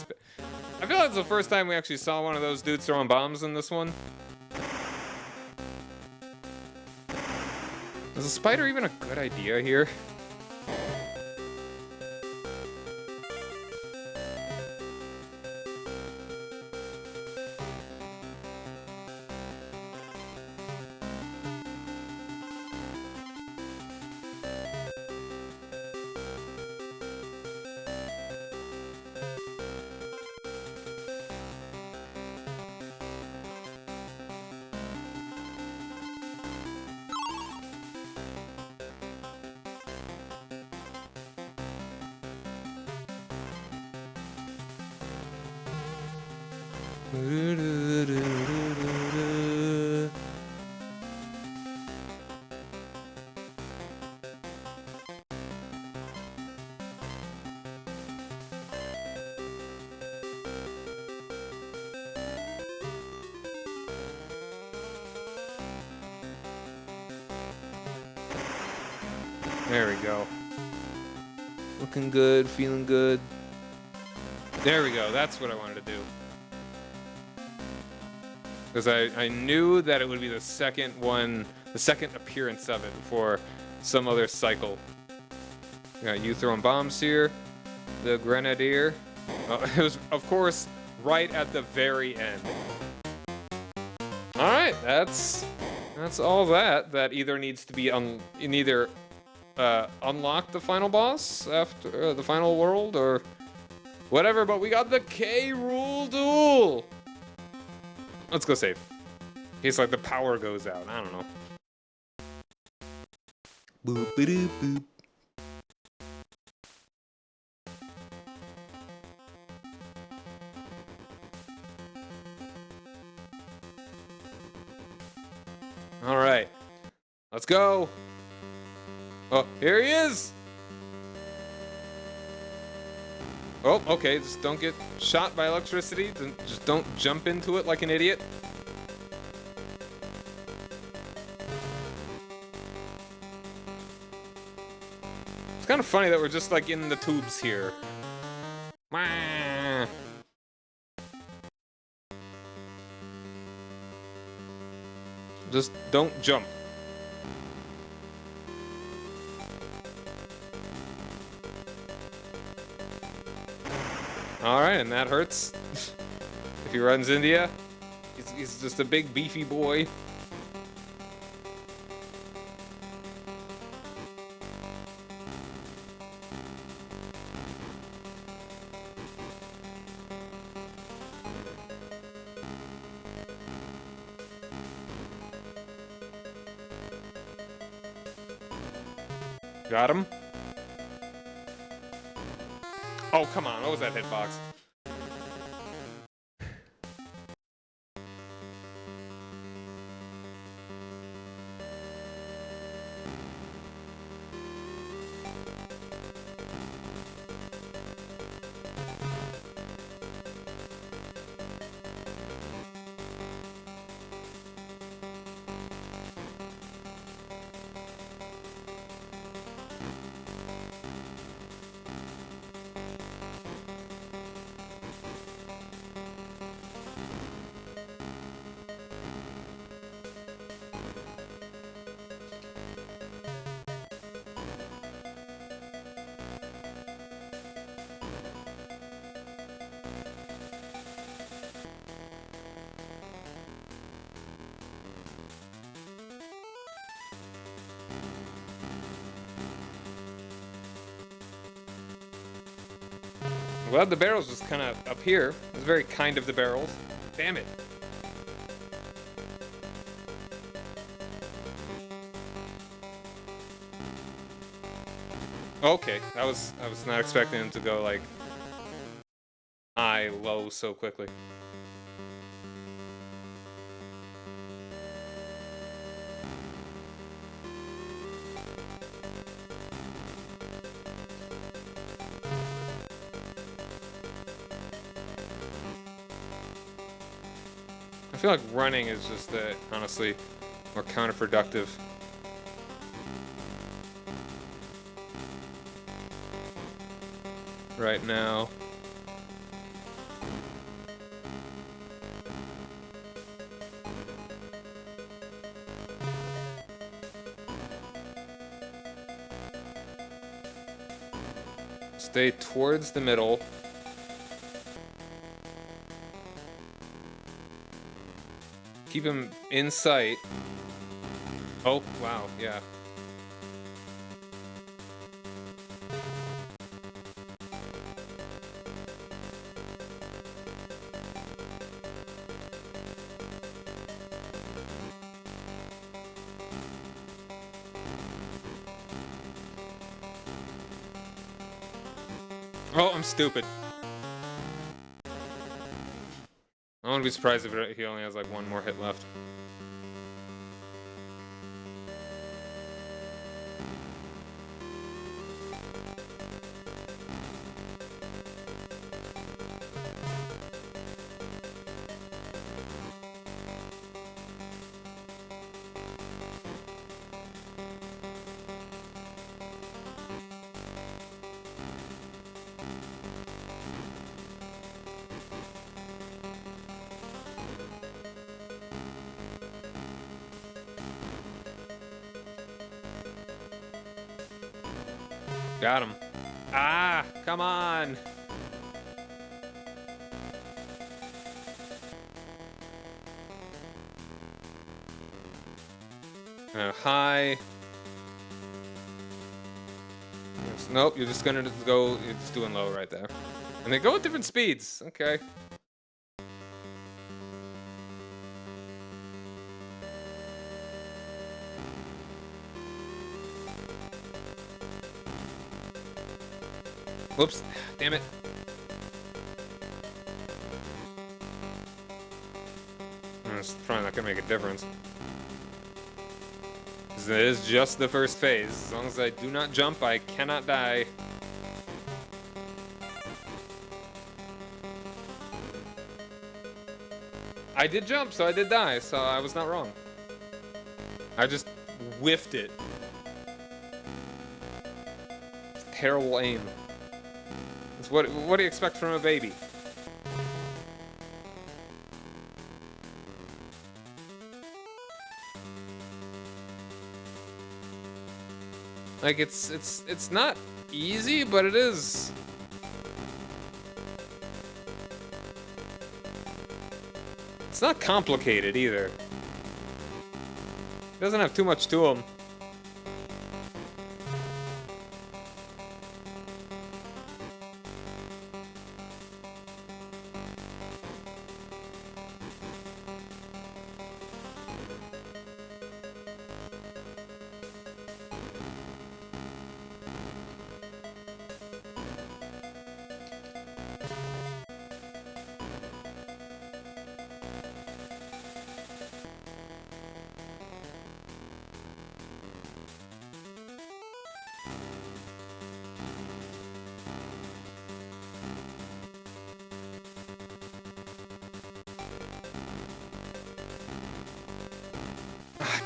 feel like it's the first time we actually saw one of those dudes throwing bombs in this one. Is a spider even a good idea here? There we go. Looking good, feeling good. There we go, that's what I wanted to do. Because I knew that it would be the second appearance of it for some other cycle. We got you throwing bombs here. The grenadier. It was, of course, right at the very end. Alright, that's all that either needs to be unlock the final boss after the final world or whatever, but we got the K Rool duel. Let's go save. In case like the power goes out. I don't know. Boop boop boop. All right. Let's go. Oh, here he is! Oh, okay, just don't get shot by electricity. Just don't jump into it like an idiot. It's kind of funny that we're just like in the tubes here. Just don't jump. Alright, and that hurts. If he runs into you, he's just a big beefy boy. Got him. Oh, come on. What was that hitbox? I'm glad the barrel's just kind of up here. It's very kind of the barrels. Damn it. Okay, I was not expecting him to go like high, low so quickly. I feel like running is just honestly more counterproductive. Right now. Stay towards the middle. Keep him in sight. Oh, wow, yeah. Oh, I'm stupid. I wouldn't be surprised if he only has like one more hit left. Got him. Ah, come on. High. Nope, you're just gonna go, you're just doing low right there. And they go at different speeds. Okay. Whoops. Damn it. It's probably not gonna make a difference. It is just the first phase. As long as I do not jump, I cannot die. I did jump, so I did die, so I was not wrong. I just whiffed it. It's terrible aim. It's what do you expect from a baby? Like it's not easy, but it is. It's not complicated either. It doesn't have too much to him.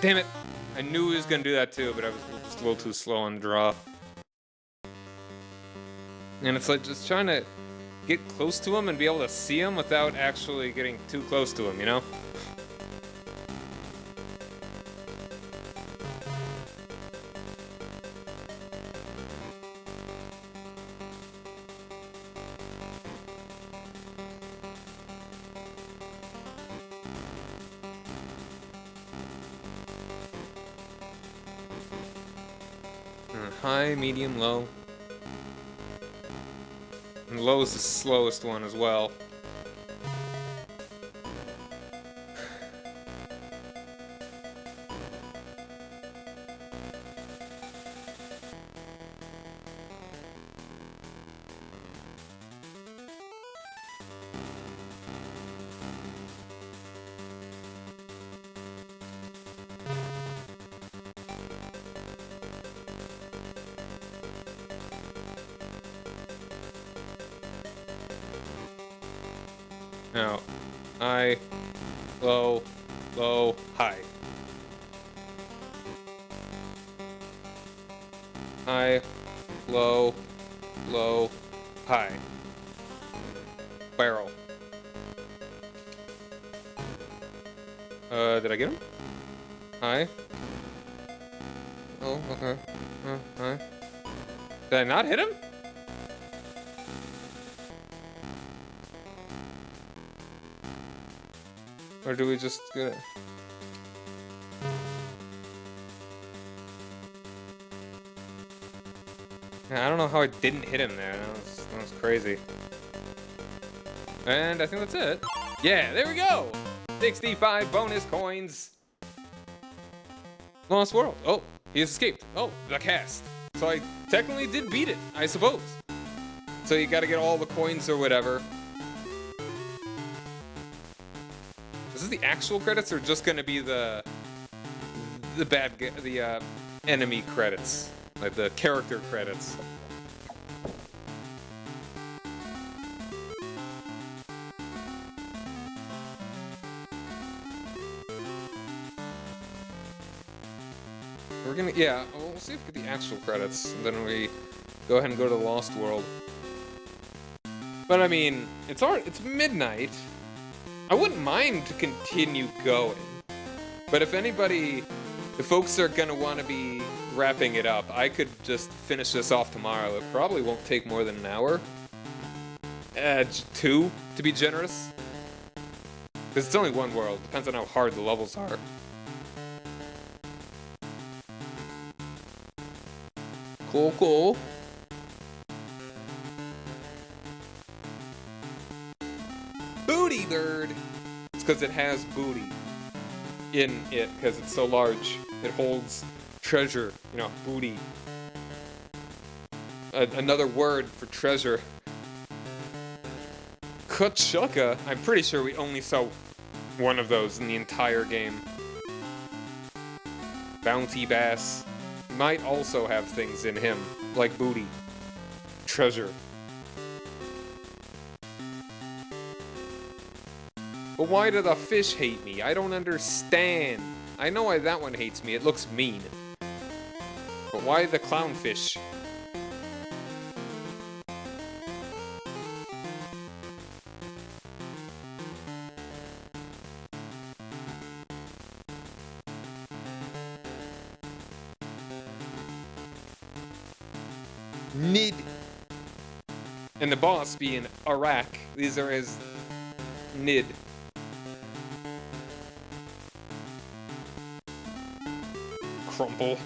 Damn it. I knew he was gonna do that too, but I was just a little too slow on draw. And it's like just trying to get close to him and be able to see him without actually getting too close to him, you know? High, medium, low. And low's the slowest one as well. Now, high, low, low, high. High, low, low, high. Barrel. Did I get him? High. Oh, okay. High. Did I not hit him? Or do we just get it? Yeah, I don't know how I didn't hit him there. That was crazy. And I think that's it. Yeah, there we go! 65 bonus coins. Lost World. Oh, he has escaped. Oh, the cast. So I technically did beat it, I suppose. So you gotta get all the coins or whatever. Is this the actual credits or just gonna be the enemy credits, like the character credits? We're gonna, yeah, we'll see if we get the actual credits, and then we go ahead and go to the Lost World. But I mean, it's midnight. I wouldn't mind to continue going, but if folks are gonna want to be wrapping it up, I could just finish this off tomorrow. It probably won't take more than an hour. 2, to be generous. Because it's only one world. Depends on how hard the levels are. Cool, cool. Booty bird! It's because it has booty in it, because it's so large. It holds treasure, you know, booty. Another word for treasure. Kachuka. I'm pretty sure we only saw one of those in the entire game. Bounty bass might also have things in him, like booty. Treasure. But why do the fish hate me? I don't understand. I know why that one hates me. It looks mean. But why the clownfish? Nid. And the boss being Iraq. These are his Nid. Crumple.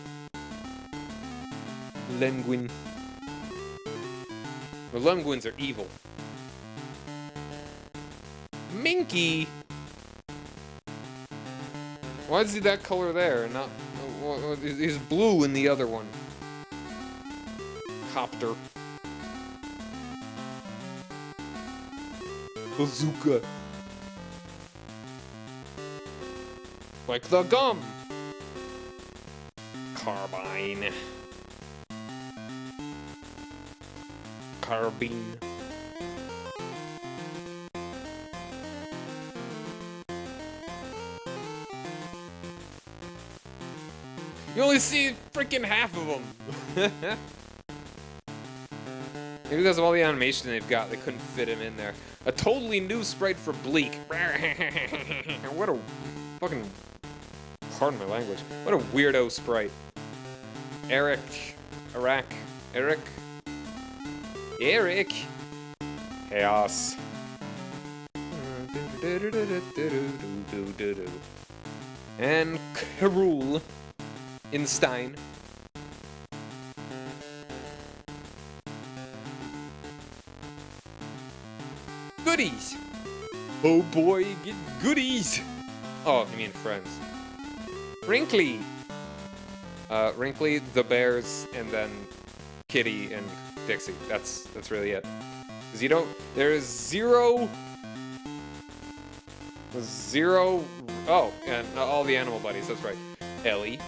Lenguin. The Lenguins are evil. Minky! Why is he that color there and not... He's blue in the other one. Copter. Bazooka. Like the gum. Carbine. Carbine. You only see freaking half of them. Maybe because of all the animation they've got, they couldn't fit him in there. A totally new sprite for Bleak. What a fucking... Pardon my language. What a weirdo sprite. Eric. Eric. Chaos. And Karul. Einstein. goodies. Oh boy, get goodies. Oh, you mean friends. Wrinkly. Wrinkly, the bears, and then Kitty and Dixie. That's really it. Because you don't, there is zero, oh, and all the animal buddies, that's right. Ellie.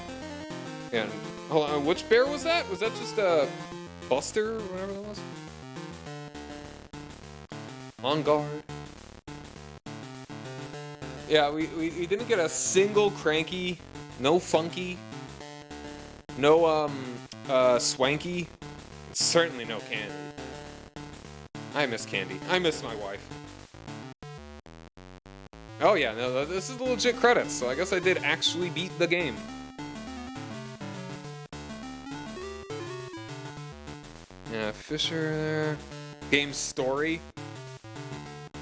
And, hold on, which bear was that? Was that just, Buster, or whatever that was? On guard. Yeah, we didn't get a single Cranky, no Funky, no, Swanky, and certainly no Candy. I miss Candy. I miss my wife. Oh yeah, no, this is the legit credits, so I guess I did actually beat the game. Yeah, Fisher there. Game story.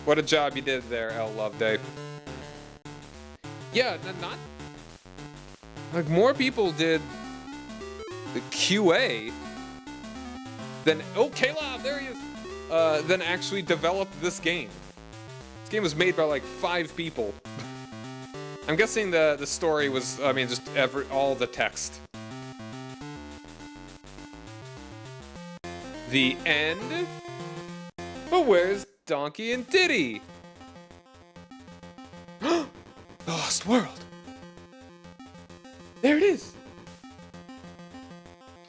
What a job you did there, L. Loveday. Yeah, not... Like, more people did the QA than... Oh, Caleb, there he is! Than actually developed this game. This game was made by, like, 5 people. I'm guessing the story was, I mean, just all the text. The end? But where's Donkey and Diddy? The Lost World. There it is.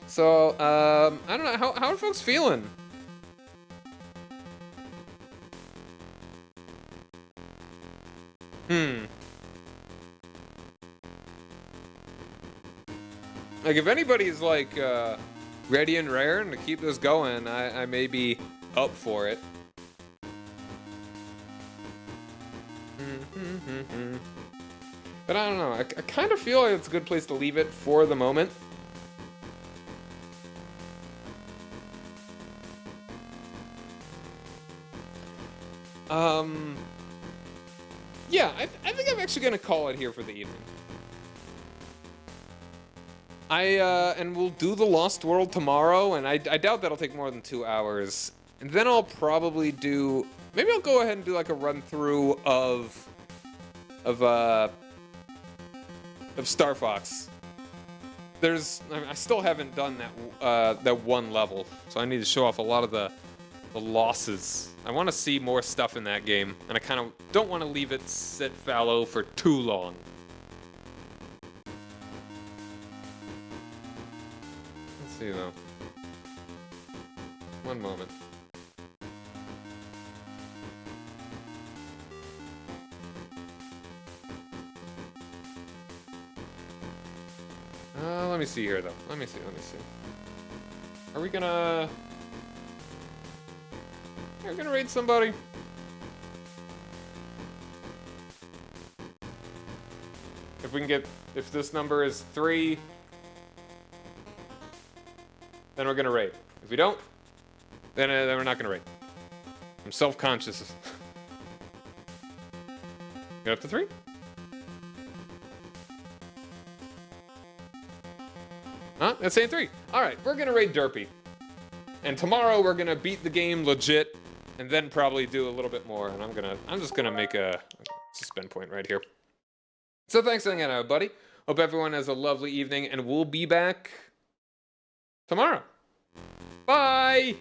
So, I don't know, how are folks feeling? Like, if anybody's, like, ready and raring to keep this going, I may be up for it. But I don't know, I kind of feel like it's a good place to leave it for the moment. Yeah, I think I'm actually gonna call it here for the evening. And we'll do the Lost World tomorrow, and I doubt that'll take more than 2 hours. And then I'll probably do, maybe I'll go ahead and do like a run through of Star Fox. I still haven't done that one level, so I need to show off a lot of the losses. I want to see more stuff in that game, and I kind of don't want to leave it sit fallow for too long. Let's see though. One moment. Let me see here though. Let me see. Are we gonna... We're gonna raid somebody. If we can get, if this number is 3, then we're gonna raid. If we don't, then we're not gonna raid. I'm self-conscious. Get up to 3? Huh? That's saying 3. All right, we're gonna raid Derpy. And tomorrow we're gonna beat the game legit, and then probably do a little bit more. And I'm just gonna make a suspend point right here. So thanks for hanging out, buddy. Hope everyone has a lovely evening, and we'll be back tomorrow. Bye!